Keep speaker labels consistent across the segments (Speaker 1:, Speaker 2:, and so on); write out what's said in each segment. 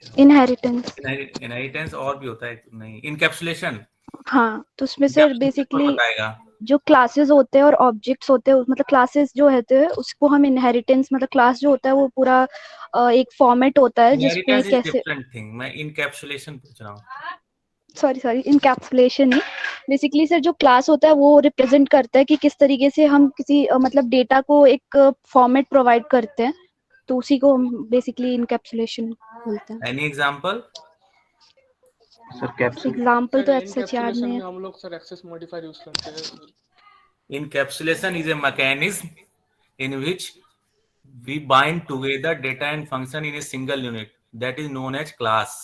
Speaker 1: Inheritance.
Speaker 2: Inheritance और भी होता है नहीं, इनकैप्सुलेशन।
Speaker 1: हाँ, तो उसमें सर
Speaker 2: कौन
Speaker 1: बेसिकली
Speaker 2: बताएगा?
Speaker 1: जो क्लासेस होते हैं और ऑब्जेक्ट्स होते हैं, मतलब क्लासेस जो होते हैं उसको हम इनहेरिटेंस, मतलब क्लास जो होता है वो पूरा एक फॉर्मेट होता है जिसमें
Speaker 2: इनहेरिटेंस इज
Speaker 1: कैसे,
Speaker 2: डिफरेंट थिंग, मैं इनकैप्सुलेशन पूछ रहा हूँ।
Speaker 1: सॉरी इनकैप्सुलेशन ही बेसिकली सर जो क्लास होता है वो रिप्रेजेंट करता है कि किस तरीके से हम किसी मतलब डेटा को एक फॉर्मेट प्रोवाइड करते हैं, तो उसी को हम बेसिकली इनकैप्सुलेशन बोलते हैं।
Speaker 2: Any example?
Speaker 3: Sir capsule.
Speaker 1: Example तो
Speaker 4: सर
Speaker 1: सच याद
Speaker 4: इनकैप्सुलेशन
Speaker 1: नहीं
Speaker 4: में
Speaker 1: है।
Speaker 4: हम लोग सर एक्सेस मॉडिफायर यूज करते हैं sir.
Speaker 2: Encapsulation is a mechanism in which we bind together data and function in a single unit that is known as class.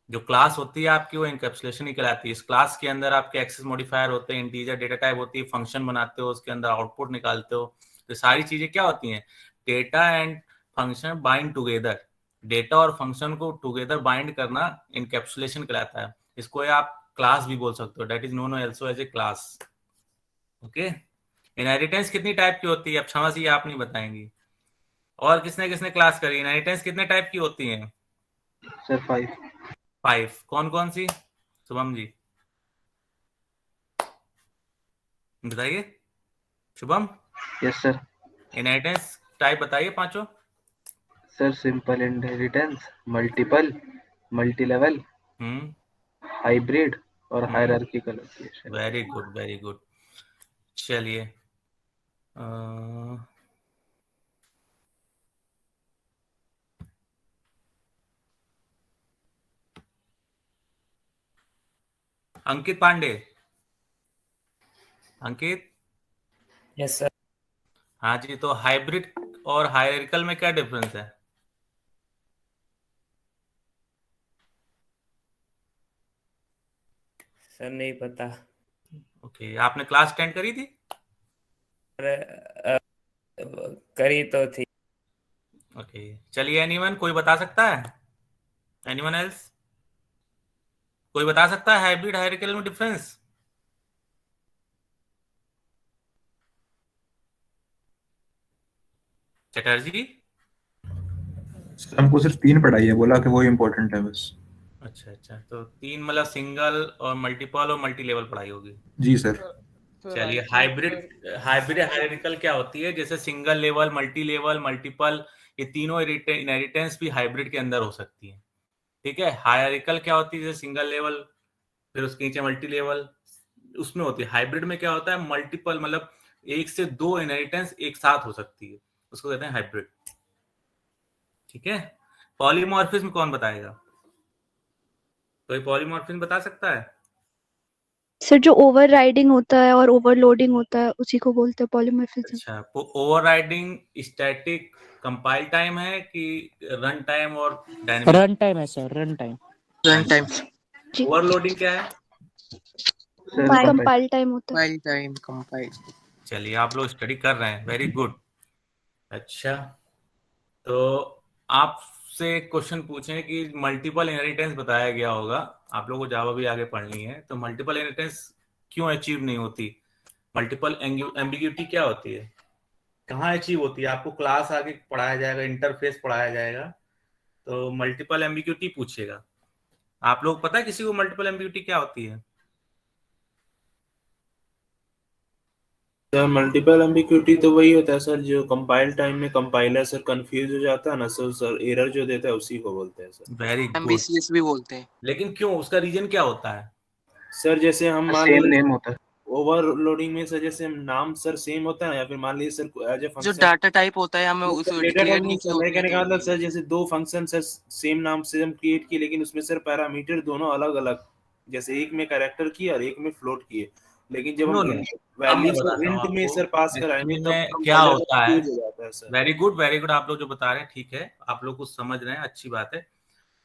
Speaker 2: जो क्लास होती है आपकी वो इंकैप्सुलेशन ही कहलाती है। इस क्लास के अंदर आपके एक्सेस मॉडिफायर होते हैं, इंटीजर डेटा टाइप होती है, फंक्शन बनाते हो, उसके अंदर आउटपुट निकालते हो, तो सारी चीजें क्या होती हैं? Data and function bind together. Data और फंक्शन को टुगेदर बाइंड करना इंकैप्सुलेशन कहलाता है। इसको आप क्लास भी बोल सकते हो, that is known also as a class. Okay. Inheritance कितनी टाइप की होती है? अब क्षमा जी आप नहीं बताएंगी। और किसने किसने क्लास करी? इनहेरिटेंस कितने टाइप की होती है?
Speaker 3: सर 5।
Speaker 2: 5। कौन कौन सी? शुभम जी बताइए। Shubham,
Speaker 3: yes sir.
Speaker 2: Inheritance type बताइए पांचों।
Speaker 3: Sir simple inheritance, multiple, multi level, hybrid और hierarchical association.
Speaker 2: Very good very good. चलिए अंकित पांडे। अंकित।
Speaker 5: Yes sir.
Speaker 2: हाँ जी, तो हाइब्रिड और हायरार्किकल में क्या डिफरेंस है?
Speaker 5: सर नहीं पता।
Speaker 2: ओके, आपने क्लास अटेंड करी थी?
Speaker 5: करी तो थी।
Speaker 2: ओके, चलिए एनीवन कोई बता सकता है? Anyone else? कोई बता सकता है हाइब्रिड हायरार्किकल में डिफरेंस? चटर्जी।
Speaker 6: हमको सिर्फ 3 पढ़ाई है, बोला कि वो इम्पोर्टेंट है बस।
Speaker 2: अच्छा अच्छा, तो 3 मतलब सिंगल और मल्टीपल और मल्टी लेवल पढ़ाई होगी।
Speaker 6: जी सर।
Speaker 2: चलिए हाइब्रिड हाइब्रिड हायरार्किकल क्या होती है? जैसे single level, multi level, multiple, ये तीनों इनहेरिटेंस भी हाइब्रिड के अंदर हो सकती है। ठीक है। हायरार्किकल क्या होती है? जैसे सिंगल लेवल, फिर उसके नीचे मल्टी लेवल, उसमें होती है। हाइब्रिड में क्या होता है? मल्टीपल, मतलब एक से दो इनहेरिटेंस एक साथ हो सकती है, उसको कहते हैं हाइब्रिड। ठीक है। पॉलीमॉर्फिज्म कौन बताएगा? कोई पॉलीमॉर्फिज्म बता सकता है?
Speaker 1: सर जो ओवरराइडिंग होता है और ओवरलोडिंग होता है उसी को बोलते हैं पॉलीमॉर्फिज्म।
Speaker 2: अच्छा, ओवरराइडिंग स्टैटिक कंपाइल टाइम है कि रन टाइम और डायनेमिक?
Speaker 7: रन टाइम है sir, run time.
Speaker 8: Run time.
Speaker 2: Overloading क्या है?
Speaker 1: कंपाइल टाइम होता है।
Speaker 8: Compile time, compile.
Speaker 2: चलिए आप लोग स्टडी कर रहे हैं, वेरी गुड। अच्छा, तो आपसे क्वेश्चन पूछें कि मल्टीपल इनहेरिटेंस बताया गया होगा, आप लोगों को जावा भी आगे पढ़नी है, तो मल्टीपल इनहेरिटेंस क्यों अचीव नहीं होती? मल्टीपल एम्बिग्यूटी क्या होती है? कहाँ अचीव होती है? आपको क्लास आगे पढ़ाया जाएगा, इंटरफेस पढ़ाया जाएगा, तो मल्टीपल एम्बिग्यूटी पूछेगा। आप लोग पता है किसी को मल्टीपल एम्बिग्यूटी क्या होती है?
Speaker 9: सर मल्टीपल एम्बिग्यूटी तो वही होता है सर जो कंपाइल टाइम में कंपाइलर सर कंफ्यूज हो जाता है ना सर एरर जो देता है उसी को बोलते हैं सर।
Speaker 2: Very good.
Speaker 8: एमबीसीएस भी बोलते हैं।
Speaker 2: लेकिन क्यों, उसका रीजन क्या होता है?
Speaker 9: सर जैसे हम मान
Speaker 3: सेम नेम होता है।
Speaker 9: ओवरलोडिंग में सर जैसे नाम सर सेम होता है या फिर मान लीजिए सर एज ए
Speaker 8: जो
Speaker 9: फंक्शन
Speaker 8: डाटा टाइप होता है हमें उस
Speaker 9: डेटा
Speaker 8: क्लियर
Speaker 9: टाइप
Speaker 8: नहीं
Speaker 9: नहीं
Speaker 8: किया
Speaker 9: सर, मैं
Speaker 8: होता है
Speaker 9: कहने का
Speaker 8: तो
Speaker 9: मतलब सर जैसे दो फंक्शन सर सेम नाम से हम क्रिएट किए लेकिन उसमें सर पैरामीटर दोनों अलग अलग, जैसे एक में कैरेक्टर की और एक में फ्लोट की है, लेकिन जब हम
Speaker 2: नो नो, अब
Speaker 9: वैल्यू
Speaker 2: मैं बताता हूँ
Speaker 9: इंट में
Speaker 2: आपको
Speaker 9: सर पास कराएंगे
Speaker 2: एक्चुअली
Speaker 9: तब
Speaker 2: में क्या
Speaker 9: कंपाइलर
Speaker 2: होता है।
Speaker 9: कंफ्यूज हो जाता है sir.
Speaker 2: Very good very good, आप लोग जो बता रहे हैं ठीक है, आप लोग कुछ समझ रहे हैं, अच्छी बात है।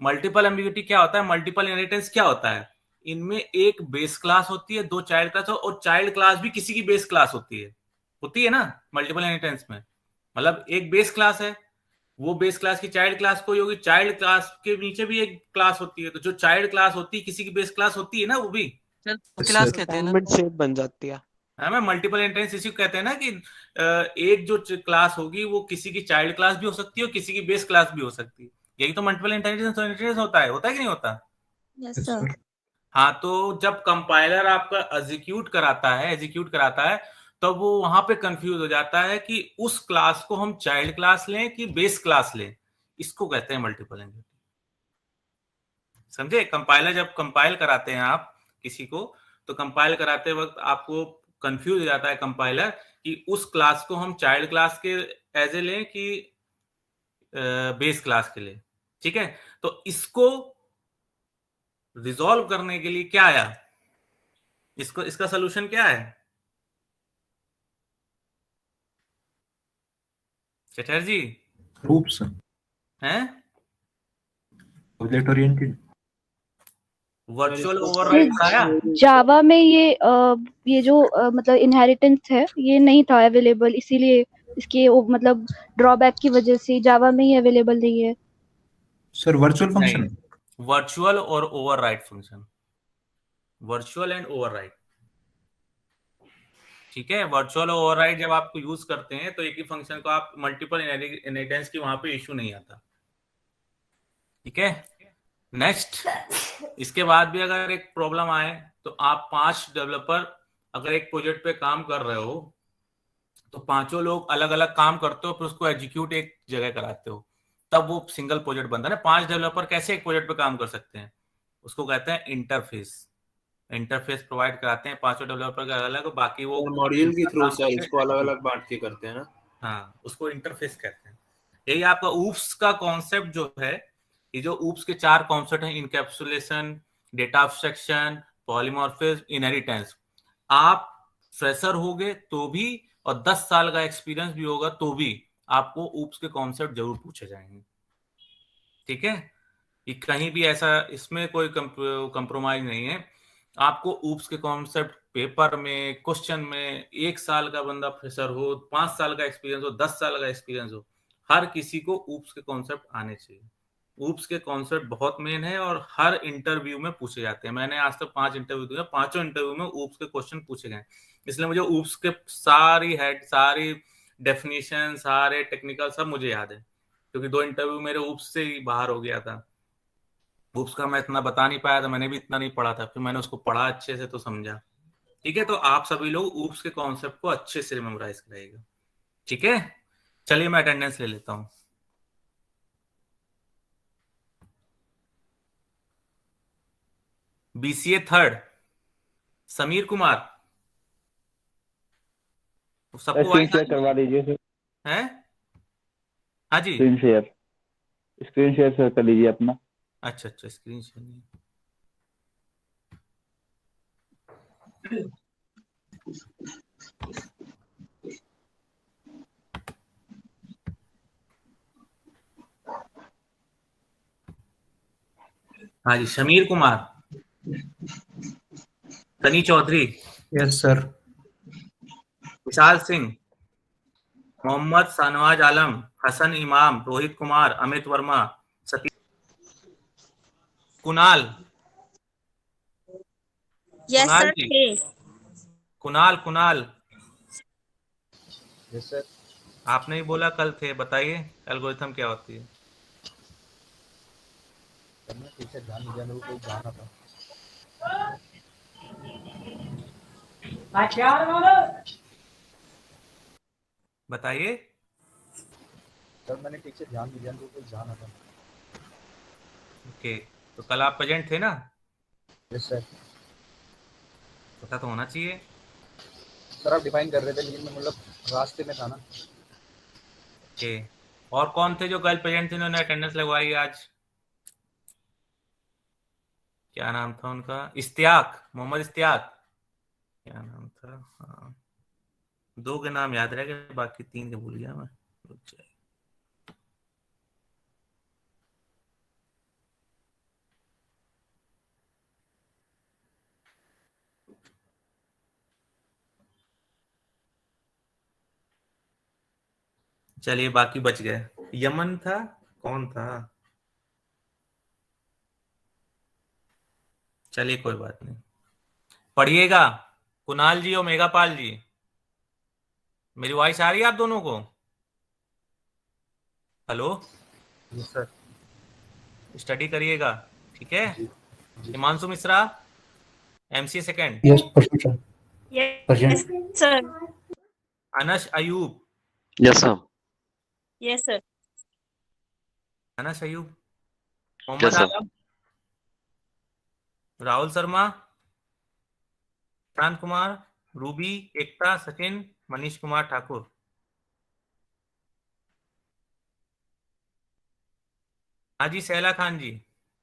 Speaker 2: मल्टीपल एम्बिग्यूटी क्या होता है? मल्टीपल इनहेरिटेंस क्या होता है? इनमें एक बेस क्लास होती है, दो चाइल्ड क्लास, और चाइल्ड क्लास भी किसी की बेस क्लास होती है ना मल्टीपल इनहेरिटेंस में। मतलब एक बेस क्लास है, वो बेस क्लास की चाइल्ड क्लास कोई होगी, चाइल्ड क्लास के नीचे भी एक क्लास होती है, तो जो चाइल्ड क्लास होती है किसी की बेस क्लास होती है ना, वो भी
Speaker 8: क्लास कहते हैं ना।
Speaker 7: असाइनमेंट सेव बन जाती है।
Speaker 2: है ना। मल्टीपल इनहेरिटेंस इसी को कहते हैं ना कि एक जो क्लास होगी वो किसी की चाइल्ड क्लास भी हो सकती है और किसी की बेस क्लास भी हो सकती है। यही तो मल्टीपल इंटेलिजेंस होता है कि नहीं होता?
Speaker 6: Yes sir.
Speaker 2: हाँ, तो जब कंपाइलर आपका एग्जीक्यूट कराता है तो वो वहां पे कंफ्यूज हो जाता है कि उस क्लास को हम चाइल्ड क्लास लें कि बेस क्लास लें। इसको कहते हैं मल्टीपल एंटिटी। समझे? कंपाइलर जब कंपाइल कराते हैं आप किसी को, तो कंपाइल कराते वक्त आपको कंफ्यूज हो जाता है कंपाइलर कि उस क्लास को हम चाइल्ड क्लास के एज ए लें कि बेस क्लास के लिए। ठीक है, तो इसको रिजॉल्व करने के लिए क्या आया, इसका सोल्यूशन क्या है चटर्जी?
Speaker 6: ग्रुप्स
Speaker 2: हैं?
Speaker 6: Object oriented.
Speaker 2: वर्चुअल ओवरराइड आया?
Speaker 1: जावा में ये जो मतलब इनहेरिटेंस है ये नहीं था अवेलेबल, इसीलिए इसके मतलब ड्रॉबैक की वजह से जावा में ही अवेलेबल नहीं है।
Speaker 6: सर वर्चुअल फंक्शन,
Speaker 2: वर्चुअल और override function, virtual and override. ठीक है, वर्चुअल ओवरराइड जब आप यूज करते हैं तो एक ही फंक्शन को आप मल्टीपल इनहेरिटेंस की वहां पे इश्यू नहीं आता। ठीक है, नेक्स्ट, इसके बाद भी अगर एक प्रॉब्लम आए तो आप 5 डेवलपर अगर एक प्रोजेक्ट पे काम कर रहे हो तो पांचों लोग अलग अलग काम करते हो, फिर उसको एग्जीक्यूट एक जगह कराते हो, तब वो सिंगल प्रोजेक्ट बनता है ना। 5 डेवलपर कैसे एक प्रोजेक्ट पे काम कर सकते हैं? उसको कहते हैं इंटरफेस प्रोवाइड कराते हैं पांचों डेवलपर का अलग, बाकी वो
Speaker 9: मॉड्यूल के थ्रू सर इसको अलग अलग बांट के करते हैं ना।
Speaker 2: हाँ, उसको इंटरफेस कहते हैं। यही आपका ऊप्स का कॉन्सेप्ट जो है, ये जो ऊप्स के 4 कॉन्सेप्ट हैं, encapsulation, data abstraction, polymorphism, inheritance. आप फ्रेशर होगे तो भी और 10 साल का एक्सपीरियंस भी होगा तो भी आपको ऊप्स के कॉन्सेप्ट जरूर पूछे जाएंगे। ठीक है, ये कहीं भी ऐसा इसमें कोई कंप्रोमाइज नहीं है। आपको ऊप्स के कॉन्सेप्ट पेपर में, क्वेश्चन में, 1 साल का बंदा फ्रेशर हो, 5 साल का एक्सपीरियंस हो, 10 साल का एक्सपीरियंस हो, हर किसी को ऊप्स के कॉन्सेप्ट आने चाहिए। ऊप्स के कॉन्सेप्ट बहुत मेन है और हर इंटरव्यू में पूछे जाते हैं। मैंने आज तक 5 इंटरव्यू दिए, 5 इंटरव्यू में ऊप्स के क्वेश्चन पूछे गए, इसलिए मुझे ऊप्स के सारी डेफिनेशन, सारे टेक्निकल सब मुझे याद है, क्योंकि 2 इंटरव्यू मेरे ऊप्स से ही बाहर हो गया था। ऊप्स का मैं इतना बता नहीं पाया था, मैंने भी इतना नहीं पढ़ा था, फिर मैंने उसको पढ़ा अच्छे से तो समझा। ठीक है, तो आप सभी लोग ऊप्स के कॉन्सेप्ट को अच्छे से मेमोराइज करेगा। ठीक है, चलिए मैं अटेंडेंस ले लेता हूं। बीसीए 3rd समीर कुमार, सबको
Speaker 10: स्क्रीन शेयर करवा दीजिए सर।
Speaker 2: हैं? हाँ जी,
Speaker 10: स्क्रीन शेयर सर कर लीजिए अपना।
Speaker 2: अच्छा, स्क्रीन शेयर नहीं। हाँ जी, समीर कुमार, सनी चौधरी,
Speaker 6: यस सर,
Speaker 2: विशाल सिंह, मोहम्मद शाहनवाज आलम, हसन इमाम, रोहित कुमार, अमित वर्मा, सतीश, कुणाल,
Speaker 11: यस
Speaker 2: कुणाल
Speaker 11: सर
Speaker 2: जी,
Speaker 11: थे।
Speaker 2: Kunal
Speaker 3: yes sir.
Speaker 2: आपने ही बोला कल थे, बताइए एल्गोरिथम क्या होती है?
Speaker 3: पीछे ध्यान दिया, मेरे को जाना था।
Speaker 2: बताइए
Speaker 3: सर मैंने ठीक से ध्यान दिया, मेरे को जाना था।
Speaker 2: ओके, तो कल आप प्रेजेंट थे ना?
Speaker 3: Yes sir.
Speaker 2: पता तो होना चाहिए
Speaker 3: सर आप डिफाइन कर रहे थे लेकिन मैं मतलब रास्ते में था ना।
Speaker 2: ओके, और कौन थे जो कल प्रेजेंट थे, उन्होंने अटेंडेंस लगवाई आज? क्या नाम था उनका? मोहम्मद इश्तियाक, क्या नाम था? हाँ, 2 के नाम याद रह गए, बाकी 3 के भूल गया मैं। चलिए, बाकी बच गए। यमन था, कौन था? चलिए कोई बात नहीं, पढ़िएगा। कुणाल जी और मेघापाल जी, मेरी वॉइस आ रही है आप दोनों को? हेलो?
Speaker 3: Yes sir.
Speaker 2: स्टडी करिएगा, ठीक है। Himanshu Mishra, MCA second.
Speaker 6: Yes present
Speaker 11: Yes, sir.
Speaker 2: Anas Ayub,
Speaker 12: Yes, sir.
Speaker 11: Yes, sir.
Speaker 2: Anas Ayub. Mohammad
Speaker 12: Yes, sir.
Speaker 2: Alam, Rahul Sharma, Shant Kumar, Ruby, Ekta, Sachin, Manish Kumar Thakur. Haji Saila Khan ji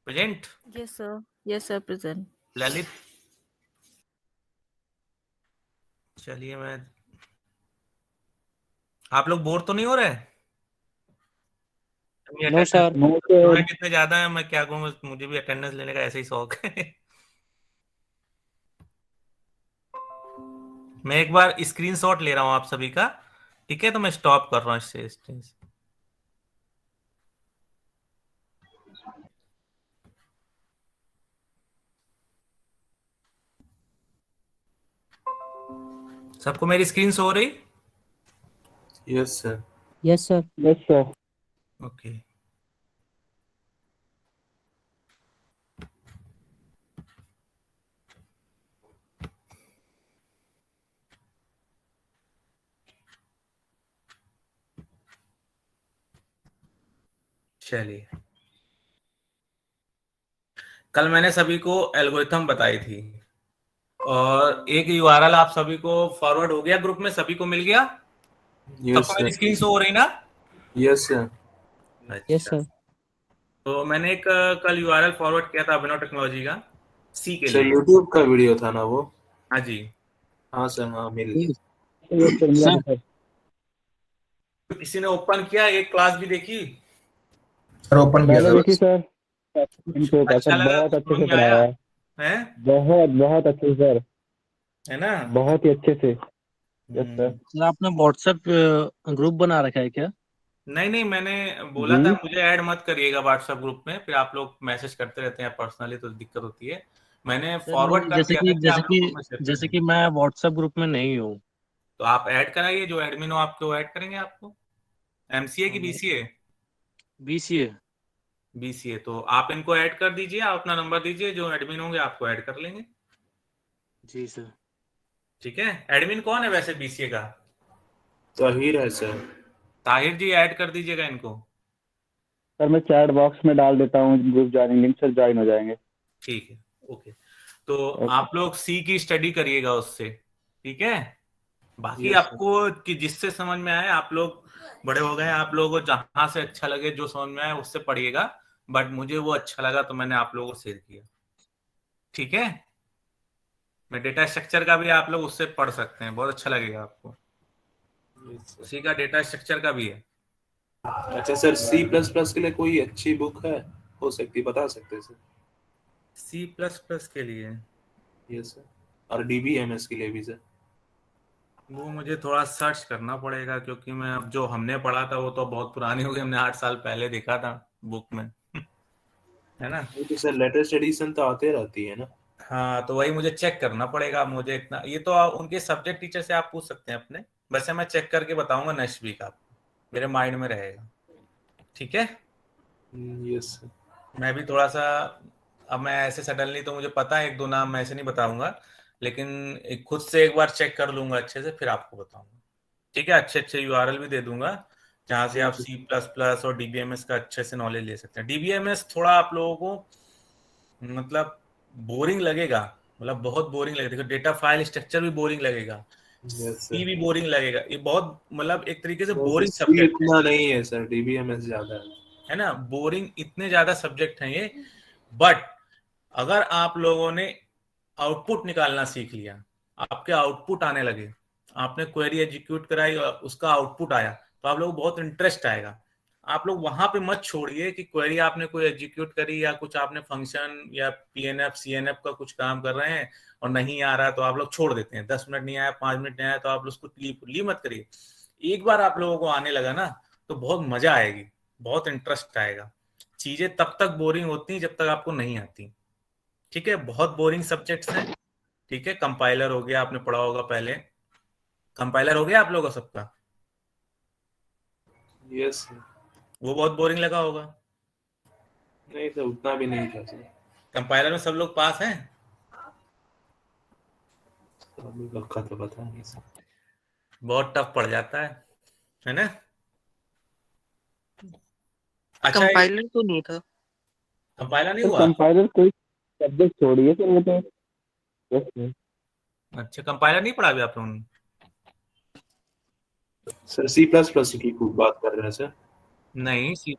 Speaker 2: present.
Speaker 11: Yes, sir. Yes, sir. Present.
Speaker 2: Lalit, चलिए मैं, आप लोग बोर तो नहीं हो रहे?
Speaker 7: No sir.
Speaker 10: No sir.
Speaker 2: Student इतने ज्यादा है, मैं क्या कहूँ, मुझे भी अटेंडेंस लेने का ऐसे ही शौक है। मैं एक बार स्क्रीनशॉट ले रहा हूँ आप सभी का, ठीक है, तो मैं स्टॉप कर रहा हूँ इससे। सबको मेरी स्क्रीन शो हो रही?
Speaker 9: Yes sir.
Speaker 7: Yes sir.
Speaker 10: Yes sir.
Speaker 2: Okay. चलिए, कल मैंने सभी को एल्गोरिथम बताई थी और एक यूआरएल आप सभी को फॉरवर्ड हो गया ग्रुप में, सभी को मिल गया?
Speaker 9: यस
Speaker 2: सबको मेरी
Speaker 9: सर।
Speaker 2: स्क्रीन शो हो रही ना?
Speaker 9: Yes sir.
Speaker 7: Yes sir.
Speaker 2: तो मैंने एक कल यूआरएल फॉरवर्ड किया था अभिनव टेक्नोलॉजी का, सी के
Speaker 9: सर
Speaker 2: लिए।
Speaker 9: यूट्यूब का वीडियो था ना वो?
Speaker 2: हाँ जी।
Speaker 9: हाँ सर, हाँ मिल गया।
Speaker 10: सर
Speaker 2: तो किसी ने ओपन किया, एक क्लास भी देखी?
Speaker 6: सर ओपन किया
Speaker 10: मैंने
Speaker 6: था
Speaker 10: देखी सर। इनको का
Speaker 2: अच्छा
Speaker 10: सर
Speaker 2: लगा?
Speaker 10: बहुत अच्छे
Speaker 2: समझ
Speaker 10: से
Speaker 2: में आया?
Speaker 10: पढ़ाया है।
Speaker 2: हैं?
Speaker 10: बहुत बहुत अच्छे सर।
Speaker 2: है ना?
Speaker 10: बहुत ही अच्छे से। Yes sir.
Speaker 7: सर आपने व्हाट्सएप ग्रुप बना रखा है क्या?
Speaker 2: नहीं नहीं, मैंने बोला
Speaker 10: जी।
Speaker 2: था मुझे ऐड मत करिएगा व्हाट्सएप ग्रुप में, फिर आप लोग मैसेज करते रहते हैं पर्सनली तो दिक्कत होती है। मैंने फॉरवर्ड कर
Speaker 7: जैसे
Speaker 2: दिया
Speaker 7: कि
Speaker 2: था कि
Speaker 7: जैसे
Speaker 2: आप लोग
Speaker 7: कि
Speaker 2: ग्रुप में शेयर कर
Speaker 7: जैसे कि
Speaker 2: देंगे।
Speaker 7: मैं व्हाट्सएप ग्रुप में नहीं हूँ।
Speaker 2: तो आप ऐड कराइए, जो एडमिन हो आपको ऐड करेंगे आपको। एमसीए की बीसीए?
Speaker 7: बीसीए।
Speaker 2: बीसीए, तो आप इनको ऐड कर दीजिए, आप अपना नंबर दीजिए, जो एडमिन होंगे आपको ऐड कर लेंगे।
Speaker 7: जी सर।
Speaker 2: ठीक है। एडमिन कौन है वैसे बीसीए का?
Speaker 9: ताहिर है सर।
Speaker 2: ताहिर जी ऐड कर दीजिएगा इनको।
Speaker 10: सर मैं चैट बॉक्स में डाल देता हूँ group joining link, sir join हो जाएंगे।
Speaker 2: ठीक है, ओके। तो आप लोग सी की स्टडी करिएगा उससे, ठीक है। बाकी
Speaker 9: Yes, sir.
Speaker 2: आपको कि जिससे समझ में आए, आप लोग बड़े हो गए, आप लोगों को जहां से अच्छा लगे, जो समझ में आए उससे पढ़िएगा, बट मुझे वो अच्छा लगा तो मैंने आप लोगों को शेयर किया, ठीक है। मैं डेटा स्ट्रक्चर का भी आप लोग उससे पढ़ सकते हैं, बहुत अच्छा लगेगा आपको। उसी का डेटा स्ट्रक्चर का भी है।
Speaker 9: अच्छा सर, C++ के लिए कोई अच्छी बुक है हो सकती, बता सकते हैं सर?
Speaker 2: C++ के लिए?
Speaker 9: Yes sir. और DBMS के लिए भी सर?
Speaker 2: वो मुझे थोड़ा सर्च करना पड़ेगा, क्योंकि मैं अब जो हमने पढ़ा था वो तो बहुत पुरानी हो गई, हमने 8 साल पहले देखा था बुक में। है ना?
Speaker 9: तो सर लेटेस्ट एडिशन तो आते रहती है ना?
Speaker 2: हाँ, तो वही मुझे चेक करना पड़ेगा। मुझे इतना, ये तो उनके सब्जेक्ट टीचर से आप पूछ सकते हैं अपने, वैसे मैं चेक करके बताऊंगा नेक्स्ट वीक आपको, मेरे माइंड में रहेगा, ठीक है।
Speaker 9: Yes sir.
Speaker 2: मैं भी थोड़ा सा, अब मैं ऐसे सडनली तो मुझे पता है एक दो नाम मैं ऐसे नहीं बताऊंगा, लेकिन खुद से एक बार चेक कर लूंगा अच्छे से, फिर आपको बताऊंगा, ठीक है। अच्छे अच्छे यूआरएल भी दे दूंगा जहां से आप C++ और DBMS का अच्छे से नॉलेज ले सकते हैं। DBMS थोड़ा आप लोगों को मतलब बोरिंग लगेगा, मतलब बहुत बोरिंग लगेगा। देखो, डेटा फाइल स्ट्रक्चर भी बोरिंग लगेगा, सी भी बोरिंग लगेगा, ये बहुत मतलब एक तरीके से बोरिंग सब्जेक्ट
Speaker 9: इतना नहीं है सर, DBMS ज्यादा
Speaker 2: है ना। बोरिंग इतने ज्यादा सब्जेक्ट हैं ये, बट अगर आप लोगों ने आउटपुट निकालना सीख लिया, आपके आउटपुट आने लगे, आपने क्वेरी एग्जीक्यूट कराई और उसका आउटपुट आया, तो आप लोग बहुत इंटरेस्ट आएगा। आप लोग वहां पे मत छोड़िए कि क्वेरी आपने कोई एग्जीक्यूट करी या कुछ आपने फंक्शन या PNF CNF का कुछ काम कर रहे हैं और नहीं आ रहा, तो आप लोग छोड़ देते हैं। 10 मिनट नहीं आया, 5 मिनट नहीं आया, तो आप उसको ली मत करिए। एक बार आप लोगों को आने लगा ना, तो बहुत मजा आएगी, बहुत इंटरेस्ट आएगा। चीजें तब तक बोरिंग होती हैं जब तक आपको नहीं आती, ठीक है। बहुत बोरिंग सब्जेक्ट्स हैं, ठीक है। कंपाइलर हो गया, आपने पढ़ा होगा पहले, कंपाइलर हो गया आप लोगों का सबका?
Speaker 9: यस।
Speaker 2: वो बहुत बोरिंग लगा होगा।
Speaker 9: नहीं सर उतना भी नहीं था सर,
Speaker 2: कंपाइलर में सब लोग पास हैं?
Speaker 9: अभी पक्का तो पता नहीं सर।
Speaker 2: बहुत टफ पड़ जाता है ना? अच्छा
Speaker 8: कंपाइलर तो नहीं था।
Speaker 2: कंपाइलर नहीं
Speaker 10: सर
Speaker 2: हुआ?
Speaker 10: कंपाइलर कोई सब्जेक्ट छोड़िए सर, वो तो yes, sir.
Speaker 2: अच्छा कंपाइलर नहीं पढ़ा अभी आप लोगों ने?
Speaker 9: सर C++ की खूब बात कर रहे हैं सर।
Speaker 2: नहीं C++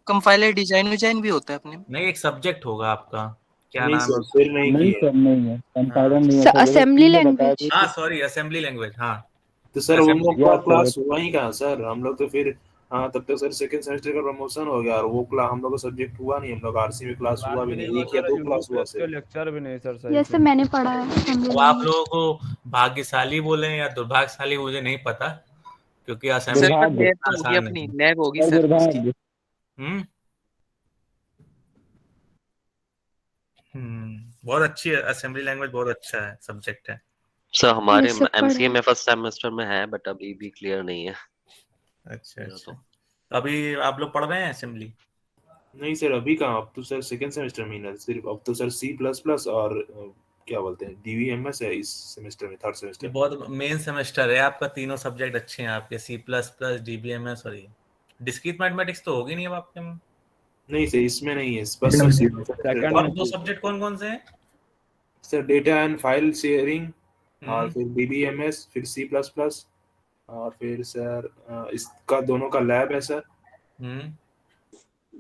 Speaker 8: कंपाइलर डिजाइन भी होता है अपने में।
Speaker 2: नहीं, एक सब्जेक्ट होगा आपका, क्या
Speaker 9: नहीं
Speaker 2: नाम
Speaker 9: सर
Speaker 2: है?
Speaker 9: फिर नहीं
Speaker 10: नहीं
Speaker 9: किया।
Speaker 10: सर नहीं है, कंपाइलर नहीं है
Speaker 1: सर,
Speaker 10: सर, जैसे
Speaker 1: assembly
Speaker 10: तुमने बताया
Speaker 1: language।
Speaker 10: था
Speaker 2: हाँ
Speaker 10: कि
Speaker 2: सॉरी, असेंबली लैंग्वेज। हाँ
Speaker 9: तो सर हम लोग का
Speaker 10: या सर
Speaker 9: क्लास हुआ ही कहाँ सर, हम लोग तो फिर हाँ तब तक सर सेकंड सेमेस्टर का प्रमोशन हो गया और वो क्लास हम लोग का सब्जेक्ट हुआ नहीं, हम लोग आरसी में क्लास हुआ भी नहीं, एक या दो क्लास हुआ सर।
Speaker 3: लेक्चर भी नहीं सर सही
Speaker 1: ये सर मैंने पढ़ा है assembly
Speaker 2: अब आप
Speaker 1: language।
Speaker 2: लोगों को भाग्यशाली बोले या दुर्भाग्यशाली मुझे नहीं पता, क्योंकि
Speaker 8: सर
Speaker 2: असेंबली
Speaker 8: पर
Speaker 10: दुर्भाग्य
Speaker 8: लैब तो होगी,
Speaker 2: आसान
Speaker 8: अपनी
Speaker 2: नहीं।
Speaker 8: लैब होगी
Speaker 10: सर
Speaker 8: सर उसकी।
Speaker 10: दुर्भाग्य।
Speaker 2: हम्म बहुत अच्छी है असेंबली लैंग्वेज, बहुत अच्छा है सब्जेक्ट है।
Speaker 12: सर हमारे
Speaker 1: ये सब
Speaker 12: एमसीए
Speaker 1: पढ़ा
Speaker 12: में फर्स्ट सेमेस्टर में है बट अभी भी क्लियर नहीं है
Speaker 2: अच्छा
Speaker 12: मेरा
Speaker 2: अच्छा,
Speaker 12: तो।
Speaker 2: तो अभी आप लोग पढ़ रहे हैं असेंबली?
Speaker 9: नहीं सर अभी कहाँ, अब तो सर सेकंड सेमेस्टर में ही ना, सिर्फ अब तो सर C++ और क्या बोलते हैं DVMS है इस सेमेस्टर में, थर्ड
Speaker 2: ये
Speaker 9: सेमेस्टर।
Speaker 2: बहुत मेन सेमेस्टर है आपका, तीनों सब्जेक्ट अच्छे हैं आपके, C++, DBMS और ये डिस्क्रीट मैथमेटिक्स तो होगी नहीं अब आपके में?
Speaker 9: नहीं सर इसमें नहीं है, बस
Speaker 6: सेकंड
Speaker 9: सर
Speaker 6: में
Speaker 3: सेकंड
Speaker 2: और
Speaker 3: में
Speaker 2: दो सब्जेक्ट कौन कौन से हैं?
Speaker 9: Sir data and file sharing और फिर DBMS, फिर C++ और फिर सर इसका दोनों का लैब है सर,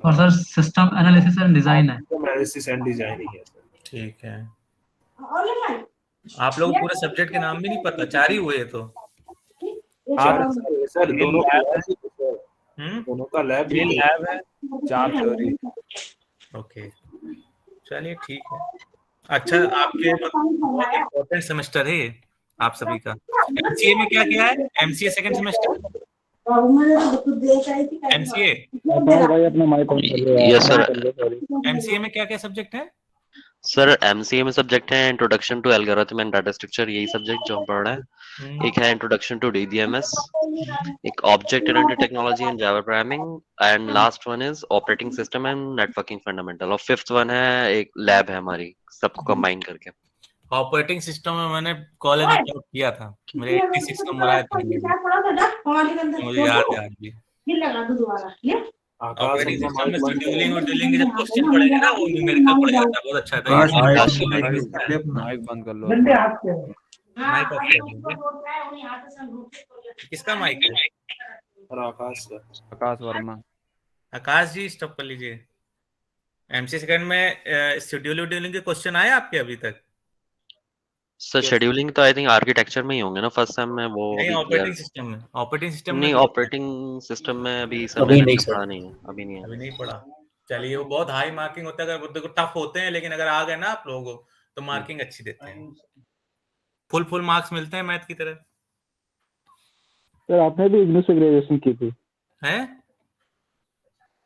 Speaker 6: और sir system analysis and design है।
Speaker 9: एनालिसिस एंड डिजाइनिंग है सर।
Speaker 2: ठीक है। आप लोगों को पूरे सब्जेक्ट के नाम भी नहीं पता? 4 ही हुए तो।
Speaker 9: सर दोनों का लैब है सर, दोनों का लैब भी है।
Speaker 3: लैब है, 4 थ्योरी।
Speaker 2: ओके चलिए ठीक है। अच्छा आपके इम्पोर्टेंट सेमेस्टर है ये आप सभी का। एमसीए में क्या क्या है? एमसीए सेकंड सेमेस्टर, एमसीए
Speaker 10: भाई अपना माइक ऑन कर लो
Speaker 12: यस सर।
Speaker 2: एमसीए में क्या क्या सब्जेक्ट है?
Speaker 12: सर एमसीए में सब्जेक्ट है introduction to algorithm and data structure, यही सब्जेक्ट जो हम पढ़ रहे हैं। एक है इंट्रोडक्शन टू DBMS, एक object oriented technology and Java programming, and last one is operating system and networking fundamental, और फिफ्थ वन है एक लैब है हमारी, सबको कंबाइन करके।
Speaker 2: ऑपरेटिंग सिस्टम में मैंने कॉलेज में टॉप किया था, मेरे 86 नंबर आए थे, मुझे याद है आज भी। ऑपरेटिंग सिस्टम में शेड्यूलिंग और ड्यूलिंग के जब क्वेश्चन पढ़ेंगे ना, वो न्यूमेरिकल पड़ जाता है, बहुत अच्छा था।
Speaker 3: माइक बंद कर लो।
Speaker 2: माइक ऑफ कर दीजिए। किसका माइक है?
Speaker 9: आकाश का।
Speaker 3: आकाश वर्मा।
Speaker 2: आकाश जी स्टॉप कर लीजिए। एमसी सेकंड में शेड्यूल ड्यूलिंग के क्वेश्चन आए आपके अभी तक?
Speaker 12: सर शेड्यूलिंग तो आई थिंक आर्किटेक्चर में ही होंगे ना फर्स्ट सेम में, वो
Speaker 2: नहीं
Speaker 12: अभी
Speaker 2: ऑपरेटिंग सिस्टम में, ऑपरेटिंग सिस्टम में
Speaker 12: नहीं,
Speaker 2: तो
Speaker 12: ऑपरेटिंग सिस्टम में अभी सर
Speaker 6: अभी
Speaker 12: मैंने
Speaker 6: नहीं
Speaker 12: अच्छा
Speaker 6: सर।
Speaker 12: पढ़ा नहीं है, अभी नहीं है।
Speaker 2: अभी नहीं पढ़ा। चलिए वो बहुत हाई मार्किंग होता है, अगर देखो टफ होते हैं, लेकिन अगर आ गए ना आप लोगों को तो मार्किंग अच्छी देते हैं, फुल मार्क्स मिलते हैं मैथ की तरह।
Speaker 10: सर आपने भी इग्नू से ग्रेजुएशन की थी?
Speaker 2: हैं?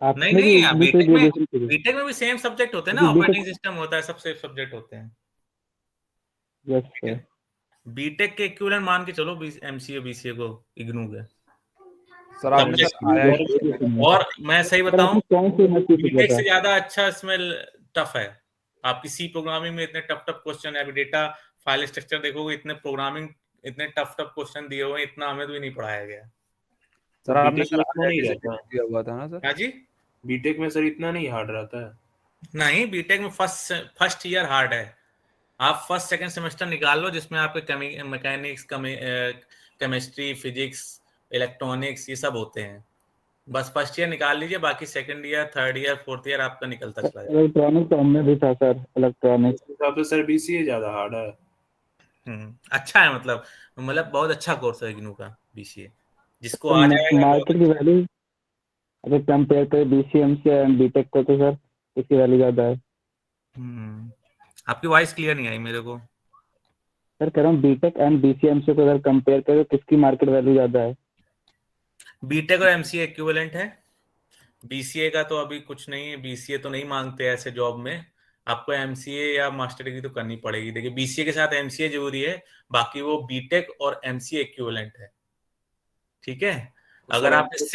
Speaker 10: आपने
Speaker 2: नहीं
Speaker 10: भी
Speaker 2: नहीं,
Speaker 10: इग्नू से ग्रेजुएशन की थी?
Speaker 2: बीटेक में भी सेम सब्जेक्ट होते हैं ना, ऑपरेटिंग सिस्टम होता है, सब सेम सब्जेक्ट होते हैं।
Speaker 10: Yes sir.
Speaker 2: बीटेक के इक्विवेलेंट मान के चलो एमसीए बीसीए को इग्नू के।
Speaker 3: सर आपने सर
Speaker 2: और मैं सही बताऊं,
Speaker 10: कौन से
Speaker 2: बीटेक से ज्यादा अच्छा इसमें टफ है। आपकी सी प्रोग्रामिंग में इतने टफ क्वेश्चन है, अभी डेटा फाइल स्ट्रक्चर देखोगे, इतने प्रोग्रामिंग इतने टफ क्वेश्चन दिए हुए, इतना हमें तो भी नहीं पढ़ाया गया।
Speaker 3: सर आपने
Speaker 9: बीटेक में इतना नहीं रहता है।
Speaker 3: दिया हुआ था ना सर?
Speaker 2: हाँ जी,
Speaker 9: बीटेक में सर इतना नहीं हार्ड रहता है।
Speaker 2: नहीं बीटेक में फर्स्ट ईयर हार्ड है। आप फर्स्ट सेकंड सेमेस्टर निकाल लो जिसमें आपके मैकेनिक्स, केमिस्ट्री, फिजिक्स, इलेक्ट्रॉनिक्स ये सब होते हैं, बस फर्स्ट ईयर निकाल लीजिए, बाकी second year, third year, fourth year आपका निकलता चला जाएगा।
Speaker 10: इलेक्ट्रॉनिक्स तो हमने भी था सर, इलेक्ट्रॉनिक्स।
Speaker 9: तो सर बीसीए ज्यादा हार्ड है।
Speaker 2: अच्छा है, मतलब बहुत अच्छा कोर्स है इग्नू का बीसीए, जिसको आ जाएगा।
Speaker 10: मार्केट की वैल्यू अगर कंपेयर करें बीसीएम से एंड बीटेक को तो सर इसकी वैल्यू ज्यादा है।
Speaker 2: आपकी वॉइस क्लियर नहीं आई मेरे को।
Speaker 10: सर कह रहा हूँ बीटेक एंड बीसीएम से को अगर कंपेयर करें तो किसकी मार्केट वैल्यू ज्यादा है?
Speaker 2: बीटेक और एमसीए इक्विवेलेंट है। बीसीए का तो अभी कुछ नहीं है, बीसीए तो नहीं मांगते ऐसे जॉब में, आपको एमसीए या मास्टर डिग्री तो करनी पड़ेगी। देखिए बीसीए के साथ एमसीए जरूरी है, बाकी वो बीटेक और एमसीए इक्विवेलेंट है, ठीक है। अगर आपने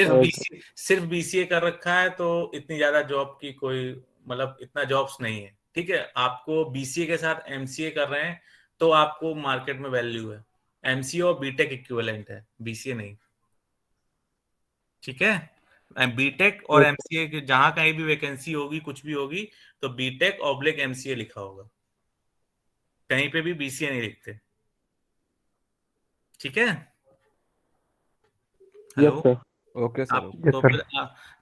Speaker 2: सिर्फ बीसीए कर रखा है तो इतनी ज्यादा जॉब की कोई मतलब इतना जॉब्स नहीं है। ठीक है, आपको बीसीए के साथ एमसीए कर रहे हैं तो आपको मार्केट में वैल्यू है। एमसीए और बीटेक इक्विवेलेंट है, बीसीए नहीं। ठीक है, बीटेक और एमसीए की जहां कहीं भी वैकेंसी होगी, कुछ भी होगी, तो बीटेक ऑब्लिक एमसीए लिखा होगा, कहीं पे भी बीसीए नहीं लिखते। ठीक है, हेलो,
Speaker 3: ओके सर।
Speaker 2: तो फिर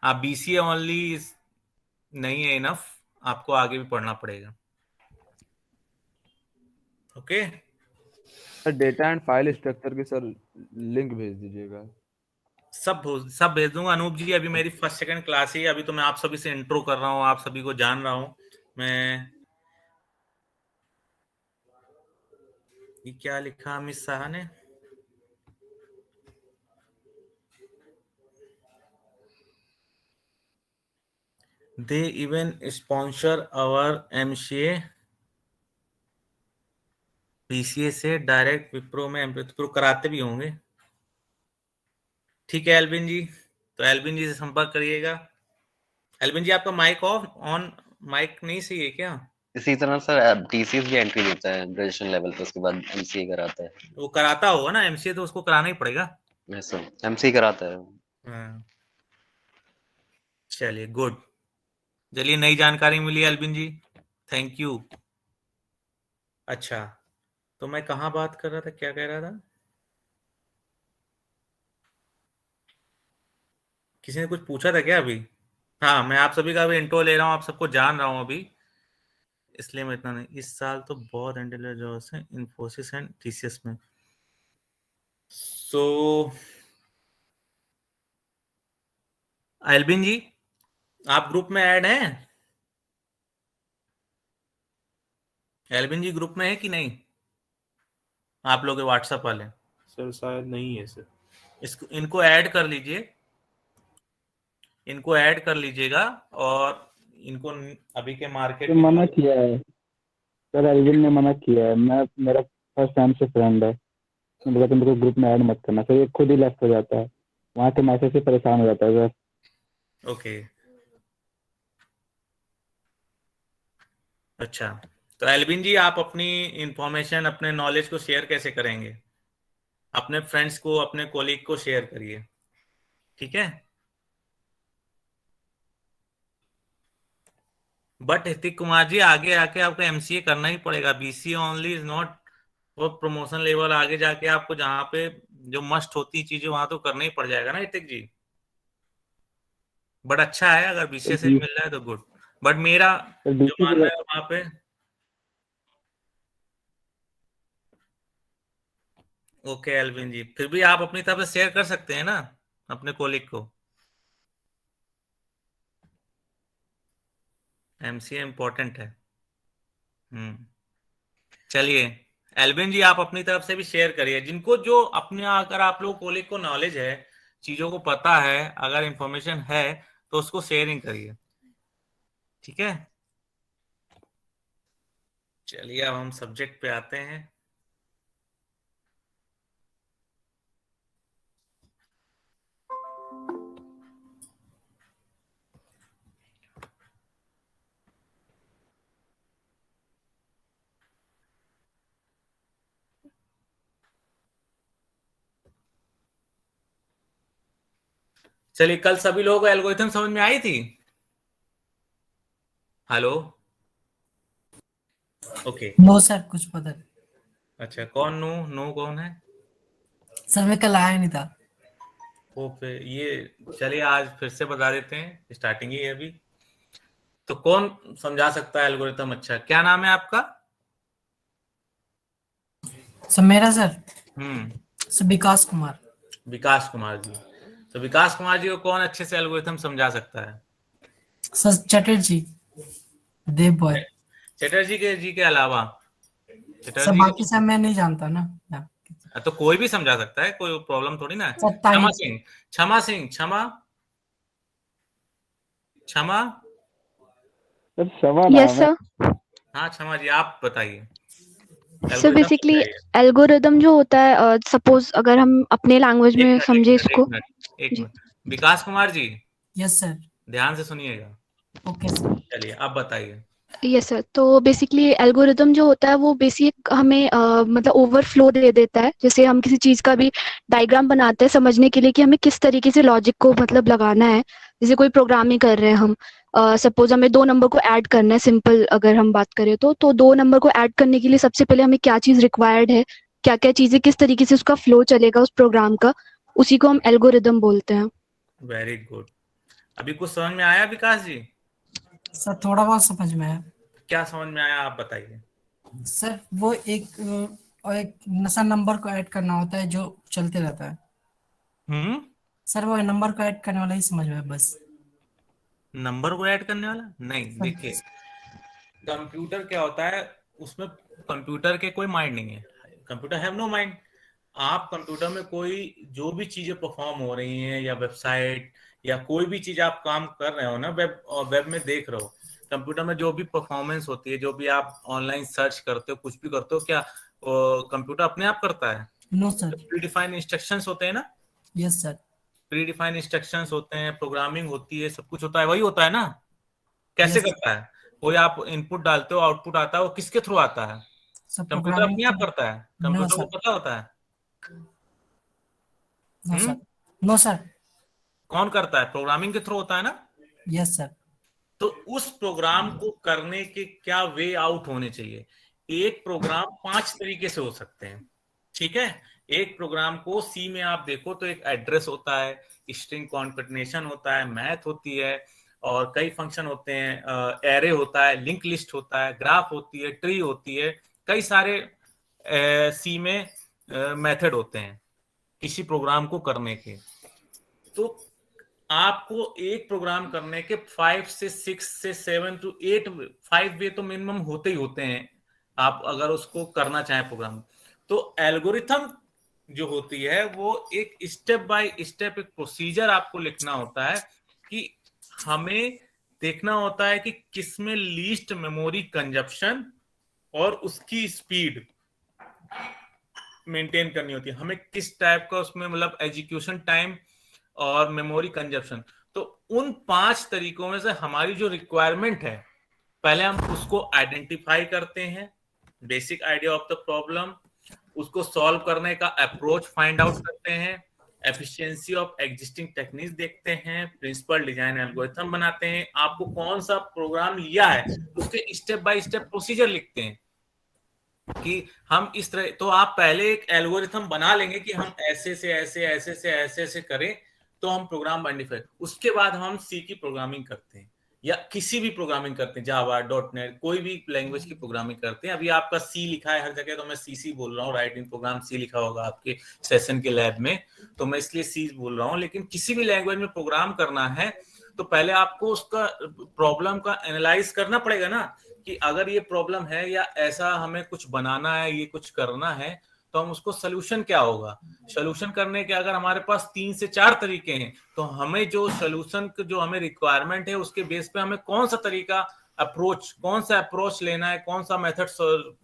Speaker 2: आप बीसीए ओनली नहीं है इनफ, आपको आगे भी पढ़ना पड़ेगा। Okay,
Speaker 3: sir data and file structure की सर लिंक भेज दीजिएगा।
Speaker 2: सब भेज दूंगा। अनूप जी, अभी मेरी फर्स्ट सेकंड क्लास ही, अभी तो मैं आप सभी से इंट्रो कर रहा हूँ, आप सभी को जान रहा हूँ मैं। ये क्या लिखा मिस साहा ने? They even sponsor our MCA PCA से डायरेक्ट विप्रो में विप्रो कराते भी होंगे। ठीक है एल्विन जी, तो एल्विन जी से संपर्क करिएगा। एल्विन जी, आपका माइक ऑन माइक नहीं सही है क्या?
Speaker 12: इसी तरह सर टीसीएस भी एंट्री लेता है ग्रेजुएशन लेवल पे, उसके बाद एमसीए कराता है।
Speaker 2: वो कराता होगा ना एमसीए, तो उसको कराना ही पड़ेगा।
Speaker 12: यस सर, एमसीए कराता है।
Speaker 2: हाँ, चलिए गुड। चलिए, नई जानकारी मिली एल्विन जी, थैंक यू। अच्छा, तो मैं कहाँ बात कर रहा था, क्या कह रहा था? किसी ने कुछ पूछा था क्या अभी? हाँ, मैं आप सभी का अभी इंट्रो ले रहा हूँ, आप सबको जान रहा हूँ अभी, इसलिए मैं इतना नहीं। इस साल तो बहुत एंटीलेयर जॉब्स हैं इन्फोसिस एंड टीसीएस में। सो एल्विन जी, आप ग्रुप में ऐड हैं? एल्विन जी ग्रुप में है कि नहीं, आप लोग व्हाट्सएप वाले?
Speaker 9: सर शायद नहीं है सर।
Speaker 2: इनको ऐड कर लीजिए, इनको ऐड कर लीजिएगा, और इनको अभी के मार्केट में
Speaker 10: मना किया है सर, एल्विन ने मना किया है। मैं मेरा फर्स्ट टाइम से फ्रेंड है, मैं बोला तुम ग्रुप में ऐड मत करना सर, ये खुद ही लेफ्ट हो जाता है, वहाँ के मैसेज से परेशान हो जाता है सर।
Speaker 2: ओके, अच्छा, तो एल्विन जी, आप अपनी इंफॉर्मेशन, अपने नॉलेज को शेयर कैसे करेंगे? अपने फ्रेंड्स को, अपने कोलीग को शेयर करिए। ठीक है, बट हितिक कुमार जी, आगे आके आपको एमसीए करना ही पड़ेगा। BCA only is not for promotion level. आगे जाके आपको जहाँ पे जो मस्ट होती चीजें, वहां तो करना ही पड़ जाएगा ना हितिक जी। बट अच्छा है अगर बीसीए से मिल रहा है तो गुड, बट मेरा जो मानना है वहां पे। ओके एल्विन जी, फिर भी आप अपनी तरफ से शेयर कर सकते हैं ना अपने कोलिग को। एमसीए इम्पोर्टेंट है। चलिए एल्विन जी, आप अपनी तरफ से भी शेयर करिए, जिनको जो अपने, अगर आप लोग कोलिग को नॉलेज है, चीजों को पता है, अगर इंफॉर्मेशन है, तो उसको शेयरिंग करिए। ठीक है, चलिए अब हम सब्जेक्ट पे आते हैं। चलिए, कल सभी लोगों को एल्गोरिथम समझ में आई थी? Hello, okay.
Speaker 13: नो सर, कुछ पता नहीं।
Speaker 2: अच्छा, कौन नो कौन है?
Speaker 13: सर मैं कल आया नहीं था।
Speaker 2: वो फिर ये, चलिए आज फिर से बता देते हैं, स्टार्टिंग ही है अभी। तो कौन समझा सकता है एल्गोरिथम? अच्छा, क्या नाम है आपका?
Speaker 13: सर मेरा सर विकास कुमार।
Speaker 2: विकास कुमार जी, तो विकास कुमार जी को कौन अच्छे से एल्गोरिथम समझा सकता है?
Speaker 13: सर चटर्जी, देव बॉय।
Speaker 2: चटर्जी के अलावा?
Speaker 13: सर बाकी सब मैं नहीं जानता ना।
Speaker 2: तो कोई भी समझा सकता है, कोई प्रॉब्लम थोड़ी ना है। क्षमा
Speaker 1: यस सर।
Speaker 2: हाँ क्षमा जी, आप बताइए।
Speaker 1: सो बेसिकली एल्गोरिदम जो होता है, सपोज अगर हम अपने लैंग्वेज में समझे इसको।
Speaker 2: एक मिनट, विकास कुमार जी
Speaker 13: यस सर।
Speaker 2: ध्यान से सुनिएगा।
Speaker 13: Okay sir.
Speaker 2: चलिए आप बताइए।
Speaker 1: यस सर, तो बेसिकली एल्गोरिदम जो होता है वो बेसिक हमें मतलब ओवरफ्लो दे देता है। जैसे हम किसी चीज़ का भी डायग्राम बनाते हैं समझने के लिए कि हमें किस तरीके से लॉजिक को मतलब लगाना है। जैसे कोई प्रोग्रामिंग कर रहे हैं हम, सपोज हमें 2 नंबर को ऐड करना है, सिंपल अगर हम बात करें तो 2 नंबर को ऐड करने के लिए सबसे पहले हमें क्या चीज़ रिक्वायर्ड है, क्या क्या चीज़ें, किस तरीके से उसका फ्लो चलेगा उस प्रोग्राम का, उसी को हम एल्गोरिदम बोलते हैं।
Speaker 2: Very good. अभी कुछ समझ में आया विकास जी?
Speaker 13: सर थोड़ा बहुत समझ में आया।
Speaker 2: क्या समझ में आया आप बताइए।
Speaker 13: सर वो एक नशा नंबर को ऐड करना होता है जो चलते रहता है। सर वो नंबर को ऐड करने वाला ही समझ में आया बस।
Speaker 2: नंबर को ऐड करने वाला नहीं। देखिए कंप्यूटर क्या होता है, उसमें कंप्यूटर के कोई माइंड नहीं है। Computer have no mind. आप कंप्यूटर में कोई जो भी चीजें परफॉर्म हो रही हैं या वेबसाइट या कोई भी चीज आप काम कर रहे हो ना, वेब में देख रहे हो, कंप्यूटर में जो भी परफॉर्मेंस होती है, जो भी आप ऑनलाइन सर्च करते हो, कुछ भी करते हो, क्या कंप्यूटर अपने आप करता है?
Speaker 13: No sir.
Speaker 2: Predefined instructions होते हैं ना।
Speaker 13: Yes sir.
Speaker 2: Predefined instructions होते हैं, प्रोग्रामिंग होती है, सब कुछ होता है, वही होता है ना। कैसे
Speaker 13: Yes.
Speaker 2: करता है? कोई आप इनपुट डालते हो, आउटपुट आता है, वो किसके थ्रू आता है? कंप्यूटर अपने आप करता है? कंप्यूटर को पता होता है?
Speaker 13: No sir. No sir.
Speaker 2: कौन करता है? प्रोग्रामिंग के थ्रू होता है ना।
Speaker 13: Yes sir.
Speaker 2: तो उस प्रोग्राम को करने के क्या वे आउट होने चाहिए? एक प्रोग्राम 5 तरीके से हो सकते हैं, ठीक है। एक प्रोग्राम को सी में आप देखो तो एक एड्रेस होता है, स्ट्रिंग कॉन्केटनेशन होता है, मैथ होती है, और कई फंक्शन होते हैं, एरे होता है, लिंक लिस्ट होता है, ग्राफ होती है, ट्री होती है, कई सारे सी में मेथड होते हैं किसी प्रोग्राम को करने के। तो आपको एक प्रोग्राम करने के 5 से 6 से 7 to 8 5 वे तो मिनिमम होते ही होते हैं, आप अगर उसको करना चाहें प्रोग्राम। तो एल्गोरिथम जो होती है वो एक स्टेप बाय स्टेप एक प्रोसीजर आपको लिखना होता है कि हमें देखना होता है कि किसमें लीस्ट मेमोरी कंजप्शन और उसकी स्पीड मेंटेन करनी होती है, हमें किस टाइप का उसमें मतलब एग्जीक्यूशन टाइम और मेमोरी कंजप्शन। तो उन 5 तरीकों में से हमारी जो रिक्वायरमेंट है, पहले हम उसको आइडेंटिफाई करते हैं, basic idea of the problem, उसको सॉल्व करने का अप्रोच फाइंड आउट करते हैं, एफिशिएंसी ऑफ एग्जिस्टिंग टेक्निक्स देखते हैं, प्रिंसिपल डिजाइन एल्गोरिथम बनाते हैं, आपको कौन सा प्रोग्राम लिया है उसके स्टेप बाय स्टेप प्रोसीजर लिखते हैं कि हम इस तरह। तो आप पहले एक एल्गोरिथम बना लेंगे कि हम ऐसे से ऐसे ऐसे से ऐसे ऐसे करें तो हम प्रोग्राम आइडेंटिफाई, उसके बाद हम सी की प्रोग्रामिंग करते हैं या किसी भी प्रोग्रामिंग करते हैं, जावा, .NET, कोई भी लैंग्वेज की प्रोग्रामिंग करते हैं। अभी आपका सी लिखा है हर जगह तो मैं सी बोल रहा हूँ, राइटिंग प्रोग्राम सी लिखा होगा आपके सेशन के लैब में, तो मैं इसलिए सी बोल रहा हूँ। लेकिन किसी भी लैंग्वेज में प्रोग्राम करना है तो पहले आपको उसका प्रॉब्लम का एनालाइज करना पड़ेगा ना, कि अगर ये प्रॉब्लम है या ऐसा हमें कुछ बनाना है, ये कुछ करना है, तो हम उसको सोल्यूशन क्या होगा। सोल्यूशन करने के अगर हमारे पास 3 से 4 तरीके हैं तो हमें जो सोल्यूशन जो हमें रिक्वायरमेंट है उसके बेस पे हमें कौन सा तरीका अप्रोच, कौन सा अप्रोच लेना है, कौन सा मेथड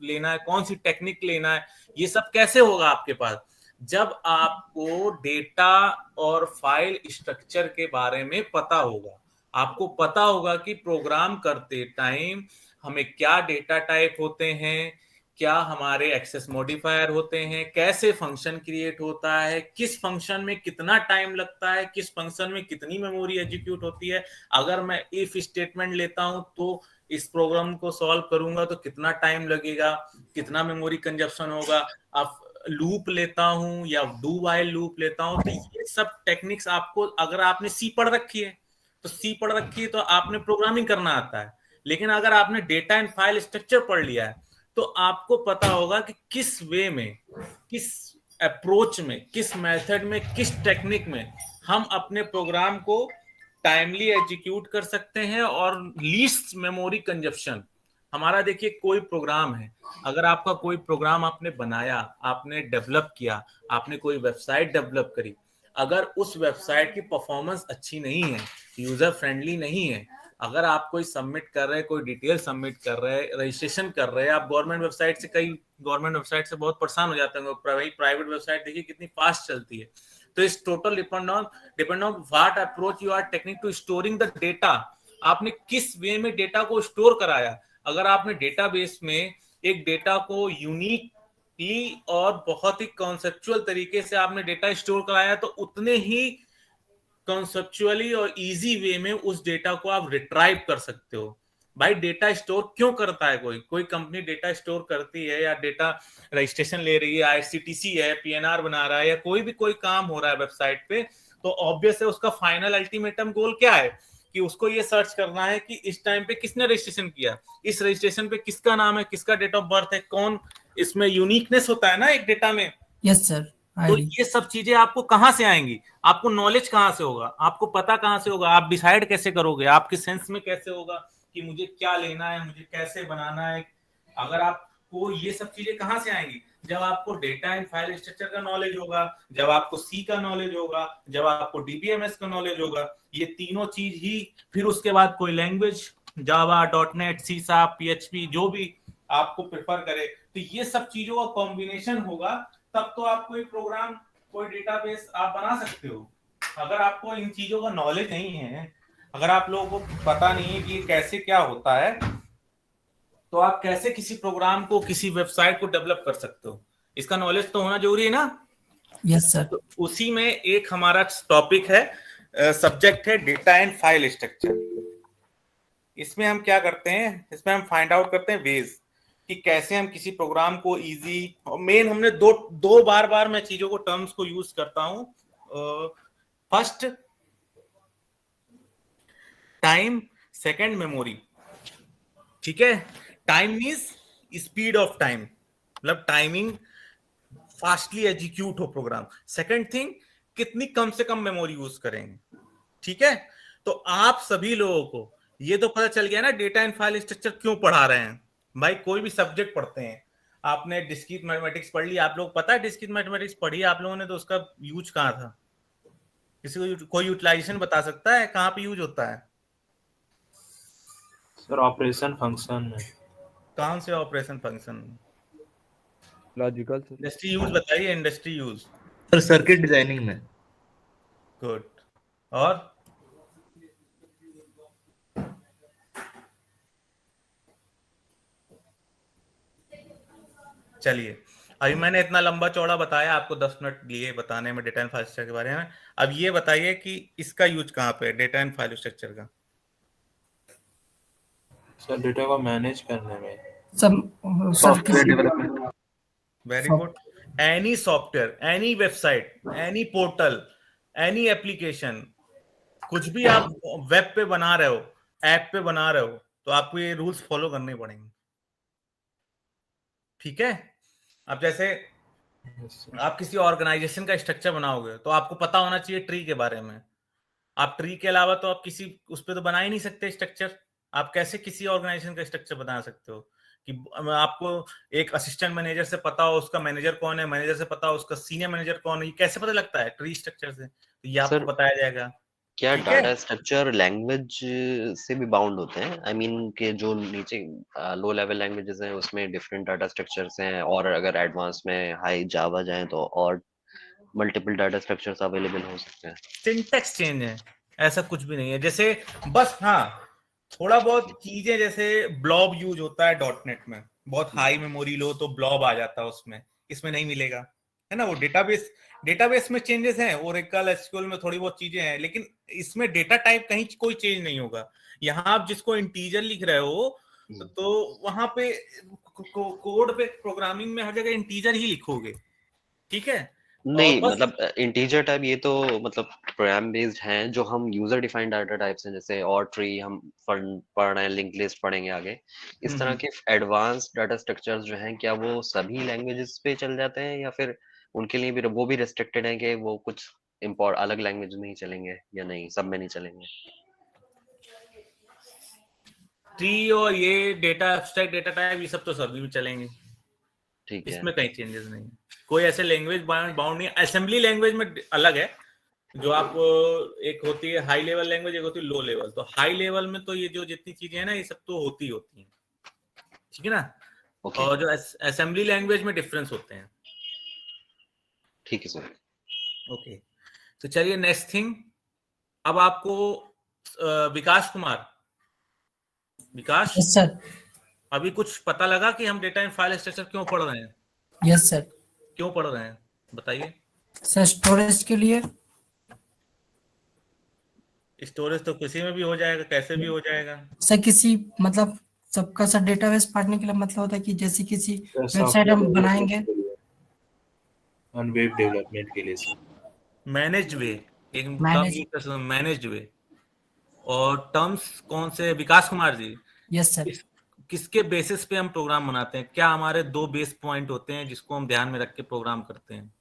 Speaker 2: लेना है, कौन सी टेक्निक लेना है, ये सब कैसे होगा आपके पास जब आपको डेटा और फाइल स्ट्रक्चर के बारे में पता होगा। आपको पता होगा कि प्रोग्राम करते टाइम हमें क्या डेटा टाइप होते हैं, क्या हमारे एक्सेस मॉडिफायर होते हैं, कैसे फंक्शन क्रिएट होता है, किस फंक्शन में कितना टाइम लगता है, किस फंक्शन में कितनी मेमोरी एग्जीक्यूट होती है, अगर मैं इफ स्टेटमेंट लेता हूं तो इस प्रोग्राम को सॉल्व करूंगा तो कितना टाइम लगेगा, कितना मेमोरी कंजप्शन होगा, आप लूप लेता हूं या डू व्हाइल लूप लेता हूं, तो ये सब टेक्निक्स आपको, अगर आपने सी पढ़ रखी है तो सी पढ़ रखी है तो आपने प्रोग्रामिंग करना आता है। लेकिन अगर आपने डेटा एंड फाइल स्ट्रक्चर पढ़ लिया है तो आपको पता होगा कि किस वे में, किस अप्रोच में, किस मेथड में, किस टेक्निक में हम अपने प्रोग्राम को टाइमली एग्जीक्यूट कर सकते हैं और लीस्ट मेमोरी कंजप्शन। हमारा देखिए कोई प्रोग्राम है, अगर आपका कोई प्रोग्राम आपने बनाया, आपने डेवलप किया, आपने कोई वेबसाइट डेवलप करी, अगर उस वेबसाइट की परफॉर्मेंस अच्छी नहीं है, यूजर फ्रेंडली नहीं है, अगर आप कोई सबमिट कर रहे हैं, कोई डिटेल सबमिट कर रहे हैं, रजिस्ट्रेशन कर रहे हैं, आप गवर्नमेंट वेबसाइट से, कई गवर्नमेंट वेबसाइट से बहुत परेशान हो जाते हैं, प्राइवेट वेबसाइट देखिए कितनी फास्ट चलती है, तो इस total depend on what approach you are taking to storing the data. आपने किस वे में डेटा को स्टोर कराया। अगर आपने डेटाबेस में एक डेटा को यूनिकली और बहुत ही कॉन्सेप्चुअल तरीके से आपने डेटा स्टोर कराया, तो उतने ही कॉन्सेप्चुअली और इजी वे में उस डेटा को आप रिट्राइव कर सकते हो। भाई डेटा स्टोर क्यों करता है? कोई कंपनी डेटा स्टोर करती है या डेटा रजिस्ट्रेशन ले रही है, आईआरसीटीसी है, पीएनआर बना रहा है, या कोई काम हो रहा है वेबसाइट पे, तो ऑब्वियस है उसका फाइनल अल्टीमेटम गोल क्या है कि उसको ये सर्च करना है कि इस टाइम पे किसने रजिस्ट्रेशन किया, इस रजिस्ट्रेशन पे किसका नाम है, किसका डेट ऑफ बर्थ है, कौन, इसमें यूनिकनेस होता है ना एक डेटा में।
Speaker 13: Yes sir.
Speaker 2: तो ये सब चीजें आपको कहां से आएंगी? आपको नॉलेज कहां से होगा? आपको पता कहां से होगा? आप डिसाइड कैसे करोगे? आपके सेंस में कैसे होगा कि मुझे क्या लेना है, मुझे कैसे बनाना है? अगर आपको ये सब चीजें कहां से आएंगी? जब आपको डेटा एंड फाइल स्ट्रक्चर का नॉलेज होगा, जब आपको सी का नॉलेज होगा, जब आपको डीबीएमएस का नॉलेज होगा, ये तीनों चीज ही, फिर उसके बाद कोई लैंग्वेज, जावा, .NET, C#, PHP, जो भी आपको प्रेफर करे, तो ये सब चीजों का कॉम्बिनेशन होगा, तब तो आप कोई प्रोग्राम, कोई डेटाबेस आप बना सकते हो। अगर आपको इन चीजों का नॉलेज नहीं है, अगर आप लोगों को पता नहीं है कि ये कैसे क्या होता है, तो आप कैसे किसी प्रोग्राम को, किसी वेबसाइट को डेवलप कर सकते हो? इसका नॉलेज तो होना जरूरी है ना।
Speaker 13: Yes sir.
Speaker 2: तो उसी में एक हमारा टॉपिक है, सब्जेक्ट है डेटा एंड फाइल स्ट्रक्चर। इसमें हम क्या करते हैं? इसमें हम फाइंड आउट करते हैं वेज कि कैसे हम किसी प्रोग्राम को इजी, और मेन हमने दो बार मैं चीजों को, टर्म्स को यूज करता हूं। First time, second memory. ठीक है, time means speed of time, मतलब टाइमिंग, फास्टली एग्जीक्यूट हो प्रोग्राम। सेकंड थिंग, कितनी कम से कम मेमोरी यूज करेंगे। ठीक है, तो आप सभी लोगों को ये तो पता चल गया ना डेटा एंड फाइल स्ट्रक्चर क्यों पढ़ा रहे हैं। भाई कोई भी सब्जेक्ट पढ़ते हैं, आपने डिस्क्रीट मैथमेटिक्स पढ़ ली, आप लोग पता है डिस्क्रीट मैथमेटिक्स पढ़ी आप लोगों ने, तो उसका यूज कहाँ था? किसी को कोई यूटिलाइजेशन बता सकता है कहाँ पे यूज होता है?
Speaker 9: सर ऑपरेशन फंक्शन में।
Speaker 2: कौन से operation function?
Speaker 3: Logical.
Speaker 2: Industry use बताइए, industry use.
Speaker 14: Sir circuit designing में।
Speaker 2: गुड। और चलिए, अभी मैंने इतना लंबा चौड़ा बताया, आपको 10 मिनट लिए बताने में डेटा एंड फाइल स्ट्रक्चर के बारे में। अब ये बताइए कि इसका यूज कहाँ पे है, डेटा एंड फाइल स्ट्रक्चर का?
Speaker 9: सर डेटा को मैनेज करने में,
Speaker 14: software development.
Speaker 2: Very good. Any software, any website, any portal, any application, कुछ भी आप वेब पे बना रहे हो, ऐप पे बना रहे हो, तो आपको ये रूल्स फॉलो करने पड़ेंगे। ठीक है, अब जैसे आप किसी ऑर्गेनाइजेशन का स्ट्रक्चर बनाओगे, तो आपको पता होना चाहिए ट्री के बारे में। आप ट्री के अलावा तो आप किसी उस पर तो बना ही नहीं सकते स्ट्रक्चर। आप कैसे किसी ऑर्गेनाइजेशन का स्ट्रक्चर बना सकते हो कि आपको एक असिस्टेंट मैनेजर से पता हो उसका मैनेजर कौन है, मैनेजर से पता हो उसका सीनियर मैनेजर कौन है? ये कैसे पता लगता है? ट्री स्ट्रक्चर से। तो ये आपको बताया जाएगा।
Speaker 12: क्या डाटा स्ट्रक्चर लैंग्वेज से भी बाउंड होते हैं? आई मीन के जो नीचे लो लेवल लैंग्वेजेस हैं उसमें डिफरेंट डाटा स्ट्रक्चर्स हैं, और अगर एडवांस में हाई जावा जाए तो और मल्टीपल डाटा स्ट्रक्चर्स अवेलेबल हो सकते हैं।
Speaker 2: सिंटैक्स चेंज है, ऐसा कुछ भी नहीं है। जैसे बस हाँ, थोड़ा बहुत चीजें, जैसे ब्लॉब यूज होता है .NET में, बहुत हाई मेमोरी लो तो ब्लॉब आ जाता है उसमें, इसमें नहीं मिलेगा, है ना। वो डेटाबेस में चेंजेस हैं, ओरेकल एसक्यूएल में थोड़ी बहुत चीजें हैं, लेकिन इसमें डेटा टाइप कहीं कोई चेंज नहीं होगा। यहाँ आप जिसको इंटीजर लिख रहे हो, तो वहां पे कोड पे, प्रोग्रामिंग में हर जगह इंटीजर ही लिखोगे। ठीक है,
Speaker 12: नहीं मतलब इंटीजर टाइप ये तो मतलब प्रोग्राम बेस्ड हैं, जो हम यूजर डिफाइंड डाटा टाइप्स हैं, जैसे और ट्री हम पढ़ रहे हैं, लिंक लिस्ट पढ़ेंगे आगे। इस तरह के एडवांस डाटा स्ट्रक्चर्स जो हैं, क्या वो सभी लैंग्वेजेस पे चल जाते हैं, या फिर उनके लिए भी वो भी रेस्ट्रिक्टेड है कि वो कुछ अलग लैंग्वेज में ही चलेंगे, या नहीं सब में नहीं चलेंगे?
Speaker 2: ट्री और ये डेटा एब्स्ट्रैक्ट डेटा टाइप, ये सब तो सभी में चलेंगे।
Speaker 12: ठीक है,
Speaker 2: इसमें कहीं चेंजेस नहीं है, कोई ऐसे लैंग्वेज बाउंड नहीं। असेंबली लैंग्वेज में अलग है, जो आप एक होती है हाई लेवल लैंग्वेज, एक होती है लो लेवल। तो हाई लेवल में तो ये जो जितनी चीजें हैं ना, ये सब तो होती हैं, ठीक है ना। और जो असेंबली लैंग्वेज में डिफरेंस होते हैं।
Speaker 12: ठीक है सर।
Speaker 2: ओके, तो चलिए नेक्स्ट थिंग, अब आपको विकास कुमार, विकास,
Speaker 13: यस सर।
Speaker 2: अभी कुछ पता लगा कि हम डेटा एंड फाइल स्ट्रक्चर क्यों पढ़ रहे हैं?
Speaker 13: Yes sir.
Speaker 2: क्यों पढ़ रहे हैं बताइए।
Speaker 13: सर स्टोरेज के लिए।
Speaker 2: स्टोरेज तो किसी में भी हो जाएगा, कैसे भी हो जाएगा।
Speaker 13: सर किसी मतलब सबका सर डेटाबेस पढ़ने के लिए मतलब होता है कि जैसे किसी वेबसाइट हम बनाएंगे
Speaker 9: ऑन वेब डेवलपमेंट के लिए सर।
Speaker 2: मैनेज्ड वे, एक मैनेज्ड वे। और टर्म्स कौन से विकास कुमार जी?
Speaker 13: Yes sir.
Speaker 2: किसके बेसिस पे हम प्रोग्राम बनाते हैं? क्या हमारे 2 बेस पॉइंट होते हैं जिसको हम ध्यान में रख के प्रोग्राम करते हैं?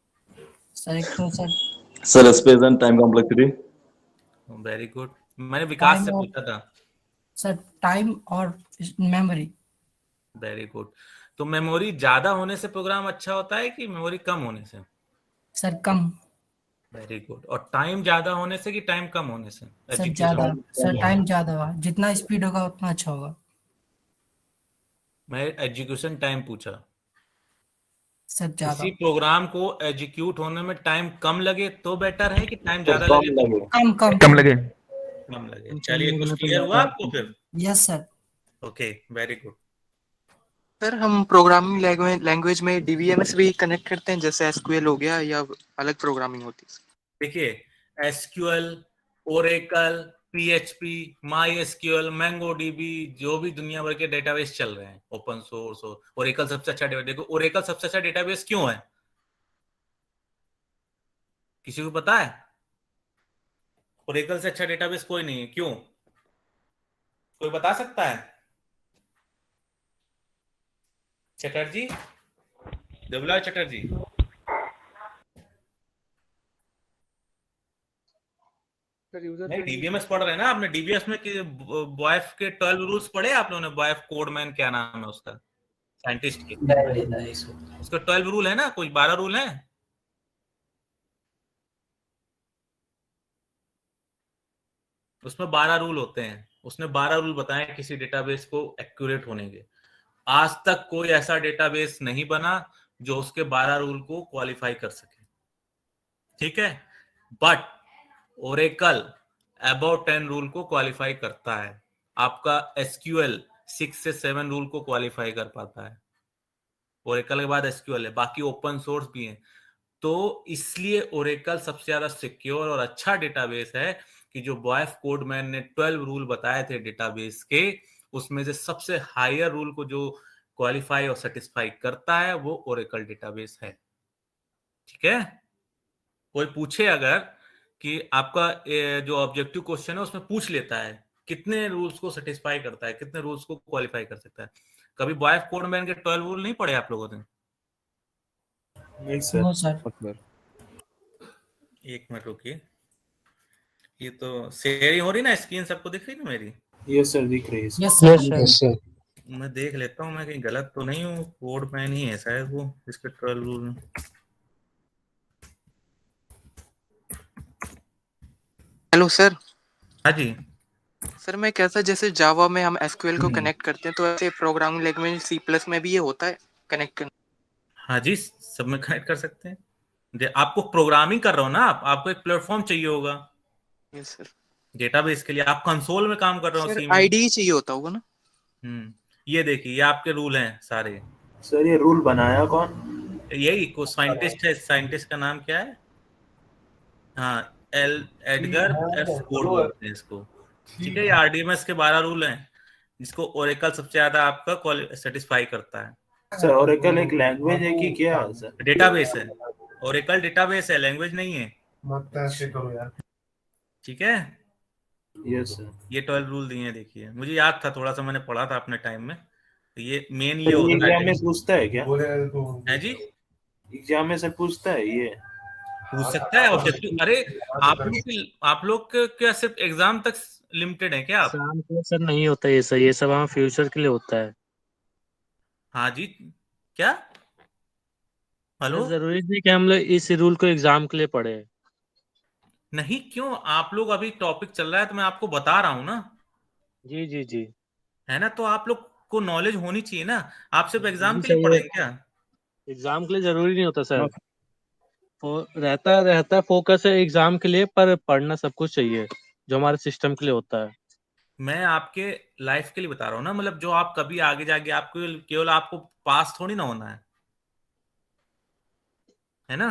Speaker 13: सर एक तो
Speaker 15: sir space and time complexity.
Speaker 2: Very good, मैंने विकास से पूछा था।
Speaker 13: सर टाइम और मेमोरी।
Speaker 2: Very good. तो मेमोरी ज्यादा होने से प्रोग्राम अच्छा होता है कि मेमोरी कम होने से?
Speaker 13: सर कम।
Speaker 2: Very good. और टाइम ज्यादा होने से कि टाइम कम होने से?
Speaker 13: सर ज्यादा। सर टाइम ज्यादा होगा, जितना स्पीड होगा उतना अच्छा होगा।
Speaker 2: मैं एग्जीक्यूशन टाइम पूछा।
Speaker 13: सर ज्यादा।
Speaker 2: किसी प्रोग्राम को एग्जीक्यूट होने में टाइम कम लगे तो बेटर है कि टाइम ज्यादा लगे?
Speaker 13: कम कम
Speaker 3: कम लगे।
Speaker 2: कम लगे। चलिए, कुछ क्लियर हुआ आपको फिर?
Speaker 13: Yes sir.
Speaker 2: Okay, very good.
Speaker 8: Sir हम प्रोग्रामिंग लैंग्वेज में डीबीएमएस भी कनेक्ट करते हैं, जैसे एसक्यूएल हो गया, या अलग प्रोग्रामिंग होती है?
Speaker 2: देखिए, SQL, Oracle, PHP, my SQL, MongoDB, जो भी दुनिया भर के डेटाबेस चल रहे हैं ओपन सोर्स, ओरेकल सबसे अच्छा डेटाबेस। देखो, ओरेकल सबसे अच्छा डेटाबेस क्यों है? किसी को पता है? ओरेकल से अच्छा डेटाबेस कोई नहीं है, क्यों? कोई बता सकता है? चटर्जी, देवलाल चटर्जी। नहीं, डीबीएमएस पढ़ रहे हैं ना आपने? डीबीएमएस में बॉयफ के 12 रूल्स पढ़े आप लोगों ने? बॉयफ कोडमैन, क्या नाम है उसका, साइंटिस्ट के? उसका 12 रूल है ना, कुछ 12 रूल है। उसमें 12 रूल होते हैं। उसने 12 रूल बताए किसी डेटाबेस को एक्यूरेट होने के। आज तक कोई ऐसा डेटाबेस नहीं बना जो उसके 12 रूल को क्वालिफाई कर सके, ठीक है? बट ओरेकल अबाउट 10 रूल को क्वालिफाई करता है। आपका एसक्यूएल 6 से 7 रूल को क्वालिफाई कर पाता है। ओरेकल के बाद एसक्यूएल है, बाकी ओपन सोर्स भी है। तो इसलिए ओरेकल सबसे ज्यादा सिक्योर और अच्छा डेटाबेस है कि जो बॉयफ कोडमैन ने 12 रूल बताए थे डेटाबेस के, उसमें से सबसे हायर रूल को जो क्वालिफाई और सेटिस्फाई करता है वो ओरेकल डेटाबेस है, ठीक है? कोई पूछे अगर कि आपका जो ऑब्जेक्टिव क्वेश्चन है उसमें पूछ लेता है कितने रूल्स को सेटिस्फाई करता है, कितने रूल्स को क्वालिफाई कर सकता है। कभी बॉयफ कोडमैन के 12 रूल नहीं पढ़े आप लोगों ने?
Speaker 9: नहीं सर।
Speaker 2: एक मिनट रुकिए, ये तो शेयरिंग हो रही ना, स्क्रीन सबको दिख रही ना मेरी?
Speaker 9: यस सर, दिख रही है।
Speaker 13: Yes sir.
Speaker 2: मैं देख लेता हूँ मैं कहीं गलत तो नहीं हूँ। कोडमैन ही है शायद वो, इसके 12 रूल में।
Speaker 8: Hello sir.
Speaker 2: हाँ जी
Speaker 8: सर मैं कैसा, जैसे जावा में हम एसक्यूएल को कनेक्ट करते हैं, तो ऐसे प्रोग्रामिंग लैंग्वेज सी प्लस में भी ये होता है कनेक्ट करना?
Speaker 2: हाँ जी, सब में कनेक्ट कर सकते हैं। आपको प्रोग्रामिंग कर रहे हो ना आपको एक प्लेटफॉर्म चाहिए होगा।
Speaker 8: Yes sir.
Speaker 2: डेटाबेस के लिए आप कंसोल में काम कर रहे हो,
Speaker 8: सर
Speaker 2: सी में।
Speaker 8: आईडी चाहिए होता होगा ना?
Speaker 2: ये देखिए, ये आपके रूल हैं सारे।
Speaker 9: सर ये रूल बनाया कौन?
Speaker 2: यही को साइंटिस्ट है। साइंटिस्ट का नाम क्या है? हाँ, एडगर एफ कोड बोलते हैं इसको, ठीक है? ये आरडीएमएस के 12 रूल हैं जिसको ओरेकल सबसे ज्यादा आपका सेटिस्फाई करता है।
Speaker 9: सर ओरेकल एक लैंग्वेज है कि क्या है सर?
Speaker 2: डेटाबेस है, ओरेकल डेटाबेस है, लैंग्वेज नहीं है, ठीक है?
Speaker 9: Yes sir.
Speaker 2: ये 12 रूल दिए हैं, देखिए मुझे याद था, थोड़ा सा मैंने पढ़ा था अपने टाइम में। तो ये मेन ये होता
Speaker 9: एग्जाम
Speaker 2: है।
Speaker 9: में पूछता है क्या?
Speaker 2: है जी,
Speaker 9: एग्जाम में सर पूछता है ये?
Speaker 2: पूछ सकता है ऑब्जेक्टिव। अरे आप लोग क्या सिर्फ एग्जाम तक लिमिटेड है क्या?
Speaker 7: एग्जाम के लिए सर नहीं होता ये सर, ये सब हमारा फ्यूचर के लिए होता है।
Speaker 2: हाँ जी, क्या? हेलो?
Speaker 7: जरूरी नहीं कि हम लोग इस रूल को एग्जाम के लिए पढ़े।
Speaker 2: नहीं, क्यों? आप लोग अभी टॉपिक चल रहा है तो मैं आपको बता रहा हूँ ना।
Speaker 7: जी जी जी,
Speaker 2: है ना? तो आप लोग को नॉलेज होनी चाहिए ना। आप सिर्फ एग्जाम के लिए पढ़ेंगे क्या?
Speaker 7: एग्जाम के लिए जरूरी नहीं होता सर। और रहता है फोकस है एग्जाम के लिए, पर पढ़ना सब कुछ चाहिए जो हमारे सिस्टम के लिए होता है।
Speaker 2: मैं आपके लाइफ के लिए बता रहा हूँ ना, मतलब जो आप कभी आगे जाके आपको केवल आपको पास थोड़ी ना होना है ना।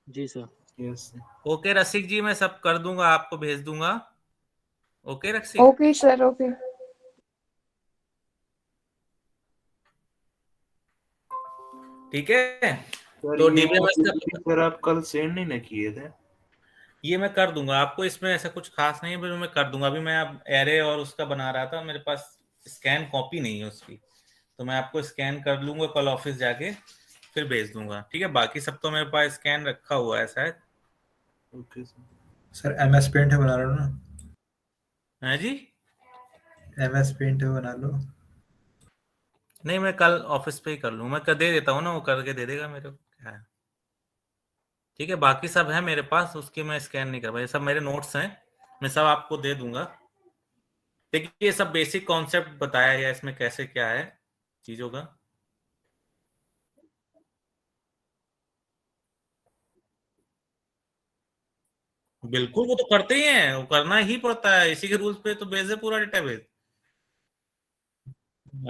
Speaker 7: जी sir.
Speaker 9: Yes
Speaker 2: okay Rasik ji, मैं सब कर दूंगा, आपको भेज दूंगा। Okay Rasik.
Speaker 16: Okay sir, okay.
Speaker 2: ठीक है,
Speaker 9: सर
Speaker 2: तो
Speaker 9: ये
Speaker 2: डीबीएमएस का
Speaker 9: सर आप कल सेंड नहीं ना किए थे?
Speaker 2: ये मैं कर दूंगा आपको, इसमें ऐसा कुछ खास नहीं है, पर मैं कर दूंगा। अभी मैं अब एरे और उसका बना रहा था, मेरे पास स्कैन कॉपी नहीं है उसकी, तो मैं आपको स्कैन कर लूंगा कल ऑफिस जाके, फिर भेज दूंगा। ठीक है, बाकी सब तो मेरे पास स्कैन रखा हुआ है शायद।
Speaker 9: Okay sir.
Speaker 17: Sir MS paint है, बना लो ना।
Speaker 2: है जी,
Speaker 17: MS पेंट है, बना लो।
Speaker 2: नहीं मैं कल ऑफिस पे ही कर लूँ, मैं कर दे देता हूँ ना, वो करके दे देगा मेरे को, क्या है। ठीक है, बाकी सब है मेरे पास, उसकी मैं स्कैन नहीं कर पाया, सब मेरे नोट्स हैं, मैं सब आपको दे दूंगा। देखिए ये सब बेसिक कॉन्सेप्ट बताया गया इसमें, कैसे क्या है चीजों का। बिल्कुल, वो तो करते ही हैं, वो करना ही पड़ता है, इसी के रूल्स पे तो बेस है पूरा डेटाबेस।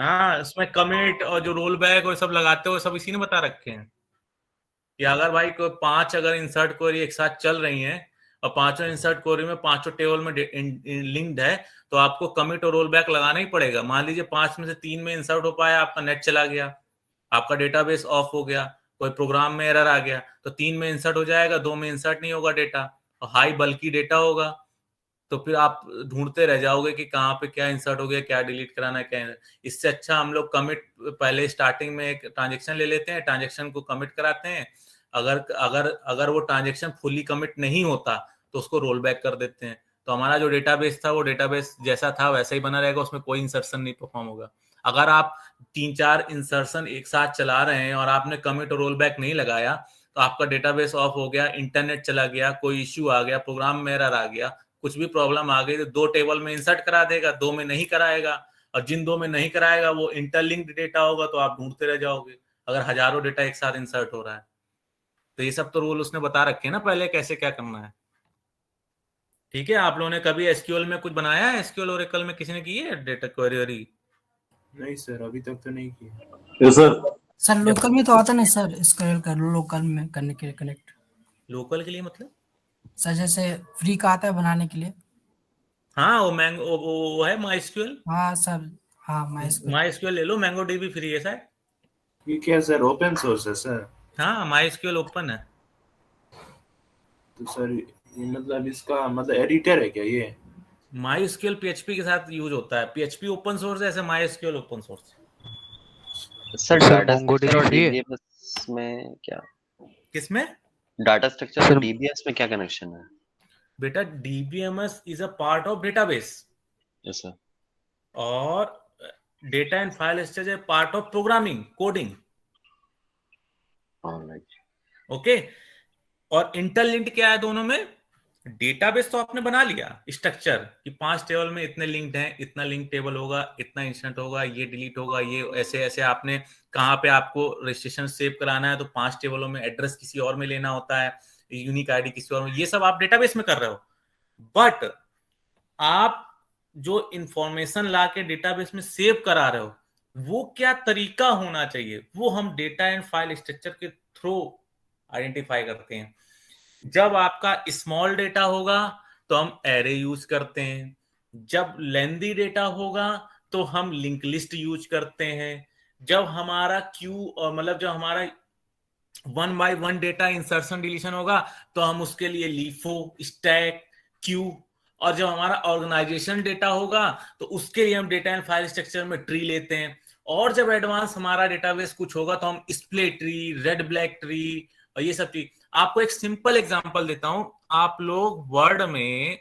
Speaker 2: हाँ, उसमें कमिट और जो रोल बैक और सब लगाते हो, सब इसी ने बता रखे हैं कि अगर भाई कोई 5 अगर इंसर्ट क्वेरी एक साथ चल रही हैं और पांचों इंसर्ट क्वेरी में पांचों टेबल में लिंक्ड है, तो आपको कमिट और रोल बैक लगाना ही पड़ेगा। मान लीजिए 5 में से 3 में इंसर्ट हो पाया, आपका नेट चला गया, आपका डेटाबेस ऑफ हो गया, कोई प्रोग्राम में एरर आ गया, तो 3 में इंसर्ट हो जाएगा, 2 में इंसर्ट नहीं होगा डेटा, और हाई बल्कि डेटा होगा, तो फिर आप ढूंढते रह जाओगे कि कहाँ पे क्या इंसर्ट हो गया, क्या डिलीट कराना है, क्या। इससे अच्छा हम लोग कमिट पहले स्टार्टिंग में एक ट्रांजेक्शन ले लेते हैं, ट्रांजेक्शन को कमिट कराते हैं, अगर अगर अगर वो ट्रांजेक्शन फुली कमिट नहीं होता तो उसको रोल बैक कर देते हैं, तो हमारा जो डेटाबेस था वो डेटाबेस जैसा था वैसा ही बना रहेगा, उसमें कोई इंसर्शन नहीं परफॉर्म होगा। अगर आप 3-4 इंसर्शन एक साथ चला रहे हैं और आपने कमिट और रोल बैक नहीं लगाया, तो आपका डेटाबेस ऑफ हो गया, इंटरनेट चला गया, कोई इश्यू आ गया, प्रोग्राम में एरर आ गया, कुछ भी प्रॉब्लम आ गई, तो 2 टेबल में इंसर्ट करा देगा, 2 में नहीं कराएगा, और जिन 2 में नहीं कराएगा वो इंटरलिंक्ड डेटा होगा, तो आप ढूंढते रह जाओगे अगर हजारों डेटा एक साथ इंसर्ट हो रहा है। तो ये सब तो रूल उसने बता रखे हैं ना पहले, कैसे क्या करना है। ठीक है, आप लोगों ने कभी एसक्यूएल में कुछ बनाया है? एसक्यूएल ओरेकल में किसी ने की है डेटा क्वेरी?
Speaker 9: नहीं सर, अभी तक तो नहीं किया।
Speaker 15: Yes, sir.
Speaker 13: सर लोकल में तो आता नहीं सर, स्क्वायर कर लो लोकल में करने के लिए कनेक्ट।
Speaker 2: लोकल के लिए मतलब?
Speaker 13: सर जैसे फ्री का आता है बनाने के लिए।
Speaker 2: हाँ, वो मैंगो वो है माइस्क्यूएल।
Speaker 13: हाँ सर, हाँ
Speaker 2: माइस्क्यूएल ले लो, मैंगो डीबी फ्री है सर।
Speaker 9: ये क्या सर, ओपन सोर्स है सर?
Speaker 2: हाँ, माइस्क्यूएल ओपन है।
Speaker 9: तो सर ये मतलब इसका मतलब एडिटर है क्या ये?
Speaker 2: माइस्क्यूएल पीएचपी के साथ यूज होता है, पीएचपी ओपन सोर्स है, ऐसे MySQL open source.
Speaker 12: Sir data structure और डीबीएमएस में क्या?
Speaker 2: किसमें?
Speaker 12: डाटा स्ट्रक्चर और डीबीएमएस में क्या कनेक्शन है?
Speaker 2: बेटा DBMS is a part of database.
Speaker 12: Yes sir.
Speaker 2: और डेटा एंड फाइल स्टोरेज है part of programming coding.
Speaker 12: Alright.
Speaker 2: Okay, और इंटरलिंक्ड क्या है दोनों में? डेटाबेस तो आपने बना लिया स्ट्रक्चर कि 5 टेबल में इतने लिंक्ड हैं, इतना लिंक टेबल होगा, इतना इंस्टेंट होगा, ये डिलीट होगा, ये ऐसे ऐसे आपने कहाँ पे आपको रजिस्ट्रेशन सेव कराना है, तो 5 टेबलों में एड्रेस किसी और में लेना होता है, यूनिक आईडी किसी और में, ये सब आप डेटाबेस में कर रहे हो। बट आप जो इंफॉर्मेशन ला के डेटाबेस में सेव करा रहे हो, वो क्या तरीका होना चाहिए, वो हम डेटा एंड फाइल स्ट्रक्चर के थ्रू आइडेंटिफाई करते हैं। जब आपका स्मॉल डेटा होगा तो हम एरे यूज करते हैं, जब लेंदी डेटा होगा तो हम लिंक लिस्ट यूज करते हैं, जब हमारा क्यू मतलब जब हमारा 1 by 1 डेटा इंसर्शन डिलीशन होगा तो हम उसके लिए लीफो, स्टैक, क्यू, और जब हमारा ऑर्गेनाइजेशन डेटा होगा तो उसके लिए हम डेटा एंड फाइल स्ट्रक्चर में ट्री लेते हैं, और जब एडवांस हमारा डेटाबेस कुछ होगा तो हम split tree, red black tree और ये सब ट्री। आपको एक सिंपल एग्जांपल देता हूं, आप लोग वर्ड में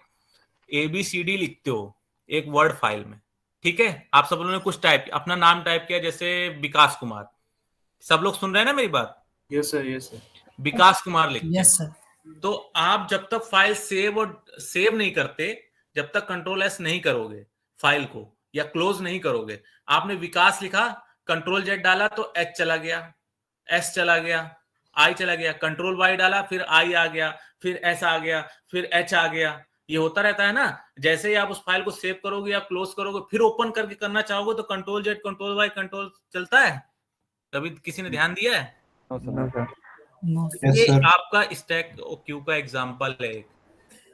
Speaker 2: ABCD लिखते हो एक वर्ड फाइल में, ठीक है, आप सब लोगों ने कुछ टाइप अपना नाम टाइप किया, जैसे विकास कुमार, सब लोग सुन रहे हैं ना मेरी बात?
Speaker 9: Yes sir, yes sir.
Speaker 2: Vikas Kumar लिखते हैं।
Speaker 13: Yes sir.
Speaker 2: तो आप जब तक फाइल सेव नहीं करते, जब तक Ctrl+S नहीं करोगे फाइल को या क्लोज नहीं करोगे, आपने विकास लिखा, Ctrl+Z डाला तो H चला गया, S चला गया, आई चला गया, कंट्रोल वाई डाला, फिर आई आ गया, फिर एस आ गया, फिर एच आ गया, ये होता रहता है ना। जैसे ही आप उस फाइल को सेव करोगे या क्लोज करोगे, फिर ओपन करके करना चाहोगे तो control Z control Y control चलता है, कभी किसी ने ध्यान दिया है? ये आपका स्टैक क्यू का एग्जांपल है।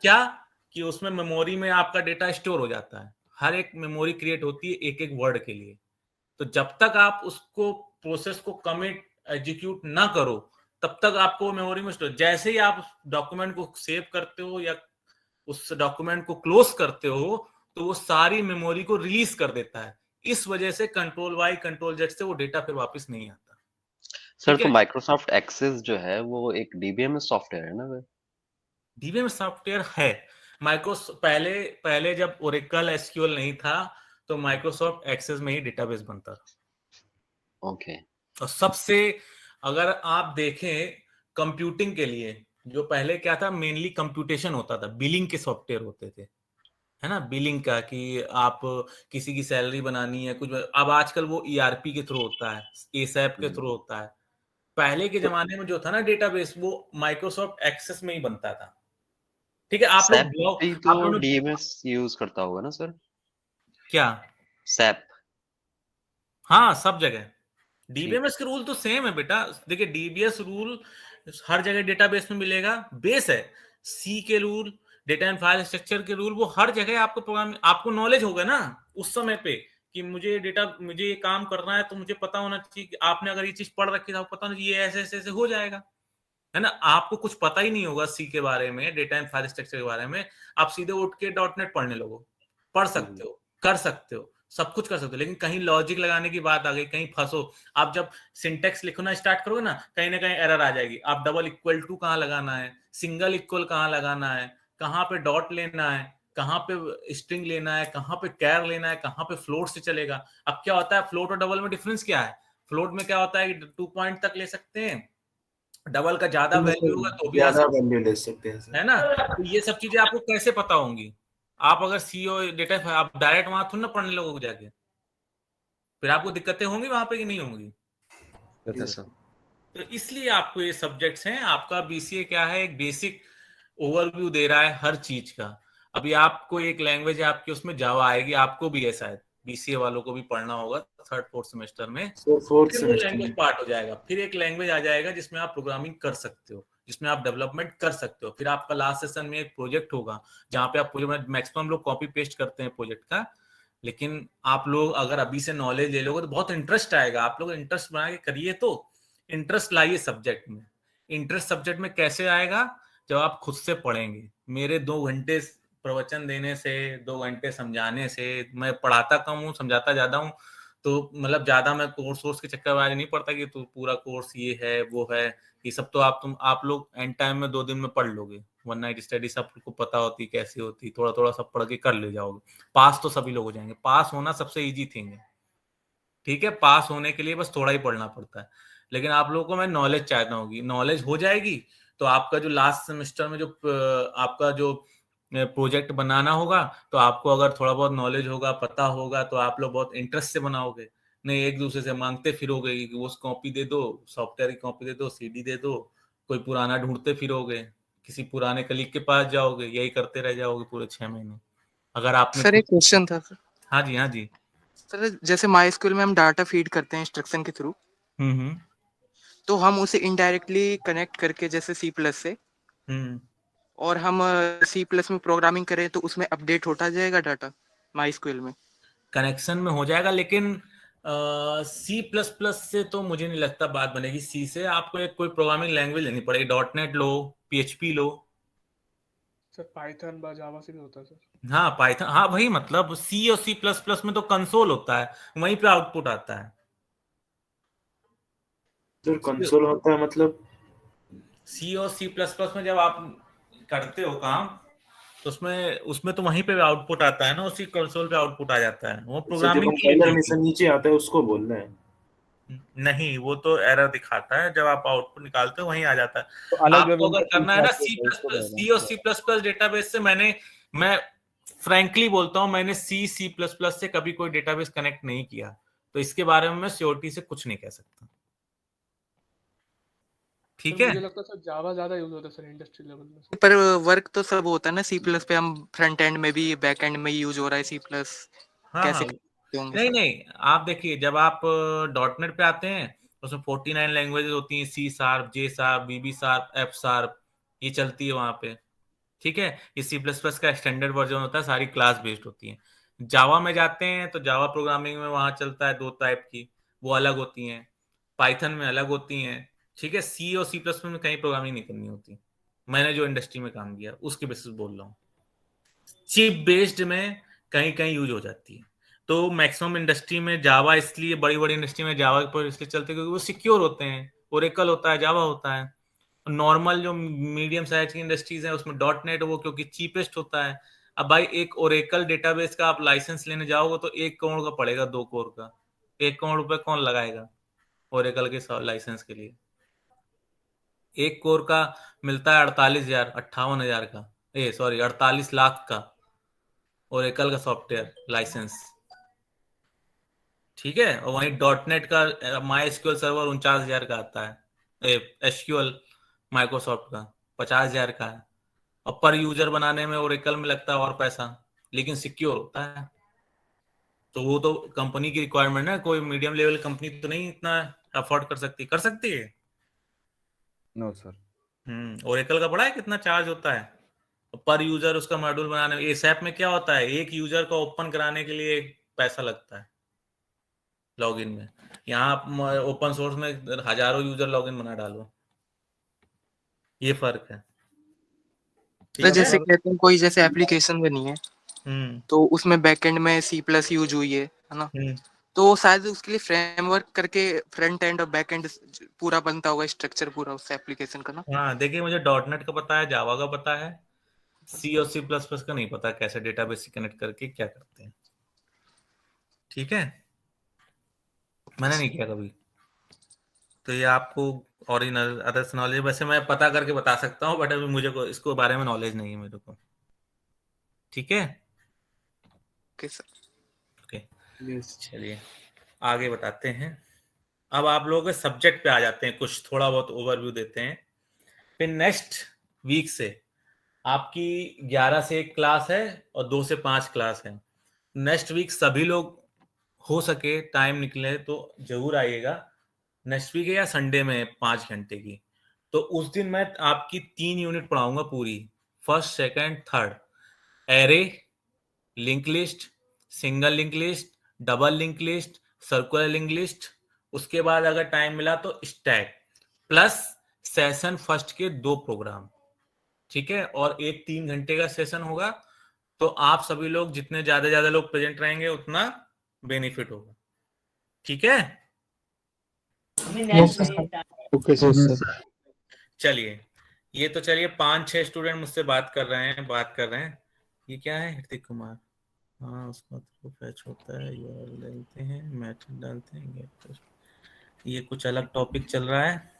Speaker 2: क्या कि उसमें मेमोरी में आपका डेटा स्टोर हो जाता है, हर एक मेमोरी क्रिएट होती है एक एक वर्ड के लिए। तो जब तक आप उसको प्रोसेस को कमिट एग्जीक्यूट ना करो तब तक आपको मेमोरी में स्टोर। जैसे ही आप डॉक्यूमेंट को सेव करते हो या उस डॉक्यूमेंट को क्लोज करते हो तो वो सारी मेमोरी को रिलीज कर देता है। इस वजह से कंट्रोल वाई कंट्रोल जेड से वो डेटा फिर वापस नहीं आता।
Speaker 12: सर तो माइक्रोसॉफ्ट एक्सेस जो है वो एक डीबीएमएस सॉफ्टवेयर है ना?
Speaker 2: डीबीएमएस सॉफ्टवेयर है। पहले जब ओरेकल एसक्यूएल नहीं था तो माइक्रोसॉफ्ट एक्सेस में ही डेटाबेस बनता था।
Speaker 12: ओके।
Speaker 2: और सबसे अगर आप देखें कंप्यूटिंग के लिए जो पहले क्या था, मेनली कंप्यूटेशन होता था, बिलिंग के सॉफ्टवेयर होते थे, है ना, बिलिंग का कि आप किसी की सैलरी बनानी है कुछ। अब आजकल वो ईआरपी के थ्रू होता है, एसएप के थ्रू होता है। पहले के जमाने में जो था ना डेटाबेस, वो माइक्रोसॉफ्ट एक्सेस में ही बनता था। ठीक है, आप लोग
Speaker 12: डीएमएस यूज करता होगा ना सर?
Speaker 2: क्या
Speaker 12: सैप?
Speaker 2: हाँ, सब जगह डीबीएमएस के रूल तो सेम है बेटा। देखिए डीबीएस रूल हर जगह डेटाबेस में मिलेगा, बेस है। सी के rule, data and file structure के रूल, वो हर जगह आपको प्रोग्राम, आपको नॉलेज होगा ना उस समय पे कि मुझे ये काम करना है तो मुझे पता होना चाहिए कि आपने अगर ये चीज पढ़ रखी था, पता नहीं ये ऐसे ऐसे ऐसे हो जाएगा, है ना। आपको कुछ पता ही नहीं होगा सी के बारे में, डेटा एंड फाइल स्ट्रक्चर के बारे में, आप सीधे उठ के .NET पढ़ने लगो, पढ़ सकते हो, कर सकते हो, सब कुछ कर सकते हो। लेकिन कहीं लॉजिक लगाने की बात आ गई, कहीं फंसो। आप जब सिंटेक्स लिखना स्टार्ट करोगे ना कहीं एरर आ जाएगी। आप डबल इक्वल टू कहाँ लगाना है, सिंगल इक्वल कहाँ लगाना है, कहाँ पे डॉट लेना है, कहाँ पे स्ट्रिंग लेना है, कहाँ पे कैर लेना है, कहाँ पे फ्लोट से चलेगा। अब क्या होता है, फ्लोट और डबल में डिफरेंस क्या है? फ्लोट में क्या होता है कि 2 पॉइंट तक ले सकते हैं, डबल का ज्यादा वैल्यू होगा तो भी
Speaker 9: वैल्यू ले सकते हैं,
Speaker 2: है ना। तो ये सब चीजें आपको कैसे पता होंगी? आप अगर सीओ डेटा, आप डायरेक्ट वहां थोड़ी ना पढ़ने लगोगे जाके, फिर आपको दिक्कतें होंगी वहां पे कि नहीं होंगी? तो इसलिए आपको ये सब्जेक्ट्स हैं। आपका बीसीए क्या है, एक बेसिक ओवरव्यू दे रहा है हर चीज का। अभी आपको एक लैंग्वेज है आपकी, उसमें जावा आएगी, आपको भी है शायद, बीसीए वालों को भी पढ़ना होगा 3rd 4th सेमेस्टर में। लैंग्वेज पार्ट हो जाएगा, फिर एक लैंग्वेज आ जाएगा जिसमें आप प्रोग्रामिंग कर सकते हो, जिसमें आप डेवलपमेंट कर सकते हो। फिर आपका लास्ट सेशन में एक प्रोजेक्ट होगा जहाँ पे आप प्रोजेक्ट, मैक्सिमम लोग कॉपी पेस्ट करते हैं प्रोजेक्ट का, लेकिन आप लोग अगर अभी से नॉलेज ले लोगे तो बहुत इंटरेस्ट आएगा। आप लोग इंटरेस्ट बना के करिए, तो इंटरेस्ट लाइए सब्जेक्ट में। इंटरेस्ट सब्जेक्ट में कैसे आएगा? जब आप खुद से पढ़ेंगे। मेरे 2 घंटे प्रवचन देने से, 2 घंटे समझाने से, मैं पढ़ाता कम हूँ समझाता ज्यादा हूँ, तो मतलब ज्यादा मैं कोर्स के चक्कर में नहीं पड़ता कि तो पूरा कोर्स ये है वो है, ये सब तो आप लोग एंड टाइम में 2 दिन में पढ़ लोगे। 1 नाइट स्टडी सबको पता होती कैसी होती, थोड़ा थोड़ा सब पढ़ के कर ले जाओगे, पास तो सभी लोग हो जाएंगे। पास होना सबसे इजी थिंग है, ठीक है। पास होने के लिए बस थोड़ा ही पढ़ना पड़ता है, लेकिन आप लोगों को मैं नॉलेज चाहता हूँ। नॉलेज हो जाएगी तो आपका जो लास्ट सेमेस्टर में जो आपका जो प्रोजेक्ट बनाना होगा, तो आपको अगर थोड़ा बहुत नॉलेज होगा, पता होगा, तो आप लोग बहुत इंटरेस्ट से बनाओगे। नहीं एक दूसरे से मांगते फिरोगे कि वो कॉपी दे दो, सॉफ्टवेयर की कॉपी दे दो, सीडी दे दो, कोई पुराना ढूंढते फिरोगे, किसी पुराने कलीग के पास जाओगे, यही करते रह जाओगे पूरे 6 महीने। अगर आपने
Speaker 8: सर एक क्वेश्चन था सर।
Speaker 2: हाँ जी
Speaker 8: सर, जैसे MySQL में हम डाटा फीड करते हैं इंस्ट्रक्शन के थ्रू, तो हम उसे इनडायरेक्टली कनेक्ट करके जैसे C+ से, और हम C+ में प्रोग्रामिंग करें तो उसमें अपडेट होता जाएगा डाटा MySQL में?
Speaker 2: कनेक्शन में हो जाएगा, लेकिन C++ से तो मुझे नहीं लगता बात बनेगी। सी से आपको एक कोई प्रोग्रामिंग लैंग्वेज लेनी पड़ेगी, .NET लो, PHP लो।
Speaker 4: सर पाइथन बा जावा से भी होता है सर।
Speaker 2: हाँ पाइथन, हाँ वही मतलब C और C++ में तो कंसोल होता है, वहीं पे आउटपुट आता है।
Speaker 9: सर कंसोल होता है मतलब
Speaker 2: C और C++ में जब आप करते हो काम तो उसमें तो वहीं पे आउटपुट आता है ना, उसी कंसोल पे आउटपुट आ जाता है। वो प्रोग्रामिंग
Speaker 9: से नीचे आता है उसको बोल रहे हैं?
Speaker 2: नहीं, वो तो एरर दिखाता है, जब आप आउटपुट निकालते हो वहीं आ जाता है।
Speaker 3: तो अलग
Speaker 2: आपको अगर करना है ना C और C++ डेटाबेस से, मैं फ्रैंकली बोलता हूँ, मैंने C++ से कभी कोई डेटाबेस कनेक्ट नहीं किया, तो इसके बारे में मैं श्योरिटी से कुछ नहीं कह सकता। ठीक है,
Speaker 4: मुझे लगता है सर जावा ज्यादा यूज होता है सर इंडस्ट्री लेवल में।
Speaker 8: पर वर्क तो सब होता है ना सी प्लस पे, हम फ्रंट एंड में भी बैक एंड में यूज हो रहा है सी प्लस,
Speaker 2: हाँ
Speaker 8: कैसे
Speaker 2: हाँ,
Speaker 8: करते होंगे
Speaker 2: नहीं
Speaker 8: सर?
Speaker 2: नहीं, आप देखिए जब आप .NET पे आते हैं तो उसमें 49 लैंग्वेजेस होती हैं, C sharp, J sharp, BB sharp, F sharp, ये चलती है वहां पे। ठीक है, ये C++ का स्टैंडर्ड वर्जन होता है, सारी क्लास बेस्ड होती है। जावा में जाते हैं तो जावा प्रोग्रामिंग में वहां चलता है 2 टाइप की, वो अलग होती हैं। पाइथन में अलग होती हैं। ठीक है, C और C++ में कहीं प्रोग्रामिंग नहीं करनी होती। मैंने जो इंडस्ट्री में काम किया उसके बेसिस बोल रहा हूँ। चिप बेस्ड में कहीं कहीं यूज हो जाती है। तो मैक्सिमम इंडस्ट्री में जावा, इसलिए बड़ी बड़ी इंडस्ट्री में जावा पर इसलिए चलते क्योंकि वो सिक्योर होते हैं। ओरेकल होता है, जावा होता है। नॉर्मल जो मीडियम साइज की इंडस्ट्रीज है उसमें .NET वो क्योंकि चीपेस्ट होता है। अब भाई एक ओरेकल डेटाबेस का आप लाइसेंस लेने जाओगे तो 1 करोड़ का पड़ेगा, 2 करोड़ का। 1 करोड़ रुपए कौन लगाएगा ओरेकल के लाइसेंस के लिए? 1 करोड़ का मिलता है 48,000 58,000 का, 48 लाख का ओरेकल का सॉफ्टवेयर लाइसेंस। ठीक है, और वहीं .NET का MySQL सर्वर 49,000 का आता है, SQL माइक्रोसॉफ्ट का 50,000 का है। और पर यूजर बनाने में ओरेकल में लगता है और पैसा, लेकिन सिक्योर होता है। तो वो तो कंपनी की रिक्वायरमेंट है, कोई मीडियम लेवल कंपनी तो नहीं इतना अफोर्ड कर सकती है।
Speaker 3: No sir.
Speaker 2: ओरेकल का पड़ा है कितना चार्ज होता है पर यूजर उसका मॉड्यूल बनाने में? एसएप में क्या होता है, एक यूजर को ओपन कराने के लिए पैसा लगता है लॉगिन में। यहाँ आप ओपन सोर्स में हजारों यूजर लॉगिन बना डालो, ये फर्क है।
Speaker 8: तो जैसे कहते हैं कोई जैसे एप्लीकेशन बनी है
Speaker 2: हम्म
Speaker 8: तो उसमें बैकएंड में सी प्लस यूज हुई है ना, तो शायद उसके लिए फ्रेमवर्क करके फ्रंट एंड और बैक एंड पूरा बनता होगा, स्ट्रक्चर पूरा उस एप्लीकेशन का ना।
Speaker 2: हाँ देखिए, मुझे .NET का पता है, जावा का पता है, C और C++ का नहीं पता कैसे डेटाबेस से कनेक्ट करके क्या करते हैं। ठीक है, मैंने नहीं किया कभी, तो ये आपको ओरिजिनल अदर्स नॉलेज वैसे मैं पता करके बता सकता हूँ, बट अभी मुझे इसको बारे में नॉलेज नहीं है मेरे को। ठीक है,
Speaker 8: ओके सर।
Speaker 2: ओके, चलिए आगे बताते हैं। अब आप लोगों के सब्जेक्ट पे आ जाते हैं, कुछ थोड़ा बहुत ओवरव्यू देते हैं। फिर नेक्स्ट वीक से आपकी 11 से 1 क्लास है और 2 से 5 क्लास है। नेक्स्ट वीक सभी लोग हो सके टाइम निकले तो जरूर आइएगा। नेक्स्ट वीक है या संडे में 5 घंटे की, तो उस दिन मैं आपकी 3 यूनिट पढ़ाऊंगा पूरी, first second third. Array, link list, single link list, double link list, circular link list, उसके बाद अगर टाइम मिला तो स्टैक, प्लस सेशन फर्स्ट के 2 प्रोग्राम। ठीक है, और एक 3 घंटे का सेशन होगा। तो आप सभी लोग जितने ज्यादा लोग प्रेजेंट रहेंगे उतना बेनिफिट होगा। ठीक है,
Speaker 3: ओके सर।
Speaker 2: चलिए, ये तो चलिए 5-6 स्टूडेंट मुझसे बात कर रहे हैं। ये क्या है, ऋतिक कुमार? हाँ, उसका थ्रू फैच होता है, URL डालते हैं, मैथड डालते हैं, गेट। ये कुछ अलग टॉपिक चल रहा है।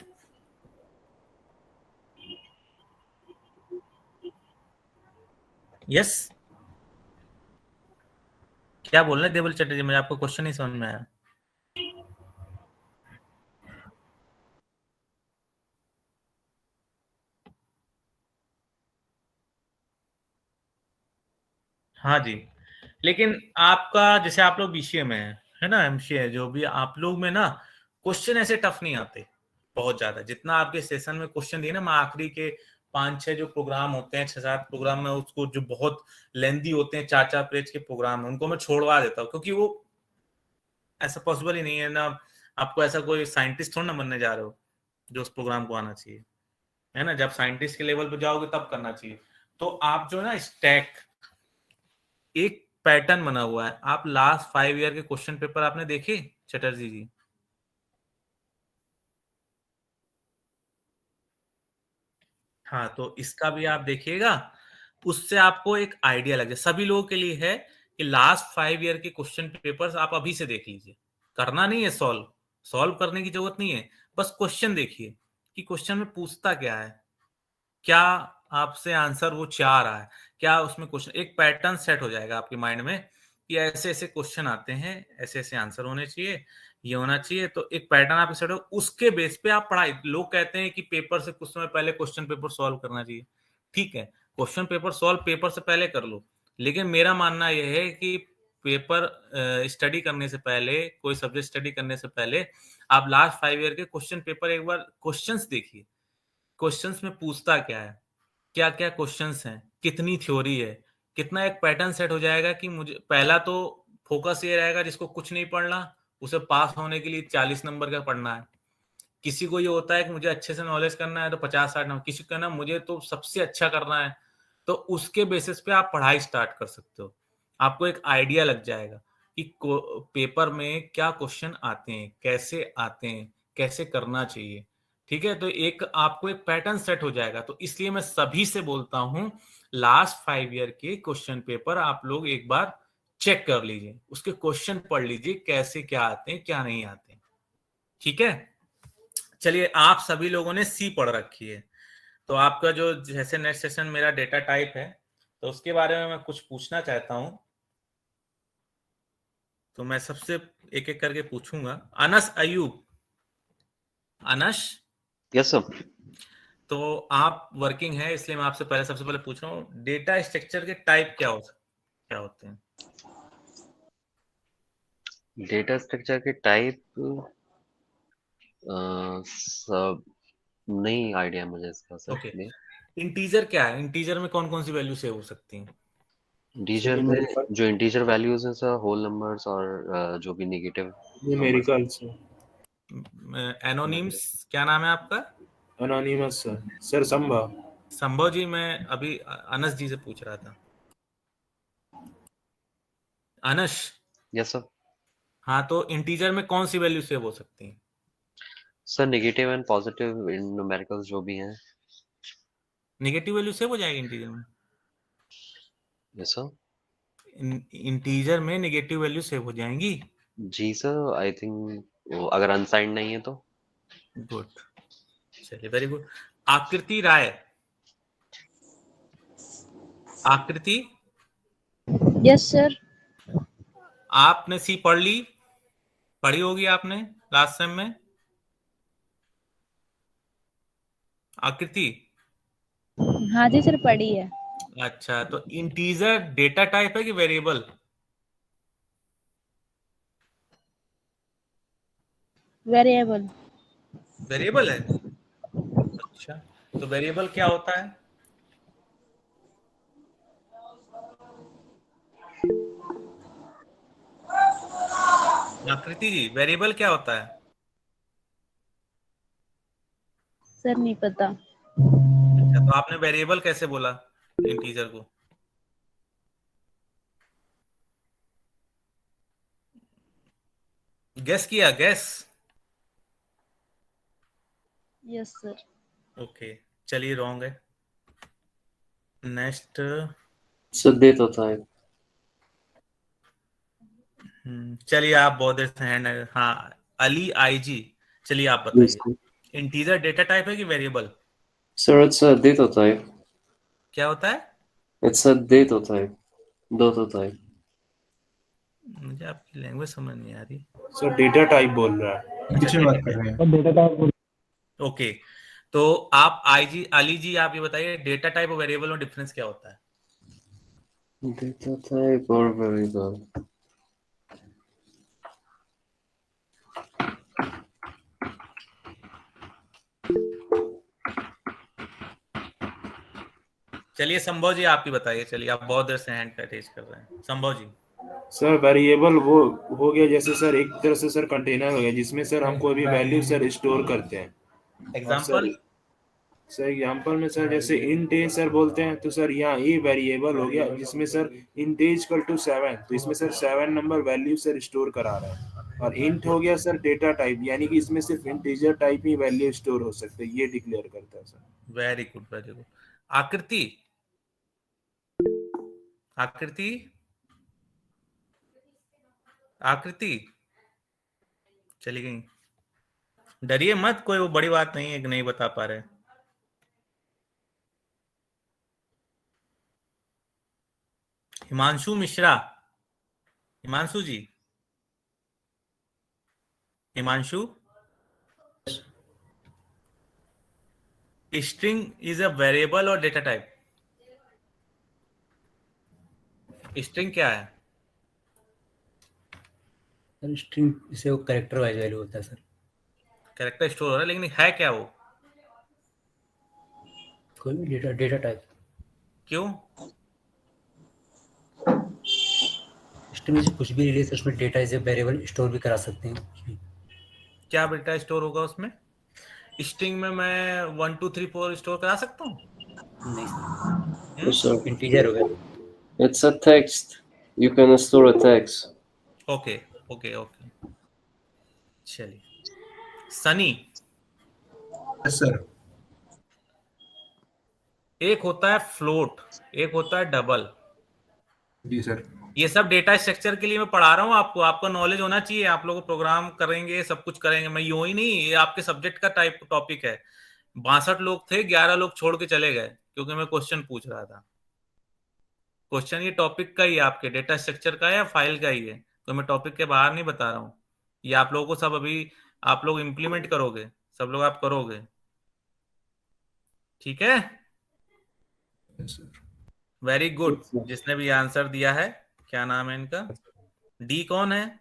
Speaker 2: यस, क्या बोल रहे देवल चटर्जी? मुझे आपको क्वेश्चन नहीं समझ में आया। हाँ जी, लेकिन आपका जैसे आप लोग BCA में है ना, MCA जो भी आप लोग में ना, क्वेश्चन ऐसे टफ नहीं आते बहुत ज्यादा। जितना आपके सेशन में क्वेश्चन दिए ना, मैं आखिरी के 5-6 जो प्रोग्राम होते हैं, 6-7 प्रोग्राम में उसको जो बहुत लेंदी होते हैं, 4-4 पेज के प्रोग्राम है, उनको मैं छोड़वा देता हूँ, क्योंकि वो ऐसा पॉसिबल ही नहीं है ना। आपको ऐसा कोई साइंटिस्ट थोड़ा ना बनने जा रहे हो जो उस प्रोग्राम को आना चाहिए, है ना। जब साइंटिस्ट के लेवल पे जाओगे तब करना चाहिए। तो आप जो है ना, स्टैक एक पैटर्न बना हुआ है। आप लास्ट 5 ईयर के क्वेश्चन पेपर आपने देखे चटर्जी जी? हाँ, तो इसका भी आप देखिएगा, उससे आपको एक आइडिया लगे। सभी लोगों के लिए है कि लास्ट 5 ईयर के क्वेश्चन पेपर्स आप अभी से देख लीजिए। करना नहीं है सॉल्व करने की जरूरत नहीं है, बस क्वेश्चन देखिए कि क्वेश्चन में पूछता क्या है, क्या आपसे आंसर वो चाह रहा है, क्या उसमें क्वेश्चन, एक पैटर्न सेट हो जाएगा आपके माइंड में कि ऐसे ऐसे क्वेश्चन आते हैं, ऐसे ऐसे आंसर होने चाहिए, ये होना चाहिए, तो एक पैटर्न आप सेट हो, उसके बेस पे आप पढ़ाई। लोग कहते हैं कि पेपर से कुछ समय पहले क्वेश्चन पेपर सॉल्व करना चाहिए, ठीक है, क्वेश्चन पेपर सॉल्व पेपर से पहले कर लो, लेकिन मेरा मानना यह है कि पेपर स्टडी करने से पहले, कोई सब्जेक्ट स्टडी करने से पहले आप लास्ट 5 ईयर के क्वेश्चन पेपर एक बार क्वेश्चंस देखिए, क्वेश्चंस में पूछता क्या है, क्या क्या क्वेश्चंस हैं, कितनी थ्योरी है, कितना एक पैटर्न सेट हो जाएगा कि मुझे पहला तो फोकस ये रहेगा जिसको कुछ नहीं पढ़ना उसे पास होने के लिए 40 नंबर का पढ़ना है। किसी को ये होता है कि मुझे अच्छे से नॉलेज करना है तो 50-60 नंबर, किसी को कहना मुझे तो सबसे अच्छा करना है, तो उसके बेसिस पे आप पढ़ाई स्टार्ट कर सकते हो। आपको एक आइडिया लग जाएगा कि पेपर में क्या क्वेश्चन आते हैं, कैसे आते हैं, कैसे करना चाहिए, ठीक है, तो एक आपको एक पैटर्न सेट हो जाएगा। तो इसलिए मैं सभी से बोलता हूं लास्ट 5 ईयर के क्वेश्चन पेपर आप लोग एक बार चेक कर लीजिए, उसके क्वेश्चन पढ़ लीजिए, कैसे क्या आते हैं क्या नहीं आते, ठीक है। चलिए, आप सभी लोगों ने सी पढ़ रखी है, तो आपका जो जैसे नेक्स्ट सेशन मेरा डेटा टाइप है, तो उसके बारे में मैं कुछ पूछना चाहता हूं, तो मैं सबसे एक एक करके पूछूंगा। Anas Ayub, Anas,
Speaker 12: yes sir.
Speaker 2: तो आप वर्किंग है इसलिए मैं आपसे पहले सबसे पहले पूछ रहा हूँ, डेटा स्ट्रक्चर के टाइप क्या होते हैं?
Speaker 12: डेटा स्ट्रक्चर के टाइप सब नहीं आइडिया मुझे इसका सर।
Speaker 2: ओके, इंटीजर क्या है? इंटीजर में कौन कौन सी वैल्यू सेव हो सकती हैं?
Speaker 12: इंटीजर में जो इंटीजर वैल्यूज हैं सर, होल नंबर्स और जो भी नेगेटिव
Speaker 9: न्यूमेरिकल्स।
Speaker 2: एनोनिम्स, क्या नाम है आपका?
Speaker 9: एनोनिमस सर संभव।
Speaker 2: संभव जी, मैं अभी अनस जी से पूछ रहा था। अनश।
Speaker 12: Yes sir.
Speaker 2: हाँ, तो इंटीजर में कौन सी वैल्यू सेव हो सकती है?
Speaker 12: Sir negative and positive in numericals जो भी हैं।
Speaker 2: नेगेटिव वैल्यू सेव हो जाएगी इंटीजर में?
Speaker 12: Yes sir.
Speaker 2: इंटीजर में नेगेटिव वैल्यू सेव हो जाएंगी?
Speaker 12: जी सर, आई थिंक अगर अनसाइंड नहीं है तो।
Speaker 2: गुड, चलिए, वेरी गुड। आकृति राय, आकृति।
Speaker 1: Yes sir.
Speaker 2: आपने सी पढ़ी होगी आपने लास्ट सेम में, आकृति?
Speaker 1: हाँ जी सर, पढ़ी है।
Speaker 2: अच्छा, तो इंटीजर डेटा टाइप है कि वेरिएबल?
Speaker 1: वेरिएबल।
Speaker 2: वेरिएबल है। अच्छा, तो वेरिएबल क्या होता है? आकृति जी, वेरिएबल क्या होता है?
Speaker 1: सर नहीं पता।
Speaker 2: अच्छा, तो आपने वेरिएबल कैसे बोला इंटीजर को? गेस किया? गेस?
Speaker 1: Yes sir.
Speaker 2: ओके, चलिए, रॉन्ग है। नेक्स्ट।
Speaker 12: सर देता था।
Speaker 2: चलिए, आप बहुत देर से हैंड, हाँ, अली आईजी, चलिए आप बताइए, इंटीजर डेटा टाइप है कि variable?
Speaker 12: Sir it's a data type.
Speaker 2: क्या होता है?
Speaker 12: It's a data type, data type.
Speaker 2: मुझे आपकी लैंग्वेज समझ नहीं आ रही।
Speaker 9: सर डेटा टाइप बोल रहा है।
Speaker 17: पीछे बात कर रहे हैं। Data type.
Speaker 2: ओके, तो आप अली जी, आप ये बताइए, डेटा टाइप और वेरिएबल में डिफरेंस क्या होता है?
Speaker 12: डेटा टाइप और वेरिएबल।
Speaker 2: चलिए, संभव जी आप ही बताइए, चलिए, आप बहुत देर से हैंड का टेस्ट कर रहे हैं। संभव जी।
Speaker 9: सर वेरिएबल वो हो गया जैसे सर एक तरह से सर कंटेनर हो गया जिसमें सर हम कोई भी वैल्यू सर स्टोर करते हैं।
Speaker 2: एग्जांपल?
Speaker 9: सर एग्जांपल में सर जैसे इंट ए सर बोलते हैं, तो सर यहाँ ए वेरिएबल हो गया जिसमें sir int a equal to 7, तो इसमें sir 7 number value sir store करा रहा है। और इंट हो गया सर डेटा टाइप, यानी कि इसमें सिर्फ इंटीजर टाइप ही वैल्यू स्टोर हो सकते हैं, ये डिक्लेयर करता है sir.
Speaker 2: Very good, very good. आकृति, आकृति, आकृति चली गई। डरिए मत, कोई वो बड़ी बात नहीं है कि नहीं बता पा रहे। Himanshu Mishra, Himanshu ji, Himanshu, string is a variable और डेटा टाइप? स्ट्रिंग क्या है?
Speaker 16: सर स्ट्रिंग इसे वो कैरेक्टर वाइज वैल्यू होता है सर।
Speaker 2: कैरेक्टर स्टोर हो रहा है, लेकिन है क्या वो?
Speaker 16: कोई भी डेटा टाइप।
Speaker 2: क्यों?
Speaker 16: स्ट्रिंग में से कुछ भी रिलेस उसमें data is a variable store भी करा सकते हैं कुछ भी।
Speaker 2: क्या डेटा स्टोर होगा उसमें? स्ट्रिंग में मैं 1 2 3 4 स्टोर करा सकता हूँ?
Speaker 16: नहीं
Speaker 14: No, sir.
Speaker 16: इंटीजर हो गया।
Speaker 14: It's a text. You can store a text.
Speaker 2: Okay okay okay, चलिए। Sunny,
Speaker 17: Yes, sir.
Speaker 2: एक होता है फ्लोट, एक होता है डबल।
Speaker 17: जी सर।
Speaker 2: ये सब डेटा स्ट्रक्चर के लिए मैं पढ़ा रहा हूँ आपको, आपका नॉलेज होना चाहिए। आप लोग प्रोग्राम करेंगे, सब कुछ करेंगे, मैं यूं ही नहीं, ये आपके सब्जेक्ट का टाइप टॉपिक है। 62 लोग थे, 11 लोग छोड़ के चले गए क्योंकि मैं क्वेश्चन पूछ रहा था। क्वेश्चन ये टॉपिक का ही है, आपके डेटा स्ट्रक्चर का है या फाइल का ही है, तो मैं टॉपिक के बाहर नहीं बता रहा हूँ। ये आप लोगों को सब अभी आप लोग इम्प्लीमेंट करोगे, सब लोग आप करोगे, ठीक है? Very good. जिसने भी आंसर दिया है, क्या नाम है इनका? डी कौन है?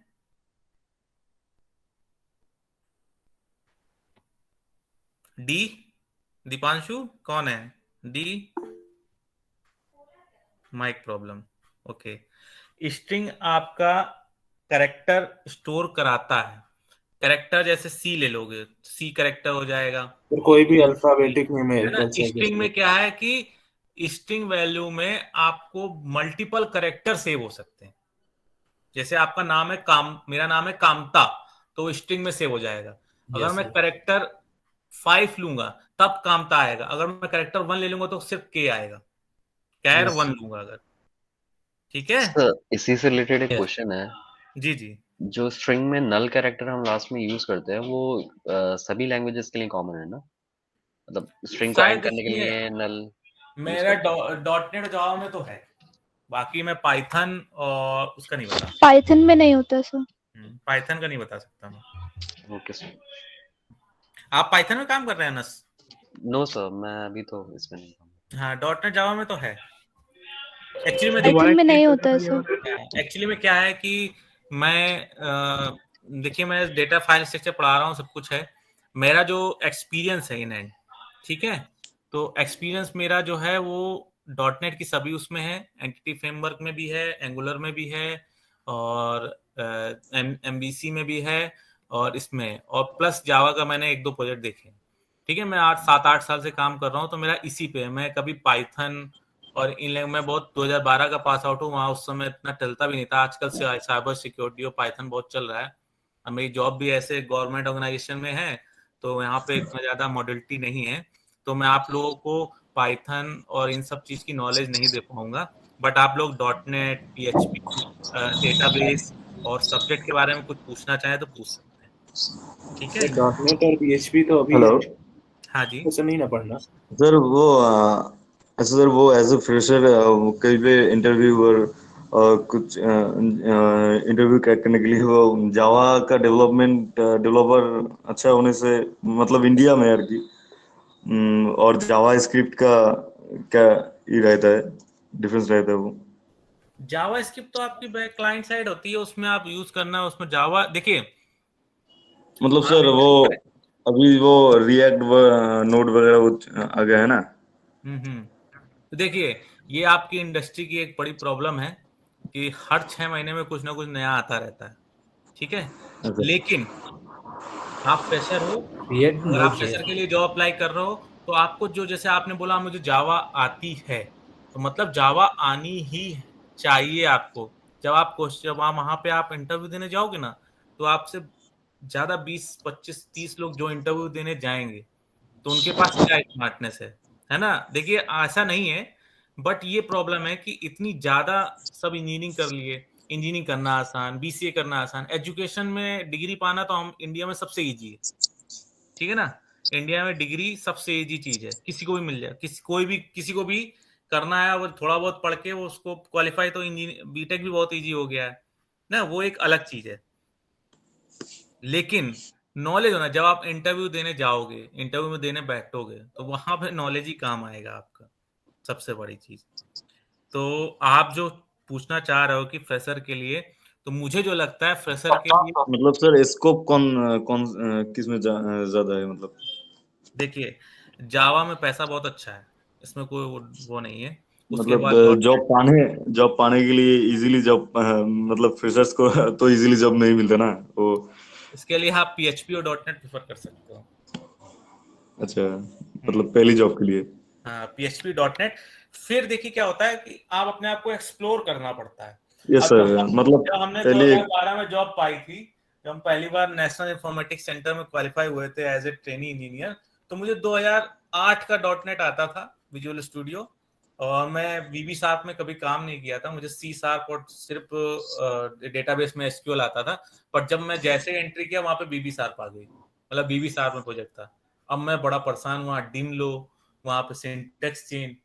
Speaker 2: डी, दीपांशु कौन है? D, mike problem, okay. String आपका कैरेक्टर स्टोर कराता है। कैरेक्टर जैसे सी ले लोगे, सी कैरेक्टर हो जाएगा।
Speaker 9: फिर कोई भी अल्फाबेटिक न्यूमेरिकल
Speaker 2: स्ट्रिंग में क्या है कि स्ट्रिंग वैल्यू में आपको मल्टीपल कैरेक्टर सेव हो सकते हैं। जैसे आपका नाम है काम, मेरा नाम है कामता, तो स्ट्रिंग में सेव हो जाएगा। अगर मैं कैरेक्टर 5 लूंगा तब कामता आएगा, अगर मैं कैरेक्टर 1 ले लूंगा तो सिर्फ के आएगा, कैर 1 लूंगा अगर, ठीक है?
Speaker 12: सर इसी से रिलेटेड एक क्वेश्चन है।
Speaker 2: जी जी।
Speaker 12: जो स्ट्रिंग में नल कैरेक्टर हम लास्ट में यूज करते हैं वो सभी लैंग्वेजेस के लिए कॉमन है ना? मतलब स्ट्रिंग को एंड करने के लिए नल
Speaker 2: मेरा डॉटनेट जावा में तो है, बाकी मैं पाइथन और उसका नहीं बता।
Speaker 1: पाइथन में नहीं होता सर।
Speaker 2: पाइथन का नहीं बता सकता मैं।
Speaker 12: Okay sir.
Speaker 2: आप पाइथन में काम कर रहे हैं नस?
Speaker 12: नो सर, मैं अभी तो इसमें नहीं।
Speaker 2: हाँ, डॉटनेट जावा में तो है। एक्चुअली
Speaker 1: में नहीं होता है सर।
Speaker 2: एक्चुअली में क्या है कि मैं देखिए, मैं डेटा फाइल स्ट्रक्चर पढ़ा रहा हूँ, सब कुछ है। मेरा जो एक्सपीरियंस है इन एंड, ठीक है, तो एक्सपीरियंस मेरा जो है वो डॉटनेट की सभी उसमें है, एंटिटी फ्रेमवर्क में भी है, एंगुलर में भी है, और एमबीसी में भी है, और इसमें, और प्लस जावा का मैंने 1-2 प्रोजेक्ट देखे, ठीक है। मैं 7-8 साल से काम कर रहा हूँ, तो मेरा इसी पे है। मैं कभी पाइथन और इन मैं बहुत 2012 का पास आउट हूँ, वहाँ उस समय इतना चलता भी नहीं था। आजकल से साइबर सिक्योरिटी और पाइथन बहुत चल रहा है। अब मेरी जॉब भी ऐसे गवर्नमेंट ऑर्गेनाइजेशन में है, तो यहाँ पे इतना ज्यादा मॉडलिटी नहीं है, तो मैं आप लोगों को पाइथन और इन सब चीज की नॉलेज नहीं दे पाऊंगा। बट आप लोग डॉटनेट, पीएचपी, डेटाबेस और सब्जेक्ट के बारे में कुछ पूछना चाहे तो पूछ सकते हैं, ठीक है?
Speaker 9: डॉटनेट और पीएचपी तो अभी
Speaker 15: हेलो।
Speaker 2: हाँ जी
Speaker 9: ऐसा नहीं ना पढ़ना
Speaker 15: सर वो ऐसा सर वो एज अ फ्रेशर कहीं पे इंटरव्यूअर कुछ इंटरव्यू क्रैक करने के लिए वो जावा का डेवलपर अच्छा होने से मतलब इंडिया में यार की और जावा स्क्रिप्ट का क्या ये रहता है, डिफरेंस रहता है वो?
Speaker 2: जावा स्क्रिप्ट तो आपकी क्लाइंट साइड होती है, उसमें आप यूज करना है, उसमें जावा देखिए
Speaker 15: मतलब सर वो अभी वो रिएक्ट नोड वगैरह वो आ गया है ना।
Speaker 2: तो देखिए, ये आपकी इंडस्ट्री की एक बड़ी प्रॉब्लम है कि हर 6 महीने में कुछ ना कुछ नया आता रहता है, ठीक है? लेकिन आप फ्रेशर हो, अगर आप फ्रेशर के लिए जॉब अप्लाई कर रहे हो, तो आपको जो, जैसे आपने बोला मुझे जावा आती है, तो मतलब जावा आनी ही चाहिए आपको। जब आप वहां पे आप इंटरव्यू देने जाओगे ना, तो आपसे ज्यादा 20, 25, 30 लोग जो इंटरव्यू देने जाएंगे, तो उनके पास क्या स्मार्टनेस है ना? देखिए ऐसा नहीं है, बट ये प्रॉब्लम है कि इतनी ज्यादा सब इंजीनियरिंग कर लिए। इंजीनियरिंग करना आसान, बीसीए करना आसान, एजुकेशन में डिग्री पाना तो हम इंडिया में सबसे इजी है, ठीक है ना? इंडिया में डिग्री सबसे इजी चीज है, किसी को भी मिल जाए, किसी को भी करना है, वो थोड़ा बहुत पढ़ के वो उसको क्वालिफाई, तो इंजीनियर बीटेक भी बहुत इजी हो गया है, ना, वो एक अलग चीज है। लेकिन नॉलेज होना, जब आप इंटरव्यू देने जाओगे, इंटरव्यू में देने बैठोगे, तो वहां पे नॉलेज ही काम आएगा आपका, सबसे बड़ी चीज। तो आप जो पूछना चाह रहे हो कि फ्रेशर के लिए, तो मुझे जो लगता है फ्रेशर के लिए,
Speaker 15: मतलब सर स्कोप कौन कौन किस में ज्यादा है मतलब?
Speaker 2: देखिए जावा में पैसा बहुत अच्छा है, इसमें कोई वो नहीं है। उसके
Speaker 15: मतलब
Speaker 2: बाद
Speaker 15: जॉब पाने के लिए इजीली जॉब, मतलब फ्रेशर्स को तो इजीली जॉब नहीं मिलता ना वो।
Speaker 2: इसके लिए आप PHP और .NET प्रेफर कर सकते हो।
Speaker 15: अच्छा, मतलब पहली जॉब के लिए।
Speaker 2: हाँ, PHP .NET। फिर देखिए क्या होता है कि आप अपने आप को एक्सप्लोर करना पड़ता है।
Speaker 15: यस सर, मतलब
Speaker 2: जब हमने
Speaker 15: पहले
Speaker 2: 2012 में जॉब पाई थी, जब हम पहली बार नेशनल इंफॉर्मेटिक्स सेंटर में क्वालिफाई हुए थे एज ए ट्रेनी इंजीनियर, तो मुझे 2008 का .NET आता था, विजुअल स्टूडियो, और मैं VB शार्प में कभी काम नहीं किया था। मुझे C# और सिर्फ डेटाबेस में SQL आता था। पर जब मैं जैसे एंट्री किया वहां पे VB शार्प आ गई, मतलब VB शार्प में प्रोजेक्ट था। अब मैं बड़ा परेशान हुआ, डिम लो, वहां पे सिंटेक्स चेंज।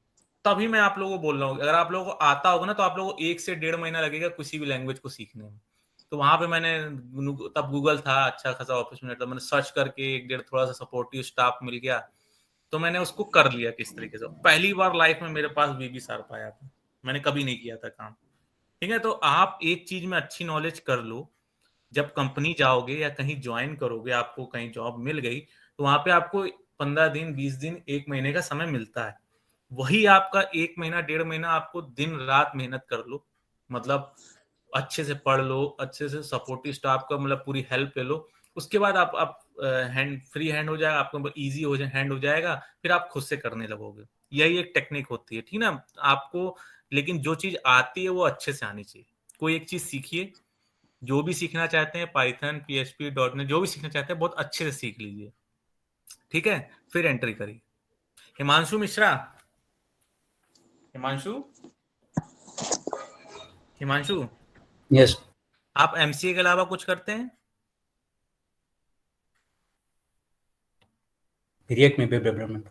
Speaker 2: तभी मैं आप लोगों को बोल रहा हूँ, अगर आप लोगों को आता होगा ना, तो आप लोगों को 1 से 1.5 महीना लगेगा किसी भी लैंग्वेज को सीखने में। तो वहां पे मैंने, तब गूगल था, अच्छा खासा अपॉर्चुनिटी था, मैंने सर्च करके 1.5 थोड़ा सा सपोर्टिव स्टाफ मिल गया, तो मैंने उसको कर लिया किस तरीके से। पहली बार लाइफ में मेरे पास VB शार्प आया था, मैंने कभी नहीं किया था काम। ठीक है, तो आप एक चीज में अच्छी नॉलेज कर लो, जब कंपनी जाओगे या कहीं ज्वाइन करोगे, आपको कहीं जॉब मिल गई, तो वहां पे आपको 15 दिन, 20 दिन, 1 महीने का समय मिलता है। वही आपका 1 महीना, 1.5 महीना आपको दिन रात मेहनत कर लो, मतलब अच्छे से पढ़ लो, अच्छे से सपोर्टिव स्टाफ का मतलब पूरी हेल्प ले लो। उसके बाद आप फ्री हैंड हो जाएगा, आपको इजी हो जाए, हैंड हो जाएगा, फिर आप खुद से करने लगोगे। यही एक टेक्निक होती है, ठीक ना आपको। लेकिन जो चीज आती है वो अच्छे से आनी चाहिए। कोई एक चीज सीखिए, जो भी सीखना चाहते हैं, पाइथन, PHP, .NET, जो भी सीखना चाहते हैं बहुत अच्छे से सीख लीजिए, ठीक है, फिर एंट्री करिए। हिमांशु मिश्रा, हिमांशु
Speaker 16: यस।
Speaker 2: आप MCA के अलावा कुछ करते हैं?
Speaker 16: रिएक्ट में वेब डेवलपमेंट।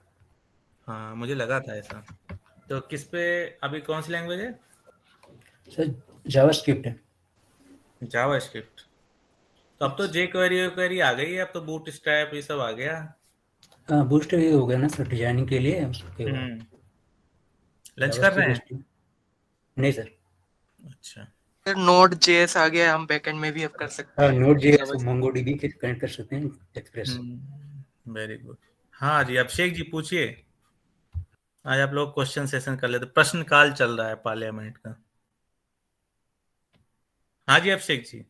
Speaker 2: हाँ, मुझे लगा था ऐसा। तो किस पे, अभी कौन सी लैंग्वेज है?
Speaker 16: सर जावास्क्रिप्ट है।
Speaker 2: जावास्क्रिप्ट। तो अब तो jQuery आ गई है, अब तो बूटस्ट्रैप ये सब आ गया।
Speaker 16: बूस्ट हो गया ना सर डिजाइनिंग के लिए उसके बाद।
Speaker 2: लंच कर रहे हैं?
Speaker 16: नहीं सर।
Speaker 2: अच्छा,
Speaker 8: फिर Node.js आ गया, हम बैकएंड में भी अब कर सकते हैं।
Speaker 16: Node.js MongoDB के कनेक्ट कर सकते हैं, एक्सप्रेस।
Speaker 2: Very good. हाँ जी, अभिषेक जी पूछिए। आज आप लोग क्वेश्चन सेशन कर लेते, प्रश्न काल चल रहा है पार्लियामेंट का। हाँ जी अभिषेक जी।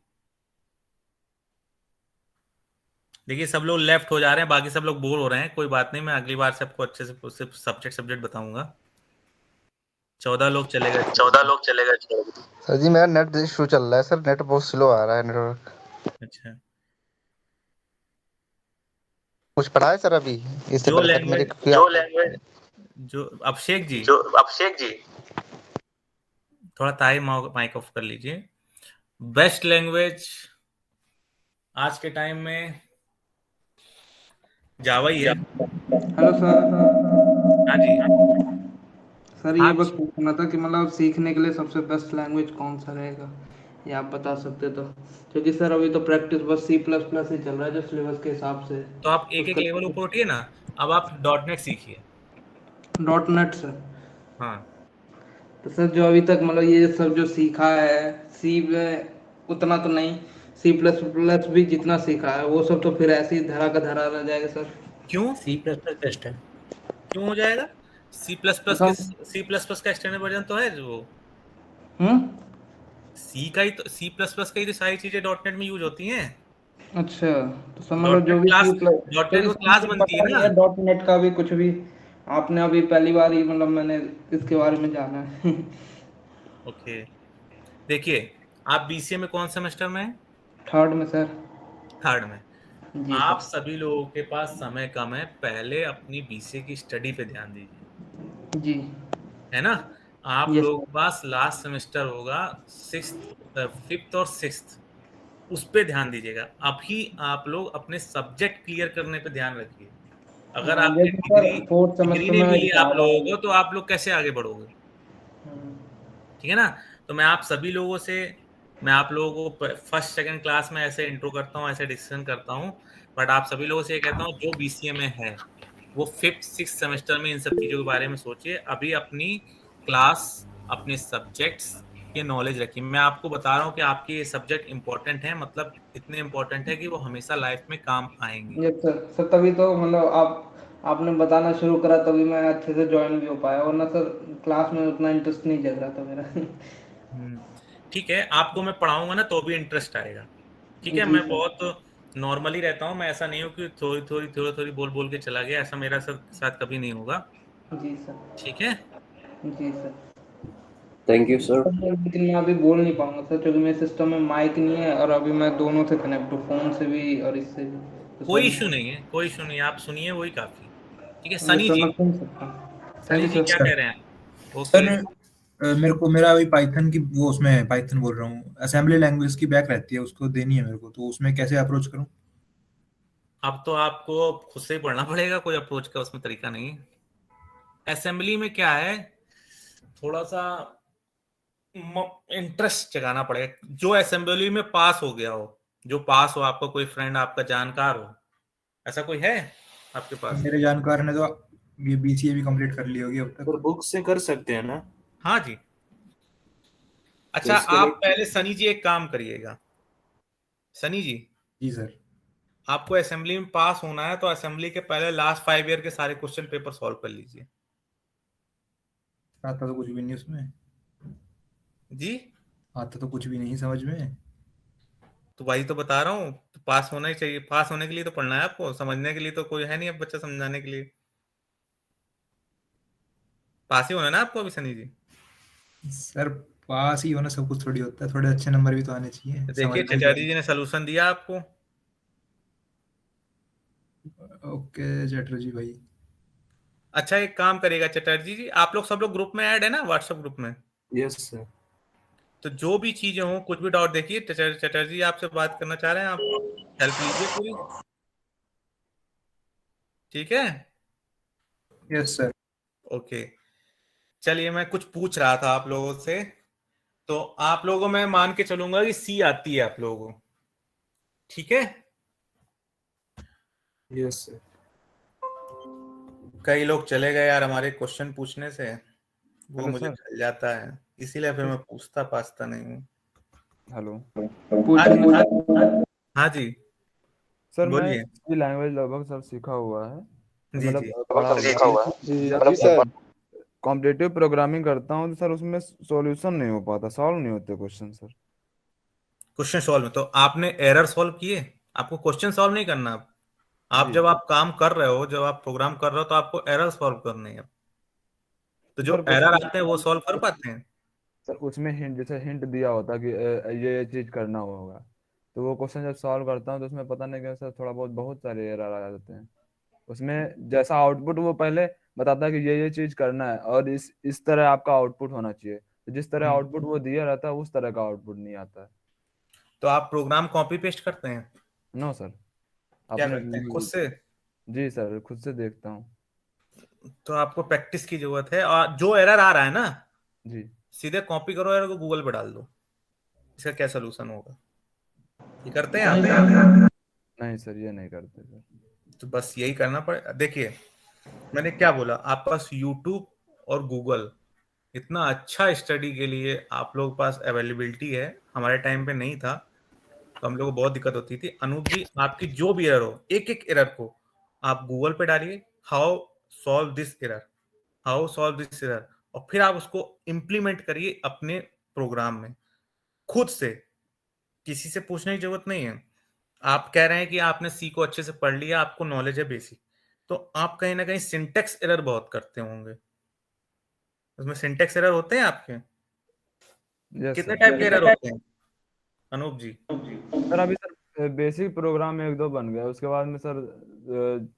Speaker 2: देखिए सब लोग लेफ्ट हो जा रहे हैं, बाकी सब लोग बोर हो रहे हैं। कोई बात नहीं, मैं अगली बार से आपको अच्छे से सब्जेक्ट बताऊंगा। 14 लोग चले गए।
Speaker 18: सर जी मेरा नेट इशू चल रहा है सर, नेट बहुत स्लो आ रहा है नेटवर्क।
Speaker 2: अच्छा,
Speaker 18: कुछ पढ़ा है सर अभी इससे
Speaker 2: जो
Speaker 18: पहले तक
Speaker 2: लैंग्वेज जो अभिषेक जी थोड़ा ताई माइक ऑफ कर लीजिए। बेस्ट लैंग्वेज आज के टाइम में जावा ही है।
Speaker 19: Hello sir.
Speaker 2: हाँ जी
Speaker 19: सर ये बस पूछना था कि मतलब सीखने के लिए सबसे बेस्ट लैंग्वेज कौन सा रहेगा, ये आप बता सकते तो। क्योंकि सर अभी तो प्रैक्टिस बस C++ ही चल रहा है जो सिलेबस के हिसाब से।
Speaker 2: तो आप एक लेवल ऊपर उठिए ना। अब आप .NET सीखिए।
Speaker 19: .NET sir.
Speaker 2: हाँ,
Speaker 19: तो सर जो अभी तक मतलब ये सब जो सीखा है, सी में उतना तो नहीं, C++ भी जितना सीखा है वो सब तो फिर ऐसे ही धरा का धरा रह जाएगा सर।
Speaker 2: क्यों?
Speaker 16: C++ बेस्ट है।
Speaker 2: क्यों हो जाएगा? C++ का स्टैंडर्ड वर्जन तो है जो C का ही तो सारी चीजें .NET में यूज होती हैं।
Speaker 19: अच्छा, तो सर मतलब जो भी
Speaker 2: .NET में क्लास बनती है ना।
Speaker 19: .NEट का भी कुछ भी आपने अभी पहली बार ही मतलब मैंने इसके बारे में जाना है।
Speaker 2: ओके, देखिए आप BCA में कौन सेमेस्टर में है?
Speaker 19: 3rd में सर।
Speaker 2: 3rd में।
Speaker 19: जी
Speaker 2: आप
Speaker 19: सर।
Speaker 2: सभी लोगों के पास समय कम है, पहले अपनी BCA की स्टडी पे ध्यान दीजिए,
Speaker 19: जी
Speaker 2: है ना। आप
Speaker 19: Yes,
Speaker 2: लोगों के पास लास्ट सेमेस्टर होगा 5th और 6th, उस पे ध्यान दीजिएगा। अभी आप लोग अपने सब्जेक्ट क्लियर करने पे ध्यान रखिए। अगर आपकी डिग्री नहीं मिली आप लोगों को, तो आप लोग कैसे आगे बढ़ोगे? ठीक है ना। तो मैं आप सभी लोगों से मैं आप लोगों को फर्स्ट सेकंड क्लास में ऐसे इंट्रो करता हूँ, ऐसे डिस्कशन करता हूँ, बट आप सभी लोगों से ये कहता हूँ जो बीसीए में है वो 5th 6th सेमेस्टर में इन सब चीजों के बारे में सोचिए। अभी अपनी क्लास, अपने सब्जेक्ट्स के नॉलेज रखिए। मैं आपको बता रहा हूँ कि आपके ये सब्जेक्ट इंपॉर्टेंट है, मतलब इतने इंपॉर्टेंट है कि वो हमेशा लाइफ में काम आएंगे।
Speaker 19: Yes sir. सर तभी तो मतलब आपने बताना शुरू करा तभी मैं अच्छे से ज्वाइन भी हो पाया, वरना सर क्लास में उतना इंटरेस्ट नहीं जग रहा था मेरा।
Speaker 2: ठीक है, आपको मैं पढ़ाऊंगा ना तो भी इंटरेस्ट आएगा। ठीक है,
Speaker 19: जी
Speaker 2: मैं
Speaker 19: सर।
Speaker 2: बहुत नॉर्मली रहता हूँ, मैं ऐसा नहीं हूँ कि थोड़ी बोल के चला गया, ऐसा मेरा साथ कभी नहीं होगा।
Speaker 19: जी सर।
Speaker 2: ठीक है,
Speaker 19: जी सर।
Speaker 14: Thank you sir.
Speaker 19: लेकिन मैं अभी बोल नहीं पाऊंगा सर, क्योंकि मेरे सिस्टम में माइक नहीं है और अभी मैं दोनों से कनेक्ट हूँ, फोन से भी और इससे भी। तो
Speaker 2: कोई
Speaker 19: सर
Speaker 2: इशू नहीं है, कोई इशू नहीं है, आप सुनिए वही काफी। ठीक है,
Speaker 19: ये
Speaker 2: सनी
Speaker 19: सर
Speaker 2: जी,
Speaker 19: मैं सुन सकता हूँ।
Speaker 2: सनी जी क्या
Speaker 17: सर।
Speaker 2: कह रहे हैं?
Speaker 17: सर
Speaker 2: ओके,
Speaker 17: मेरे को मेरा अभी पाइथन की वो उसमें पाइथन बोल रहा हूँ, असेंबली लैंग्वेज की बैक रहती है, उसको देनी है मेरे को, तो उसमें कैसे अप्रोच करूँ?
Speaker 2: अब तो आपको खुद से ही पढ़ना पड़ेगा, कोई अप्रोच का उसमें तरीका नहीं है। असेंबली में क्या है, थोड़ा सा इंटरेस्ट जगाना पड़ेगा। जो असेंबली में पास हो गया हो, जो पास हो, आपका कोई फ्रेंड, आपका जानकार हो, ऐसा कोई है आपके पास?
Speaker 17: मेरे जानकार ने तो ये बीसीए भी कंप्लीट कर ली होगी अब तक।
Speaker 9: और बुक से कर सकते हैं ना?
Speaker 2: हाँ जी। अच्छा,
Speaker 9: इसके
Speaker 2: आप
Speaker 9: लिए
Speaker 2: पहले सनी जी एक काम करिएगा। सनी जी,
Speaker 17: जी सर।
Speaker 2: आपको असेंबली में पास होना है तो असेंबली के पहले लास्ट 5 ईयर के सारे क्वेश्चन पेपर सॉल्व कर लीजिए।
Speaker 17: आता तो कुछ भी नहीं उसमें।
Speaker 2: जी,
Speaker 17: आता तो कुछ भी नहीं समझ में।
Speaker 2: तो वही तो बता रहा हूँ, तो पास होना ही चाहिए। पास होने के लिए तो पढ़ना है आपको, समझने के लिए तो कोई है नहीं अब बच्चा समझाने के लिए। पास ही होना है ना आपको अभी सनी जी।
Speaker 17: सर पास ही होना सब कुछ थोड़ी होता है, थोड़े अच्छे नंबर भी तो आने चाहिए।
Speaker 2: तो देखिए,
Speaker 17: समझना
Speaker 2: चचारी
Speaker 17: ही
Speaker 2: जी ने सोल्यूशन दिया आपको।
Speaker 17: ओके चटर्जी भाई।
Speaker 2: अच्छा, एक काम करेगा चटर्जी जी, आप लोग सब लोग ग्रुप में ऐड है ना, व्हाट्सएप ग्रुप में?
Speaker 9: Yes sir.
Speaker 2: तो जो भी चीजें हो, कुछ भी डाउट, देखिए चटर्जी आपसे बात करना चाह रहे हैं, आप हेल्प लीजिए पूरी। ठीक है,
Speaker 17: यस सर।
Speaker 2: ओके। चलिए, मैं कुछ पूछ रहा था आप लोगों से, तो आप लोगों में मान के चलूंगा कि सी आती है आप लोगों को। ठीक है,
Speaker 9: यस सर।
Speaker 2: कई लोग चले गए यार हमारे क्वेश्चन पूछने से, वो
Speaker 3: हेलो
Speaker 2: मुझे
Speaker 3: सर।
Speaker 2: खल जाता है, इसीलिए फिर मैं पासता नहीं हूँ।
Speaker 3: हेलो
Speaker 2: हाँ जी,
Speaker 3: सर, मैं
Speaker 2: बोलिए।
Speaker 3: ये लैंग्वेज लगभग सर सीखा हुआ है,
Speaker 2: जी
Speaker 3: मतलब
Speaker 2: जी,
Speaker 3: पढ़ा हुआ है। जब सर कॉम्पिटिटिव प्रोग्रामिंग करता हूँ तो सर उसमें सॉल्यूशन नहीं हो पाता, सॉल्व नहीं होते क्वेश्चन सर।
Speaker 2: क्वेश्चन सॉल्व में तो आपने एरर सॉल्व किए, आपको क्वेश्चन सॉल्व नहीं करना। आप
Speaker 3: जी
Speaker 2: जब आप काम कर रहे हो, जब आप प्रोग्राम कर रहे हो, तो आपको एरर सॉल्व करने हैं। तो जो
Speaker 3: सर कुछ
Speaker 2: एरर आते हैं वो सॉल्व कर पाते हैं?
Speaker 3: सर उसमें हिंट, जैसे हिंट दिया होता कि ये चीज करना होगा, तो वो क्वेश्चन जब सॉल्व करता हूँ तो उसमें पता नहीं क्यों सर थोड़ा बहुत सारे एरर आ जाते हैं उसमें। जैसा आउटपुट वो पहले बताता है कि ये चीज करना है और इस तरह आपका आउटपुट होना चाहिए, तो जिस तरह आउटपुट वो दिया रहता है उस तरह का आउटपुट नहीं आता है।
Speaker 2: तो आप प्रोग्राम कॉपी पेस्ट करते हैं?
Speaker 3: नो सर,
Speaker 2: क्या
Speaker 3: अपने
Speaker 2: करते हैं, खुद से?
Speaker 3: जी सर, खुद से देखता हूँ।
Speaker 2: तो आपको प्रैक्टिस की जरूरत है, और जो एरर आ रहा है ना,
Speaker 3: जी
Speaker 2: सीधे कॉपी करो, एरर को गूगल पे डाल दो, इसका क्या सोल्यूशन होगा। ये करते हैं आप?
Speaker 3: नहीं सर, ये नहीं करते सर।
Speaker 2: तो बस यही करना पड़े। देखिए, मैंने क्या बोला, आपके पास यूट्यूब और गूगल इतना अच्छा स्टडी के लिए आप लोगों के पास अवेलेबिलिटी है, हमारे टाइम पे नहीं था, तो हम लोग को बहुत दिक्कत होती थी। अनूप जी, आपकी जो भी एरर हो, एक एरर को आप गूगल पे डालिए, how solve this error, how solve this error, और फिर आप उसको इम्प्लीमेंट करिए अपने प्रोग्राम में खुद से, किसी से पूछने की जरूरत नहीं है। आप कह रहे हैं कि आपने सी को अच्छे से पढ़ लिया, आपको नॉलेज है बेसिक, तो आप कहीं ना कहीं सिंटेक्स एरर बहुत करते होंगे। उसमें सिंटेक्स एरर होते हैं आपके? कितने टाइप के एरर होते हैं अनूप जी?
Speaker 3: सर अभी सर बेसिक प्रोग्राम एक दो बन गया, उसके बाद में सर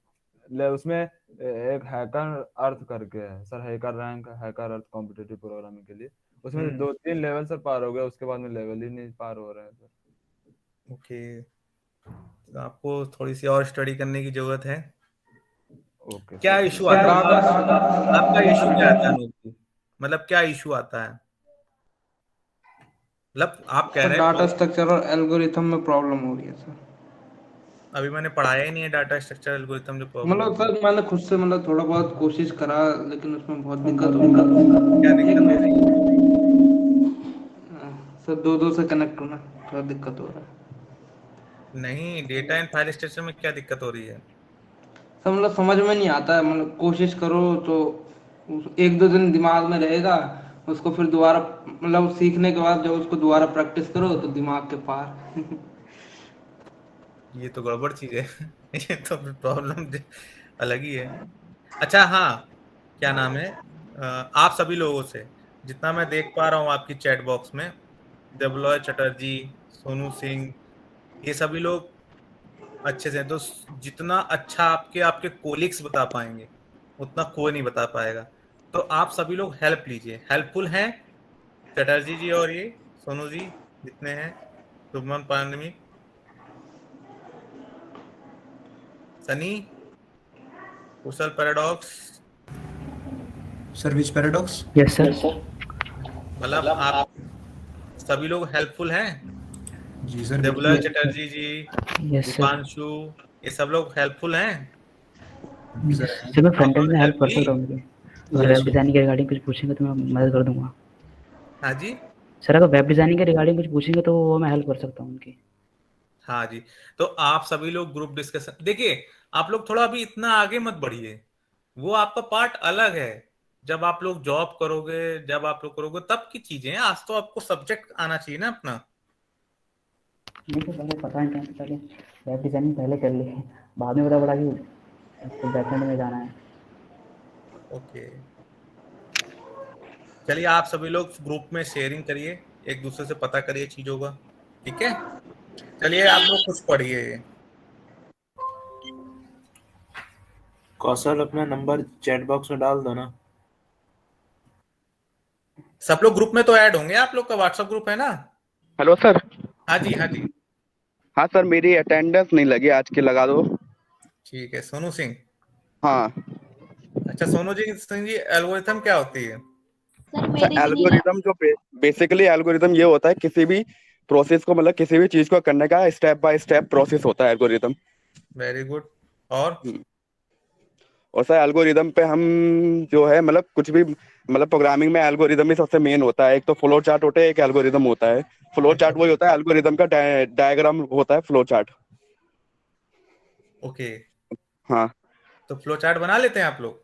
Speaker 3: उसमें एक हैकर अर्थ करके है सर, हैकर रैंक, हैकर अर्थ कॉम्पिटिटिव प्रोग्रामिंग के लिए, उसमें 2-3 लेवल सर पार हो गया, उसके बाद में लेवल ही नहीं पार हो रहे हैं सर।
Speaker 2: ओके, तो आपको थोड़ी सी और स्टडी करने की जरूरत है।
Speaker 3: ओके
Speaker 2: क्या
Speaker 3: सर।
Speaker 2: इशू आता है आपका? इशू क्या आता है अनूप जी, मतलब क्या इशू आता है? मतलब आप कह रहे
Speaker 19: डाटा
Speaker 2: हैं
Speaker 19: स्ट्रक्चर और एल्गोरिथम में प्रॉब्लम हो रही है सर।
Speaker 2: अभी मैंने पढ़ाया ही नहीं है डाटा स्ट्रक्चर एल्गोरिथम जो प्रॉब्लम।
Speaker 19: मतलब सर मैंने खुद से मतलब थोड़ा बहुत कोशिश करा, लेकिन उसमें बहुत दिक्कत हो रही है।
Speaker 2: क्या दिक्कत हो रही है?
Speaker 19: सर दो से कनेक्ट होना थोड़ा दिक्कत हो रहा है।
Speaker 2: नहीं, डेटा एंड फाइल स्ट्रक्चर में क्या दिक्कत हो रही है?
Speaker 19: सर मतलब समझ में नहीं आता है, मतलब कोशिश करो तो 1-2 दिन दिमाग में रहेगा, उसको फिर दोबारा मतलब सीखने के बाद जब उसको दोबारा प्रैक्टिस करो तो दिमाग के पार।
Speaker 2: ये तो गड़बड़ चीज है। ये तो प्रॉब्लम अलग ही है। अच्छा हाँ, क्या नाम है, आप सभी लोगों से जितना मैं देख पा रहा हूँ आपकी चैट बॉक्स में, देवलॉय चटर्जी, सोनू सिंह, ये सभी लोग अच्छे से हैं। तो जितना अच्छा आपके आपके कोलिग्स बता पाएंगे उतना कोई नहीं बता पाएगा। तो आप सभी लोग हेल्प लीजिए, हेल्पफुल हैं चटर्जी जी और ये सोनू जी जितने हैं, शुभमन पांडमी, Sunny, Kushal paradox.
Speaker 17: Sir which paradox?
Speaker 6: Yes sir.
Speaker 2: मतलब आप सभी लोग हेल्पफुल हैं?
Speaker 17: जी sir.
Speaker 2: Debaloy Chatterjee ji,
Speaker 6: yes sir.
Speaker 2: Deepanshu, ये सब लोग हेल्पफुल हैं?
Speaker 6: सर मैं फ्रंट एंड में हेल्प कर सकता हूँ, मुझे अगर वेब डिजाइनिंग के रिगार्डिंग कुछ पूछेंगे तो मैं मदद कर दूंगा।
Speaker 2: हाँ जी
Speaker 6: सर अगर वेब डिजाइनिंग के रिगार्डिंग कुछ पूछेंगे तो वो मैं हेल्प कर सकता हूँ उनकी।
Speaker 2: हाँ जी, तो आप सभी लोग ग्रुप डिस्कशन देखिए, आप लोग थोड़ा अभी इतना आगे मत बढ़िए, वो आपका पार्ट अलग है। जब आप लोग जॉब करोगे, जब आप लोग करोगे तब की चीजें हैं। आज तो आपको सब्जेक्ट आना चाहिए ना अपना।
Speaker 6: नहीं तो पहले पता नहीं था, पहले वेब डिजाइनिंग पहले कर ली, बाद में पता पड़ा कि आपको बैकएंड में जाना है।
Speaker 2: ओके, चलिए आप सभी लोग ग्रुप में शेयरिंग करिए, एक दूसरे से पता करिए चीजों का, ठीक है? चलिए आप लोग कुछ पढ़िए।
Speaker 9: कौशल अपना नंबर चैट बॉक्स में डाल दो ना।
Speaker 2: सब लोग ग्रुप में तो ऐड होंगे, आप लोग का व्हाट्सएप ग्रुप है ना?
Speaker 20: Hello sir.
Speaker 2: हाँ जी हाँ जी।
Speaker 20: हाँ सर, मेरी अटेंडेंस नहीं लगी आज की, लगा दो।
Speaker 2: ठीक है, सोनू सिंह।
Speaker 20: हाँ
Speaker 2: अच्छा सोनू जी, सिंह जी, एल्गोरिथम क्या होती है?
Speaker 20: सर, एल्गोरिदम जो बेसिकली एल्गोरिदम ये होता है किसी भी प्रोसेस को, मतलब किसी भी चीज को करने का स्टेप बाय स्टेप प्रोसेस होता है एल्गोरिदम।
Speaker 2: Very good. और
Speaker 20: सर एल्गोरिदम पे हम जो है मतलब कुछ भी, मतलब प्रोग्रामिंग में एल्गोरिदम ही सबसे मेन होता है। एक तो फ्लो चार्ट होता है, एक एल्गोरिदम होता है। फ्लो चार्ट वही होता है, एल्गोरिदम का डायग्राम होता है फ्लो चार्ट।
Speaker 2: ओके।
Speaker 20: हाँ
Speaker 2: तो फ्लो चार्ट बना लेते हैं आप लोग?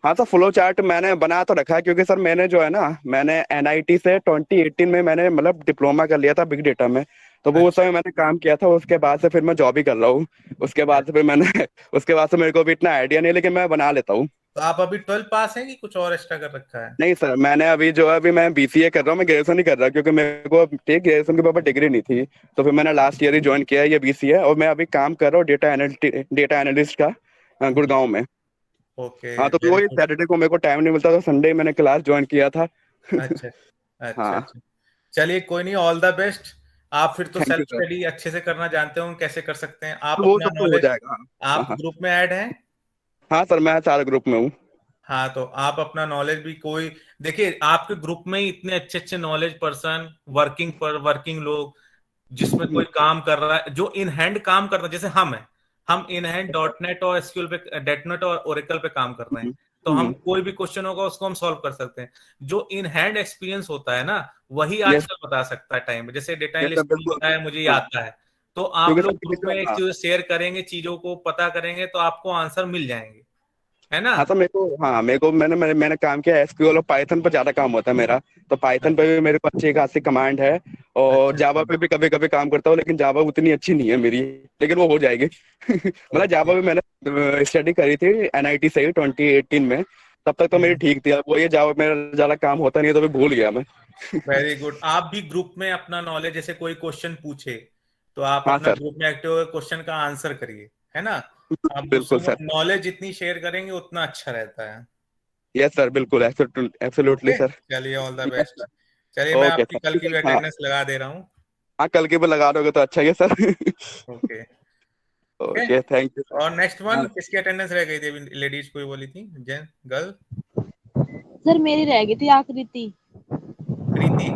Speaker 20: हाँ सर, फ्लो चार्ट मैंने बना तो रखा है, क्योंकि सर मैंने जो है ना, मैंने एनआईटी से 2018 में मैंने मतलब डिप्लोमा कर लिया था बिग डेटा में। तो वो उस समय मैंने काम किया था, उसके बाद से फिर मैं जॉब ही कर रहा हूँ। उसके बाद से फिर मैंने उसके बाद से मेरे को भी इतना आइडिया नहीं, लेकिन मैं बना लेता हूँ।
Speaker 2: तो आप अभी 12 पास हैं कि कुछ और एक्स्ट्रा कर रखा है?
Speaker 20: नहीं सर, मैंने अभी जो है, अभी मैं बीसीए कर रहा हूँ, मैं ग्रेजुएशन नहीं कर रहा, क्योंकि मेरे को ठीक ग्रेजुएशन के ऊपर डिग्री नहीं थी। तो फिर मैंने लास्ट ईयर ही ज्वाइन किया है ये बीसीए, और मैं अभी काम कर रहा हूँ डेटा एनालिस्ट का गुड़गांव में।
Speaker 2: ओके।
Speaker 20: हाँ, तो वही सैटरडे को मेरे को टाइम नहीं मिलता, तो संडे मैंने क्लास ज्वाइन किया था।
Speaker 2: अच्छा अच्छा
Speaker 20: हाँ
Speaker 2: अच्छा। चलिए कोई नहीं, ऑल द बेस्ट। आप फिर तो
Speaker 20: thank you
Speaker 2: self
Speaker 20: sir.
Speaker 2: Study अच्छे से करना जानते हो कैसे कर सकते हैं आप
Speaker 20: वो
Speaker 2: अपना
Speaker 20: सब तो हो
Speaker 2: नॉलेज।
Speaker 20: जाएगा। हाँ
Speaker 2: आप
Speaker 20: हाँ
Speaker 2: ग्रुप में ऐड हैं?
Speaker 20: हाँ सर, मैं सारे ग्रुप में हूँ।
Speaker 2: हाँ, तो आप अपना नॉलेज भी कोई देखिए, आपके ग्रुप में ही इतने अच्छे अच्छे नॉलेज पर्सन, वर्किंग लोग, जिसमें कोई काम कर रहा है, जो इन हैंड काम कर रहा है, जैसे हम इन हैंड डॉटनेट और एसक्यूएल पे, डॉटनेट और ओरेकल पे काम कर रहे हैं। तो हम कोई भी क्वेश्चन होगा उसको हम सॉल्व कर सकते हैं। जो इन हैंड एक्सपीरियंस होता है ना, वही आजकल बता सकता है टाइम में। जैसे डेटा एनालिस्ट होता है, मुझे ये आता है। तो आप
Speaker 20: क्योंकि
Speaker 2: लोग
Speaker 20: सर
Speaker 2: ग्रुप में एक चीज शेयर करेंगे, चीजों को पता करेंगे, तो आपको आंसर मिल जाएंगे, है ना?
Speaker 20: हाँ सर, मेरे को मैंने काम किया एसक्यूएल और पाइथन पर ज्यादा काम होता है मेरा। तो पाइथन पे भी मेरे को अच्छी खासी कमांड है, और जावा पे भी कभी कभी काम करता हूँ, लेकिन जावा उतनी अच्छी नहीं है मेरी, लेकिन वो हो जाएगी। मतलब जावा भी मैंने स्टडी करी थी एनआईटी से ही 2018 में, तब तक तो मेरी ठीक थी। अब वो ये जावा मेरा ज्यादा काम होता नहीं है, तो भी भूल गया मैं।
Speaker 2: Very good. आप भी ग्रुप में अपना नॉलेज, जैसे कोई क्वेश्चन पूछे तो आप
Speaker 20: हाँ
Speaker 2: अपना
Speaker 20: सर।
Speaker 2: ग्रुप में एक्टिव होकर क्वेश्चन का आंसर करिए, है ना? आप
Speaker 20: बिल्कुल
Speaker 2: दूसरों
Speaker 20: सर।
Speaker 2: को नॉलेज जितनी शेयर करेंगे उतना अच्छा रहता है।
Speaker 20: यस सर, बिल्कुल, एब्सोल्युटली
Speaker 2: ओके,
Speaker 20: सर।
Speaker 2: चलिए all the
Speaker 20: yes
Speaker 2: best.
Speaker 20: Sir.
Speaker 2: चलिए मैं
Speaker 20: ओके
Speaker 2: आपकी कल की भी
Speaker 20: सर। हाँ
Speaker 2: अटेंडेंस लगा दे रहा हूँ।
Speaker 20: हाँ, कल के भी लगा दोगे तो अच्छा ही है sir.
Speaker 2: Okay
Speaker 20: okay, thank you
Speaker 2: और नेक्स्ट
Speaker 20: सर।
Speaker 2: वन किसकी अटेंडेंस रह गई थी? लेडीज कोई बोली थी, जेन गर्ल?
Speaker 11: सर मेरी रह गई थी आखिरी थी।
Speaker 2: प्रीति।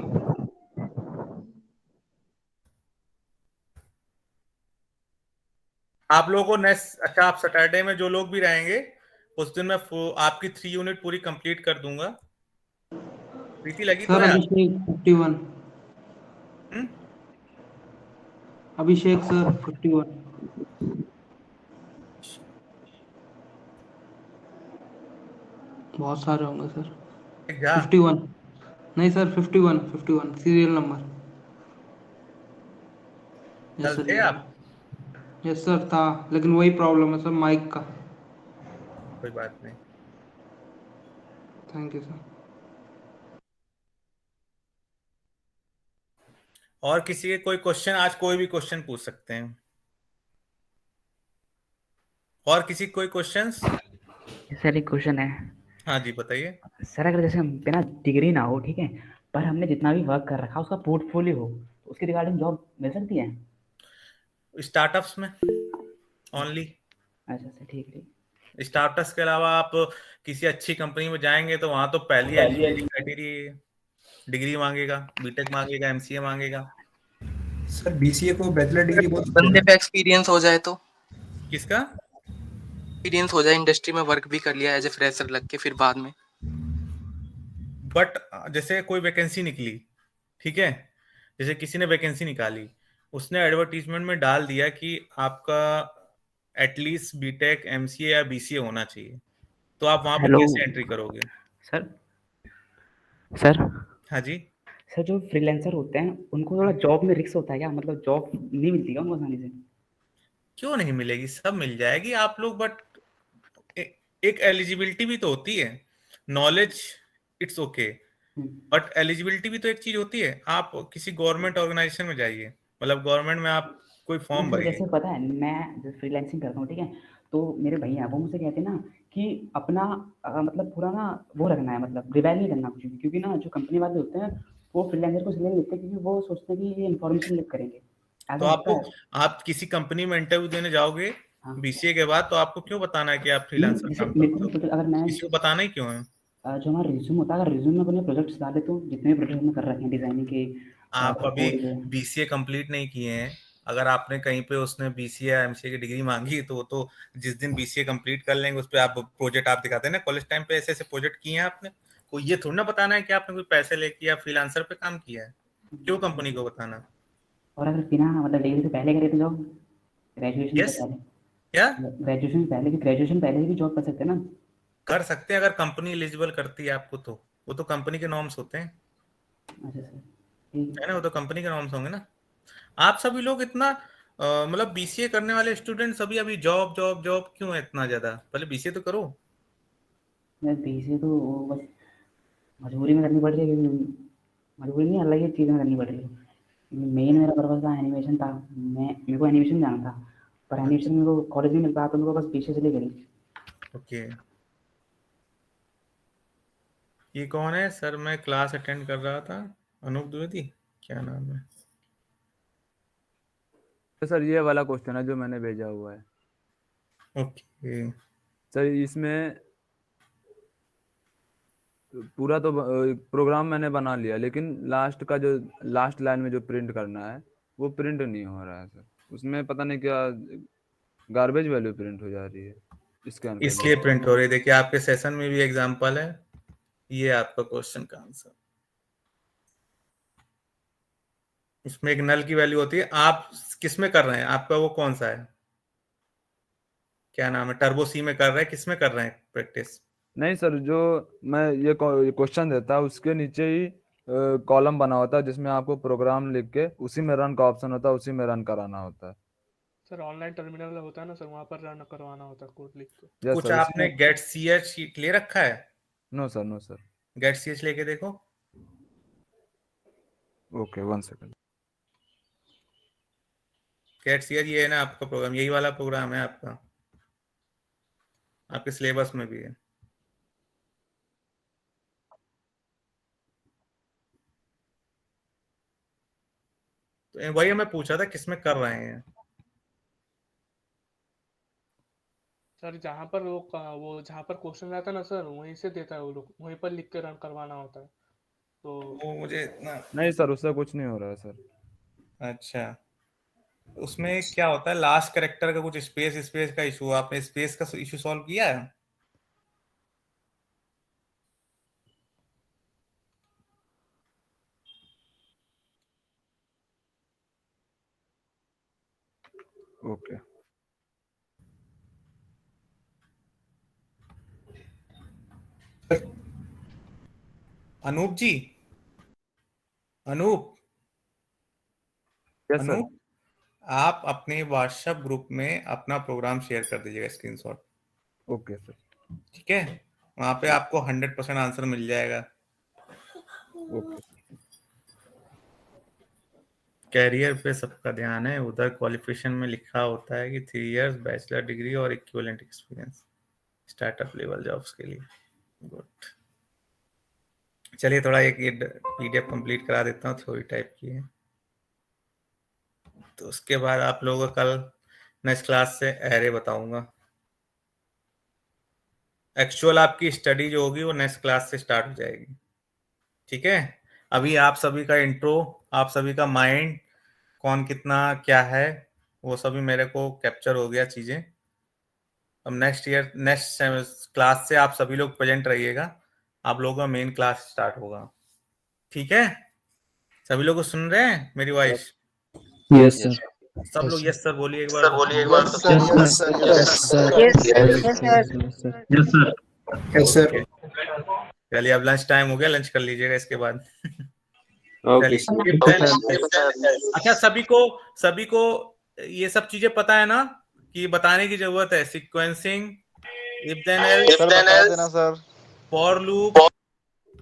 Speaker 2: आप लोगों को नेक्स्ट, अच्छा आप सैटरडे में जो लोग भी रहेंगे उस दिन मैं आपकी 3 यूनिट पूरी कंप्लीट कर दूंगा। प्रीति लगी तो
Speaker 19: सर
Speaker 2: है आप?
Speaker 19: अभिषेक 51। अभिषेक सर 51। बहुत सारे होंगे सर।
Speaker 2: जा
Speaker 19: 51 नहीं सर, 51 सीरियल नंबर। यस
Speaker 2: कल
Speaker 19: सर,
Speaker 2: थे आप?
Speaker 19: यस सर था, लेकिन वही प्रॉब्लम है सर माइक का।
Speaker 2: कोई बात नहीं।
Speaker 19: Thank you sir.
Speaker 2: और किसी के कोई क्वेश्चन? आज कोई भी क्वेश्चन पूछ सकते हैं। और किसी कोई क्वेश्चंस?
Speaker 6: सर एक क्वेश्चन है।
Speaker 2: हाँ जी बताइए।
Speaker 6: सर अगर जैसे हम बिना डिग्री ना हो, ठीक है, पर हमने जितना भी वर्क कर रखा उसका पोर्टफोलियो हो, तो उसके रिगार्डिंग जॉब मिल सकती है?
Speaker 2: स्टार्टअप्स में ओनली।
Speaker 6: अच्छा सर, ठीक है।
Speaker 2: स्टार्टअप्स के अलावा आप किसी अच्छी कंपनी में जाएंगे तो वहां तो पहली एलिजिबिलिटी क्राइटेरिया डिग्री मांगेगा, बीटेक मांगेगा, एमसीए मांगेगा।
Speaker 17: सर बीसीए को बैचलर डिग्री बहुत
Speaker 8: बंदे पे एक्सपीरियंस हो जाए तो,
Speaker 2: किसका
Speaker 8: एक्सपीरियंस हो जाए, इंडस्ट्री में वर्क भी कर लिया एज ए फ्रेशर लग के, फिर बाद में।
Speaker 2: बट जैसे कोई वैकेंसी निकली, ठीक है, जैसे किसी ने वैकेंसी निकाली, उसने एडवर्टीजमेंट में डाल दिया कि आपका एटलीस्ट बीटेक एमसीए या बीसीए होना चाहिए, तो आप वहां पे
Speaker 6: हेलो
Speaker 2: कैसे एंट्री करोगे?
Speaker 6: सर। सर
Speaker 2: हाँ जी।
Speaker 6: सर जो फ्रीलांसर होते हैं उनको थोड़ा जॉब में रिस्क होता है क्या? मतलब जॉब नहीं मिलती क्या उनको आसानी से?
Speaker 2: क्यों नहीं मिलेगी, सब मिल जाएगी आप लोग, बट एक एलिजिबिलिटी भी तो होती है। Knowledge it's okay, but eligibility भी तो एक चीज होती है। आप किसी गवर्नमेंट ऑर्गेनाइजेशन में जाइए, मतलब गवर्नमेंट में आप कोई फॉर्म
Speaker 6: सर
Speaker 2: भरिए।
Speaker 6: जैसे पता है, मैं जैसे फ्रीलांसिंग करता हूँ, ठीक है, तो मेरे भैया वो मुझसे कहते हैं ना कि अपना मतलब पूरा ना वो रखना है, मतलब रिवाइल नहीं करना कुछ भी, क्योंकि ना जो कंपनी वाले होते हैं वो फ्रीलांसर को इसलिए नहीं लेते क्योंकि वो सोचते हैं कि ये इन्फॉर्मेशन लीक करेंगे।
Speaker 2: तो
Speaker 6: ऐसा होता
Speaker 2: आपको,
Speaker 6: है?
Speaker 2: आप किसी कंपनी में इंटरव्यू देने जाओगे बीसीए के बाद, तो आपको क्यों बताना है कि आप
Speaker 6: नहीं,
Speaker 2: फ्रीलांसर
Speaker 6: जैसे
Speaker 2: काम
Speaker 6: मेरे
Speaker 2: करते
Speaker 6: को
Speaker 2: हो?
Speaker 6: भी अगर मैं
Speaker 2: किसी को बताना ही क्यों है?
Speaker 6: जो हमारा रिज्यूम होता है, अगर रिज्यूम में अपने प्रोजेक्ट्स डाले तो जितने भी प्रोजेक्ट हमने कर रखे हैं डिजाइनिंग के,
Speaker 2: आप अभी
Speaker 6: कोड के।
Speaker 2: बीसीए कंप्लीट नहीं किए हैं, अगर आपने कहीं पे उसने बीसीए या एमसीए की डिग्री मांगी, तो जिस दिन बीसीए कंप्लीट कर लेंगे उस पे आप प्रोजेक्ट आप दिखाते हैं ना कॉलेज टाइम पे, ऐसे ऐसे प्रोजेक्ट किए हैं आपने, कोई ये थोड़ी ना बताना है कि आपने कोई पैसे लेके या फ्रीलांसर पे काम किया है। क्यों कंपनी को बताना?
Speaker 6: और अगर बिना मतलब डिग्री से पहले करे तो जॉब, ग्रेजुएशन से
Speaker 2: यस
Speaker 6: पहले,
Speaker 2: क्या
Speaker 6: ग्रेजुएशन से पहले, ग्रेजुएशन पहले भी जॉब कर सकते हैं ना?
Speaker 2: कर सकते हैं, अगर कंपनी एलिजिबल करती है आपको तो। वो तो कंपनी के नॉर्म्स होते हैं,
Speaker 6: अच्छा सर, ठीक
Speaker 2: है ना, वो तो कंपनी के नॉर्म्स होंगे ना। आप सभी लोग इतना मतलब बीसीए करने वाले स्टूडेंट सभी अभी जॉब जॉब जॉब क्यों है इतना ज्यादा? पहले बीसीए तो करो।
Speaker 6: है। बीसीए तो बस मजबूरी में करनी पड़ रही है, क्योंकि मजबूरी नहीं, अलग ही चीज़ में करनी पड़ रही है। मेन मेरा पर्पज था एनिमेशन था, मेरे को एनिमेशन जाना था, पर एनिमेशन मेरे को कॉलेज में मिल पाया तो मेरे को बस पीछे चले गई।
Speaker 2: ओके, ये कौन है सर? मैं क्लास अटेंड कर रहा था। अनूप द्विवेदी क्या नाम है?
Speaker 3: तो सर ये वाला क्वेश्चन है जो मैंने भेजा हुआ है।
Speaker 2: ओके
Speaker 3: सर इसमें पूरा तो प्रोग्राम मैंने बना लिया, लेकिन लास्ट का जो लास्ट लाइन में जो प्रिंट करना है वो प्रिंट नहीं हो रहा है सर। उसमें पता नहीं क्या गार्बेज वैल्यू प्रिंट हो जा रही है स्कैन करने
Speaker 2: इसलिए
Speaker 3: के
Speaker 2: प्रिंट हो रही है। देखिए आपके सेशन में भी एग्जांपल है, ये आपका क्वेश्चन का आंसर। इसमें एक नल की वैल्यू होती है। आप किस में कर रहे हैं? आपका वो कौन सा है, क्या नाम है? टर्बो सी में कर रहे हैं, किस में कर रहे हैं प्रैक्टिस?
Speaker 3: नहीं सर, जो मैं ये क्वेश्चन देता उसके नीचे ही कॉलम बना होता है जिसमें आपको प्रोग्राम लिख के उसी में रन का ऑप्शन होता है, उसी में रन कराना होता है।
Speaker 4: सर ऑनलाइन टर्मिनल होता है ना सर, वहाँ पर रन करवाना होता है कोड लिख के।
Speaker 3: यस
Speaker 2: कुछ
Speaker 3: सर,
Speaker 2: आपने
Speaker 3: उसमें
Speaker 2: गेट सीएच शीट ले रखा है?
Speaker 3: No sir, no sir.
Speaker 2: गेट सीएच लेके देखो।
Speaker 3: Okay, 1 second.
Speaker 2: गेट सीएच ये है ना आपका प्रोग्राम, यही वाला प्रोग्राम है आपका, आपके सिलेबस में भी है। तो वही मैं पूछा था किसमें कर रहे हैं।
Speaker 4: सर जहाँ पर वो जहाँ पर क्वेश्चन रहता है ना सर, वहीं से देता है वो लोग, वहीं पर लिख के रन करवाना होता है। तो
Speaker 2: वो मुझे इतना
Speaker 3: नहीं सर, उससे कुछ नहीं हो रहा है सर।
Speaker 2: अच्छा, उसमें क्या होता है, लास्ट कैरेक्टर का कुछ स्पेस का इशू, आपने स्पेस का इशू सॉल्व किया है?
Speaker 3: ओके
Speaker 2: अनूप जी, अनूप
Speaker 3: यस सर।
Speaker 2: अनूप, आप अपने व्हाट्सएप ग्रुप में अपना प्रोग्राम शेयर कर दीजिएगा, स्क्रीनशॉट।
Speaker 3: Okay sir.
Speaker 2: ठीक है, वहां पे आपको 100% आंसर मिल जाएगा।
Speaker 3: ओके।
Speaker 2: कैरियर पे सबका ध्यान है, उधर क्वालिफिकेशन में लिखा होता है कि 3 इयर्स बैचलर डिग्री और equivalent experience startup level jobs के लिए। गुड, चलिए थोड़ा एक ये पीडीएफ कंप्लीट करा देता हूँ, थ्योरी टाइप की है। तो उसके बाद आप लोगों को कल नेक्स्ट क्लास से एरे बताऊंगा। एक्चुअल आपकी स्टडी जो होगी वो नेक्स्ट क्लास से स्टार्ट हो जाएगी। ठीक है, अभी आप सभी का इंट्रो, आप सभी का माइंड कौन कितना क्या है वो सभी मेरे को कैप्चर हो गया चीजें। अब नेक्स्ट क्लास से आप सभी लोग प्रेजेंट रहिएगा, आप लोगों का मेन क्लास स्टार्ट होगा। ठीक है, सभी लोग सुन रहे हैं मेरी वॉइस?
Speaker 10: Yes sir.
Speaker 2: सब लोग यस सर बोलिए एक बार।
Speaker 10: Yes sir.
Speaker 2: चलिए अब लंच टाइम हो गया, लंच कर लीजिएगा इसके बाद।
Speaker 14: ओके
Speaker 2: अच्छा, सभी को ये सब चीजें पता है ना कि बताने की जरूरत है? Sequencing, if then else, for loop,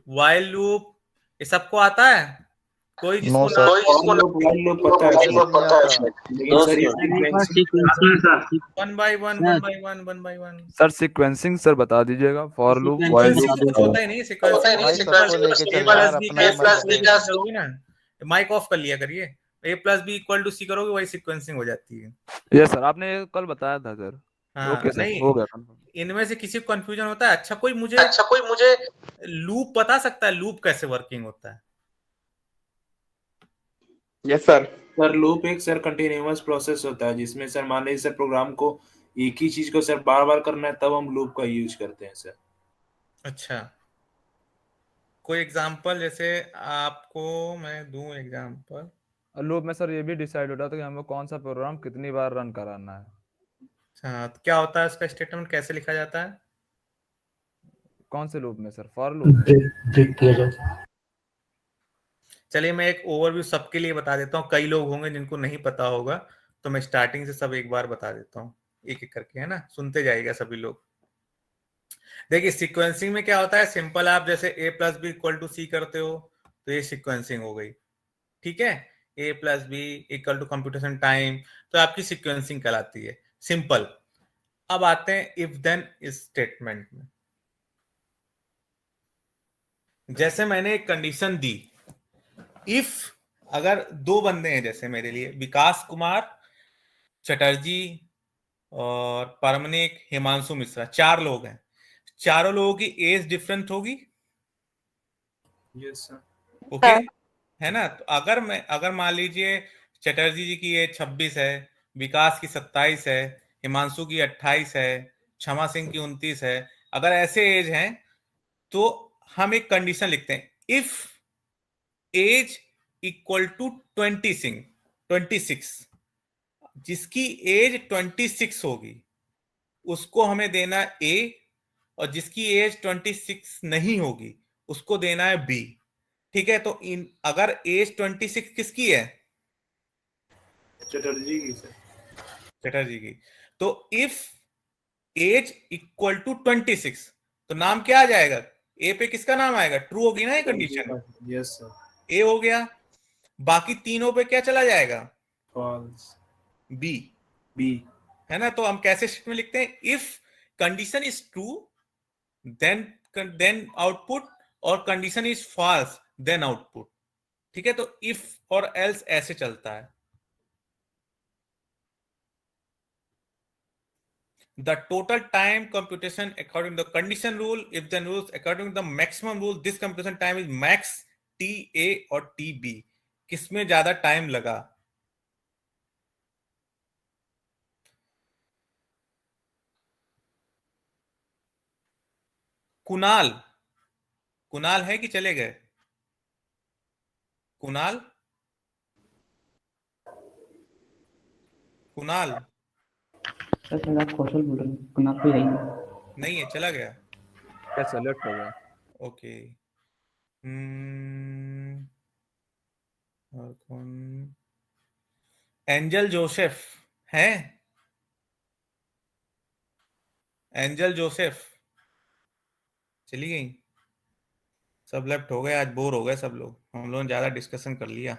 Speaker 2: while loop, ये सबको आता है? कोई जिसको ना
Speaker 9: पता है लेकिन सर ये
Speaker 2: one by one
Speaker 3: sir sequencing sir बता दीजिएगा, फॉर लूप, व्हाइल लूप
Speaker 2: होता ही नहीं सीक्वेंसिंग। माइक ऑफ कर लिया करिए, a plus B equal to C करोगे वही सीक्वेंसिंग हो जाती है।
Speaker 3: यस सर, आपने ये कल बताया था सर।
Speaker 2: हाँ,
Speaker 3: ओके सर,
Speaker 2: नहीं
Speaker 3: हो गया कंफर्म।
Speaker 2: इनमें से किसी को कंफ्यूजन होता है? अच्छा, कोई मुझे लूप बता सकता है, लूप कैसे वर्किंग होता है?
Speaker 20: Yes sir.
Speaker 9: सर लूप एक सर कंटिन्यूअस प्रोसेस होता है जिसमें सर मान लीजिए सर प्रोग्राम को एक ही चीज को सर बार बार करना है, तब हम लूप का यूज करते हैं सर।
Speaker 2: अच्छा, कोई एग्जांपल जैसे आपको मैं दूं एग्जांपल?
Speaker 3: लूप में सर ये भी डिसाइड होता था कि हमको कौन सा प्रोग्राम कितनी बार रन कराना है।
Speaker 2: अच्छा, तो क्या होता है उसका स्टेटमेंट, कैसे लिखा जाता है?
Speaker 3: कौन से लूप में सर? For loop.
Speaker 10: ब्रेक किया जाता है।
Speaker 2: चलिए मैं एक ओवरव्यू सबके लिए बता देता हूँ, कई लोग होंगे जिनको नहीं पता होगा, तो मैं स्टार्टिंग से सब एक बार बता देता हूँ, एक एक करके, है ना? सुनते जाइएगा सभी लोग। देखिए सीक्वेंसिंग में क्या होता है, सिंपल, आप जैसे a plus B equal to C करते हो तो ये सीक्वेंसिंग हो गई। ठीक है, a plus B equal to computation time, तो आपकी सीक्वेंसिंग कहलाती है, सिंपल। अब आते हैं इफ देन इस स्टेटमेंट में। जैसे मैंने एक कंडीशन दी, इफ अगर दो बंदे हैं, जैसे मेरे लिए विकास कुमार चटर्जी और परमनिक हिमांशु मिश्रा, 4 लोग हैं, चारों लोगों की एज डिफरेंट होगी।
Speaker 9: Yes sir.
Speaker 2: ओके, है ना? तो अगर मान लीजिए चटर्जी जी की एज 26 है, विकास की 27 है, हिमांशु की 28 है, क्षमा सिंह की 29 है, अगर ऐसे एज हैं तो हम एक कंडीशन लिखते हैं, इफ एज इक्वल टू 26, जिसकी एज 26 होगी उसको हमें देना है ए, और जिसकी एज 26 नहीं होगी उसको देना है बी। ठीक है, तो अगर एज 26 किसकी है?
Speaker 9: चटर्जी की सर।
Speaker 2: चटर्जी की। तो इफ एज इक्वल टू 26 तो नाम क्या आ जाएगा? ए पे किसका नाम आएगा? ट्रू होगी ना ये कंडीशन?
Speaker 9: Yes sir.
Speaker 2: ए हो गया, बाकी तीनों पे क्या चला जाएगा?
Speaker 9: फॉल्स।
Speaker 2: बी, है ना? तो हम कैसे स्टेटमेंट में लिखते हैं, if condition is true then output, और condition is false then output. ठीक है, तो इफ और एल्स ऐसे चलता है। The total time computation according to the condition rule, if then rules according to the maximum rule, this computation time is max TA और TB। किसमें ज्यादा टाइम लगा? कुणाल, कुणाल है कि चले गए? कुणाल, कुणाल
Speaker 6: सर शायद आप कौशल बोल रहे हैं, कुणाल कोई नहीं।
Speaker 2: नहीं है, चला गया।
Speaker 3: क्या सेलेक्ट हो गया?
Speaker 2: ओके। और कौन? एंजल जोसेफ है? एंजल जोसेफ चली गई, सब लेफ्ट हो गए। आज बोर हो गए सब लोग, हम लोगों ने ज्यादा डिस्कशन कर लिया।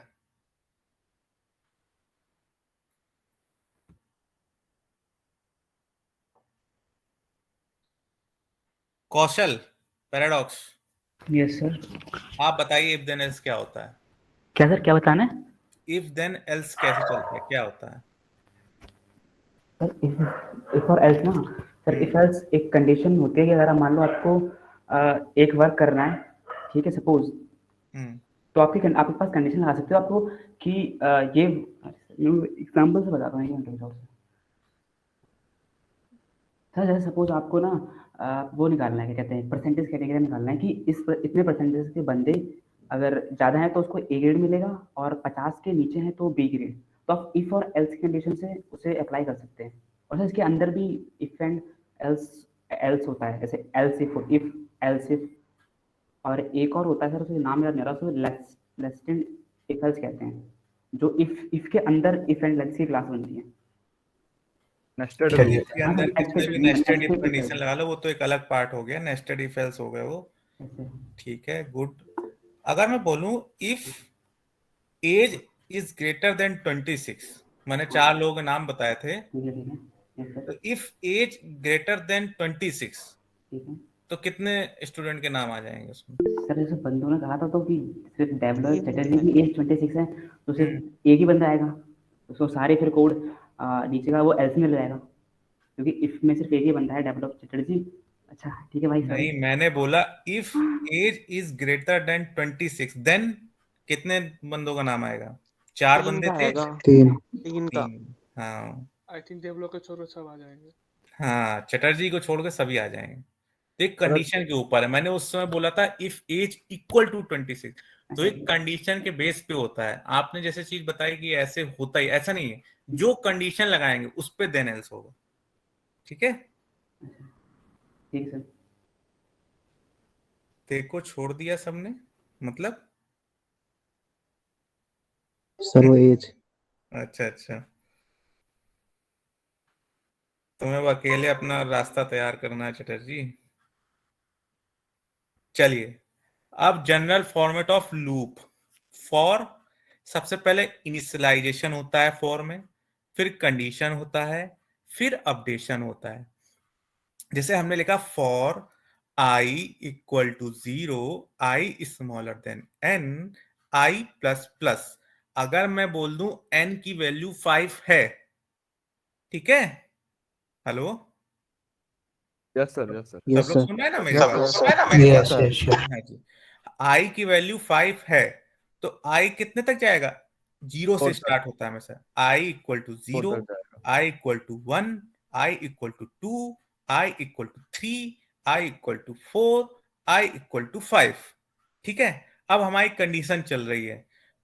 Speaker 2: कौशल, पैराडॉक्स,
Speaker 6: यस सर।
Speaker 2: आप बताइए इफ देन एल्स क्या होता है?
Speaker 6: क्या सर, क्या बताना है?
Speaker 2: इफ देन एल्स कैसे चलता है, क्या होता है?
Speaker 6: सर इफ और एल्स ना सर, इफ एल्स एक कंडीशन होती है कि अगर मान लो आपको एक वर्क करना है, ठीक है, सपोज, तो आपके पास कंडीशन लगा सकते हो आपको कि ये एग्जांपल से बताता हूँ। सर जैसे सपोज आपको ना वो निकालना है, क्या कहते हैं, परसेंटेज कैटेगरी निकालना है कि इतने परसेंटेज के बंदे अगर ज़्यादा हैं तो उसको ए ग्रेड मिलेगा और 50 के नीचे हैं तो बी ग्रेड। तो आप इफ और एल्स कंडीशन से उसे अप्लाई कर सकते हैं। और सर इसके अंदर भी इफ एंड एल्स होता है, जैसे एल्स इफ और एक और होता है सर, उसका नाम याद नहीं आ रहा, उसको लेस्टेंड इफ एल्स कहते हैं, जो इफ के अंदर इफ एंड एल्स की क्लास बनती है।
Speaker 3: नेस्टेड
Speaker 2: के अंदर कितने भी नेस्टेड इफ कंडीशन लगा लो, वो तो एक अलग पार्ट हो गया, नेस्टेड इफ एल्स हो गए वो। ठीक है, गुड। अगर मैं बोलूं if age is greater than 26, मैंने 4 लोगों के नाम बताए थे, तो इफ एज ग्रेटर देन 26 तो कितने स्टूडेंट के नाम आ जाएंगे उसमें?
Speaker 6: सर जैसे बंदों ने कहा था तो कि सिर्फ डेवलपर चैटर्जी की एज 26 है तो सिर्फ एक ही बंदा आएगा, उसको सारे फिर कोड नीचे का वो एल्स में ले जाएगा, क्योंकि इफ में सिर्फ एक ही बंदा है, डेवलपर चैटर्जी। अच्छा ठीक है भाई।
Speaker 2: नहीं, मैंने बोला if age is greater than 26 then कितने बंदों का नाम आएगा? 4 बंदे थे,
Speaker 8: 3 का।
Speaker 2: हाँ
Speaker 4: आई थिंक डेवलपर के छोड़ सब आ जाएंगे।
Speaker 2: हाँ, चटर्जी को छोड़ के सभी आ जाएंगे। एक कंडीशन के ऊपर है, मैंने उस समय बोला था इफ एज इक्वल टू 26, तो एक कंडीशन के बेस पे होता है। आपने जैसे चीज बताई कि ऐसे होता ही, ऐसा नहीं है, जो कंडीशन लगाएंगे उस पे देन एल्स होगा। ठीक है,
Speaker 6: ठीक सर।
Speaker 2: देखो छोड़ दिया सबने, मतलब
Speaker 10: सर वो एज।
Speaker 2: अच्छा अच्छा, तुम्हें वो अकेले अपना रास्ता तैयार करना है चटर्जी। चलिए, अब general format of loop. For सबसे पहले इनिशियलाइजेशन होता है फॉर में, फिर कंडीशन होता है, फिर अपडेशन होता है। जैसे हमने लिखा for i equal to 0, i smaller than n, i plus plus. अगर मैं बोल दूं n की वैल्यू 5 है, ठीक है, hello,
Speaker 3: yes sir, yes sir,
Speaker 2: सब लोग सुन रहे हैं ना मेरी बात? हाँ जी, i की वैल्यू 5 है तो i कितने तक जाएगा? 0 से स्टार्ट होता है हमेशा। i equal to 0, i equal to 1, i equal to 2, i equal to 3, i equal to 4, i equal to 5। ठीक है, अब हमारी कंडीशन चल रही है।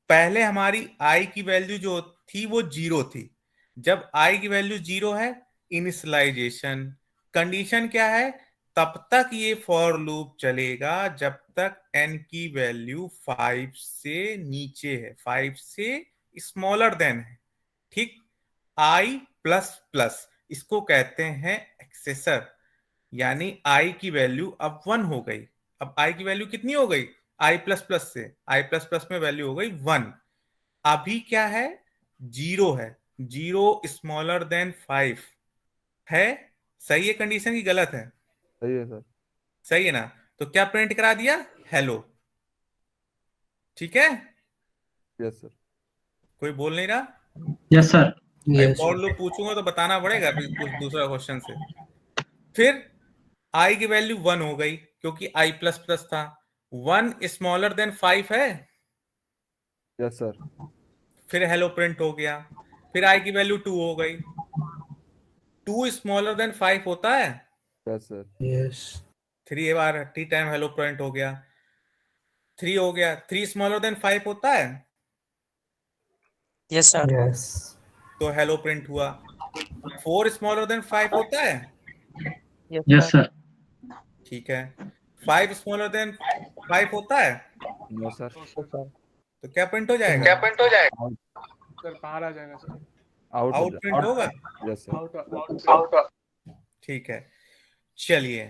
Speaker 2: पहले हमारी i की वैल्यू जो थी वो 0 थी। जब i की वैल्यू 0 है, इनिशियलाइजेशन। कंडीशन क्या है? तब तक ये फॉर लूप चलेगा जब तक n की वैल्यू 5 से नीचे है, 5 से स्मॉलर देन है। ठीक, i प्लस प्लस इसको कहते हैं एक्सेसर, यानी i की वैल्यू अब 1 हो गई। अब i की वैल्यू कितनी हो गई? i प्लस प्लस से, i प्लस प्लस में वैल्यू हो गई 1। अभी क्या है? 0 है, 0 स्मॉलर देन 5 है। सही है कंडीशन की गलत है?
Speaker 3: सही है सर।
Speaker 2: सही है ना? तो क्या प्रिंट करा दिया? हेलो। ठीक है,
Speaker 3: यस सर।
Speaker 2: कोई बोल नहीं रहा?
Speaker 21: Yes sir.
Speaker 2: और लोग पूछूंगा तो बताना पड़ेगा कुछ दूसरा क्वेश्चन से। फिर i की वैल्यू 1 हो गई क्योंकि i प्लस प्लस था। 1 स्मॉलर देन 5 है।
Speaker 3: Yes sir.
Speaker 2: फिर हेलो प्रिंट हो गया। फिर i की वैल्यू 2 हो गई। 2 स्मॉलर देन 5 होता है?
Speaker 3: Yes sir.
Speaker 21: यस।
Speaker 2: 3 बार t टाइम हेलो प्रिंट हो गया, 3 हो गया, 3 स्मॉलर देन 5 होता है,
Speaker 5: यस सर।
Speaker 16: यस
Speaker 2: तो हेलो प्रिंट हुआ। 4 स्मॉलर देन 5 होता है,
Speaker 16: यस सर
Speaker 2: ठीक है। 5 स्मॉलर देन 5 होता है,
Speaker 3: नो सर।
Speaker 2: तो क्या प्रिंट हो जाएगा?
Speaker 4: सर बाहर आ जाएगा सर।
Speaker 2: आउट प्रिंट होगा,
Speaker 3: यस सर।
Speaker 4: आउट
Speaker 2: ठीक है। चलिए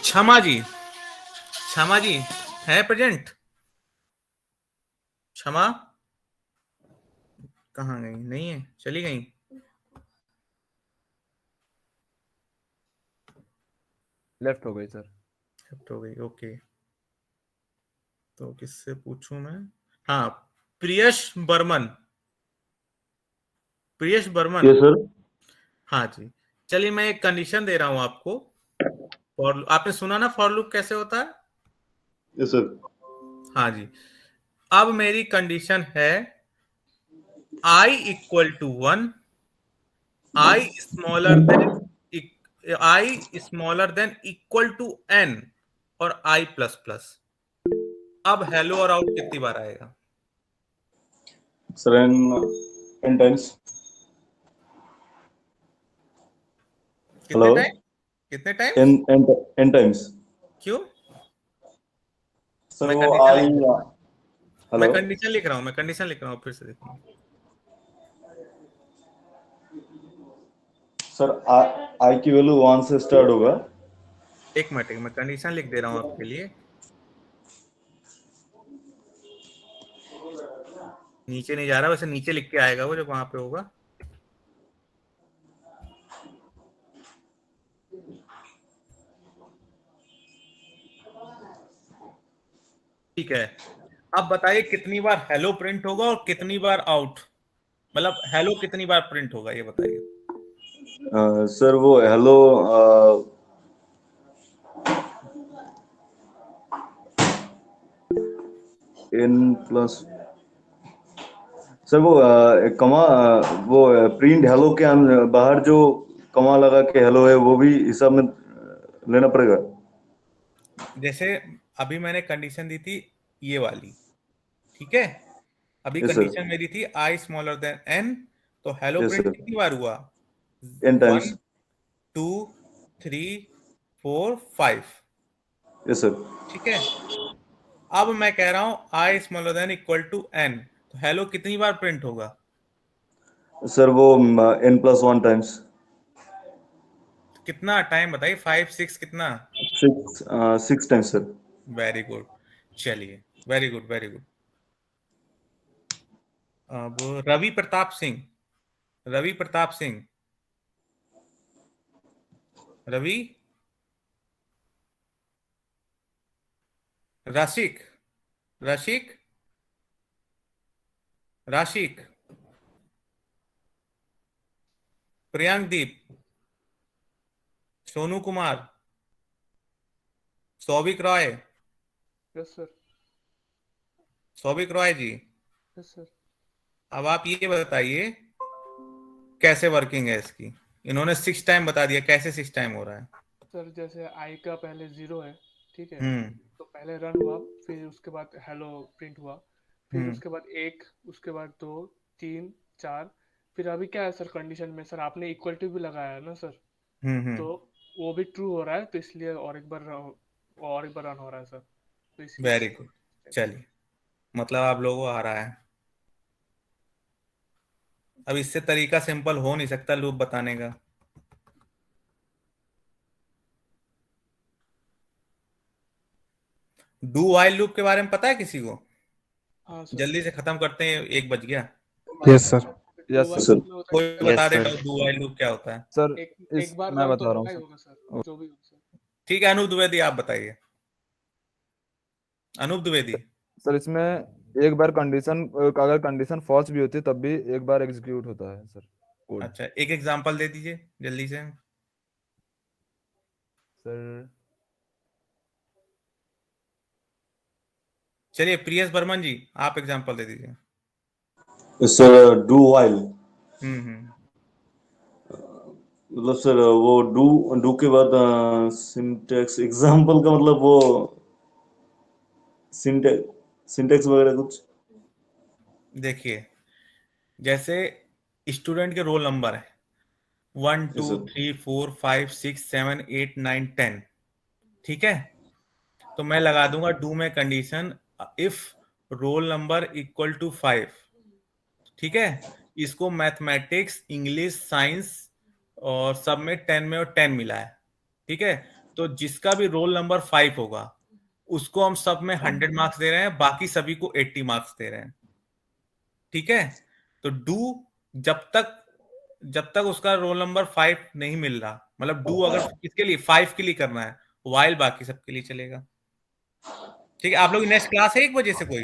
Speaker 2: क्षमा जी, क्षमा जी है प्रेजेंट? क्षमा कहाँ गई? नहीं है, चली गई।
Speaker 3: लेफ्ट हो गई सर।
Speaker 2: लेफ्ट हो गई, ओके। तो किससे पूछूं मैं? हाँ, प्रियश बर्मन। प्रियश बर्मन।
Speaker 15: Yes sir.
Speaker 2: हाँ जी, चलिए मैं एक कंडीशन दे रहा हूं आपको। फॉर, आपने सुना ना फॉर लूप कैसे होता है?
Speaker 15: Yes sir.
Speaker 2: हाँ जी, अब मेरी कंडीशन है i equal to 1, i smaller than equal to n और i प्लस प्लस। अब हेलो और आउट कितनी बार आएगा?
Speaker 15: Sir n times.
Speaker 2: कितने टाइम? कितने टाइम?
Speaker 15: n times.
Speaker 2: क्यों?
Speaker 15: सर
Speaker 2: मैं
Speaker 15: वो
Speaker 2: कंडीशन
Speaker 15: आई
Speaker 2: लिख रहा हूँ,
Speaker 15: हेलो
Speaker 2: मैं कंडीशन लिख रहा हूँ, फिर से देखूंगा।
Speaker 15: सर आई की वैल्यू 1 से स्टार्ट होगा।
Speaker 2: एक मिनट, मैं कंडीशन लिख दे रहा हूँ आपके लिए। नीचे नहीं जा रहा, वैसे नीचे लिख के आएगा वो जब वहां पे होगा। ठीक है, अब बताइए कितनी बार हेलो प्रिंट होगा और कितनी बार आउट, मतलब हेलो कितनी बार प्रिंट होगा ये बताइए।
Speaker 15: सर वो हेलो n प्लस सर वो कमा वो प्रिंट हेलो के बाहर जो कमा लगा के हेलो है वो भी हिसाब में लेना पड़ेगा।
Speaker 2: जैसे अभी मैंने कंडीशन दी थी ये वाली, ठीक है? अभी
Speaker 15: Yes, sir.
Speaker 2: कंडीशन मेरी थी i स्मॉलर देन n, तो हेलो
Speaker 15: Yes,
Speaker 2: प्रिंट
Speaker 15: sir.
Speaker 2: कितनी बार हुआ?
Speaker 15: n times.
Speaker 2: 1 2 3 4 5।
Speaker 15: Yes, sir.
Speaker 2: ठीक है, अब मैं कह रहा हूं i smaller than equal to n, तो हेलो कितनी बार प्रिंट होगा?
Speaker 15: सर वो n प्लस 1 टाइम्स।
Speaker 2: कितना टाइम बताइए? 5 6 कितना?
Speaker 15: 6 टाइम्स सर।
Speaker 2: वेरी गुड, चलिए वेरी गुड वेरी गुड। अब रवि प्रताप सिंह, रवि प्रताप सिंह, रवि, राशिक, राशिक, राशिक, प्रियांक दीप, सोनू कुमार, सौविक रॉय,
Speaker 4: यस सर।
Speaker 2: सौविक रॉय जी,
Speaker 4: यस सर।
Speaker 2: अब आप ये बताइए कैसे वर्किंग है इसकी? इन्होंने 6 टाइम बता दिया, कैसे 6 टाइम हो रहा है?
Speaker 4: सर जैसे आई का पहले 0 है, ठीक है,
Speaker 2: हम्म
Speaker 4: तो पहले रन हुआ, फिर उसके बाद हेलो प्रिंट हुआ, फिर उसके बाद 1, उसके बाद 2 3 4, फिर अभी क्या है सर कंडीशन में? सर आपने इक्वल टू भी लगाया है ना सर, तो वो भी ट्रू हो रहा है, तो इसलिए और एक बार रन हो रहा है सर, तो इसलिए।
Speaker 2: वेरी गुड, चलिए मतलब आप लोगों को आ रहा है। अब इससे तरीका सिंपल हो नहीं सकता लूप बताने का। डू वाइल लूप के बारे में पता है किसी को?
Speaker 4: हाँ सर।
Speaker 2: जल्दी से खत्म करते हैं, 1 बज गया।
Speaker 3: Yes sir. Yes sir.
Speaker 2: कोई बता देगा डू वाइल लूप क्या होता है?
Speaker 3: सर
Speaker 4: एक बार
Speaker 3: मैं
Speaker 4: रन
Speaker 3: बता
Speaker 4: तो
Speaker 3: रहा
Speaker 4: होगा ही
Speaker 3: हूँ
Speaker 4: होगा सर, जो भी हो सर।
Speaker 2: ठीक है, अनूप द्विवेदी आप बताइए। अनूप द्विवेदी।
Speaker 3: सर इसमें एक बार कंडीशन, अगर कंडीशन फॉल्स भी होती है तब भी एक बार एग्जीक्यूट होता है सर कोड।
Speaker 2: अच्छा, एक एग्जांपल दे दीजिए जल्दी से
Speaker 3: सर।
Speaker 2: चलिए प्रियस बर्मन जी आप एग्जांपल दे दीजिए।
Speaker 15: सर डू वाइल मतलब सर वो डू के बाद सिंटैक्स एग्जांपल का मतलब वो सिंटैक्स वगैरह कुछ।
Speaker 2: देखिए जैसे स्टूडेंट के रोल नंबर है 1 2 3 4 5 6 7 8 9 10, ठीक है। तो मैं लगा दूंगा डू में condition if roll number equal to 5, ठीक है। इसको मैथमेटिक्स, इंग्लिश, साइंस और सब में 10 में और 10 मिला है, ठीक है। तो जिसका भी रोल नंबर 5 होगा उसको हम सब में 100 मार्क्स दे रहे हैं, बाकी सभी को 80 मार्क्स दे रहे हैं, ठीक है। तो डू जब तक उसका रोल नंबर 5 नहीं मिल रहा, मतलब डू अगर किसके लिए 5 के लिए करना है, वाइल बाकी सबके लिए चलेगा, ठीक है। आप लोग नेक्स्ट क्लास है 1 बजे से कोई?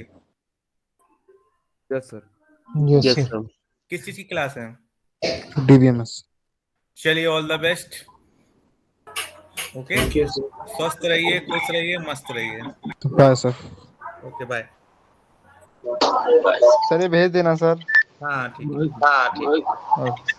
Speaker 3: Yes sir.
Speaker 12: Yes sir.
Speaker 2: किस चीज की क्लास है?
Speaker 21: DBMS।
Speaker 2: चलिए ऑल द बेस्ट, ओके। स्वस्थ रहिए, खुश रहिए, मस्त रहिए।
Speaker 21: Bye sir.
Speaker 2: Okay bye.
Speaker 18: Sir ये भेज देना सर।
Speaker 2: हाँ ठीक है।
Speaker 18: ओके।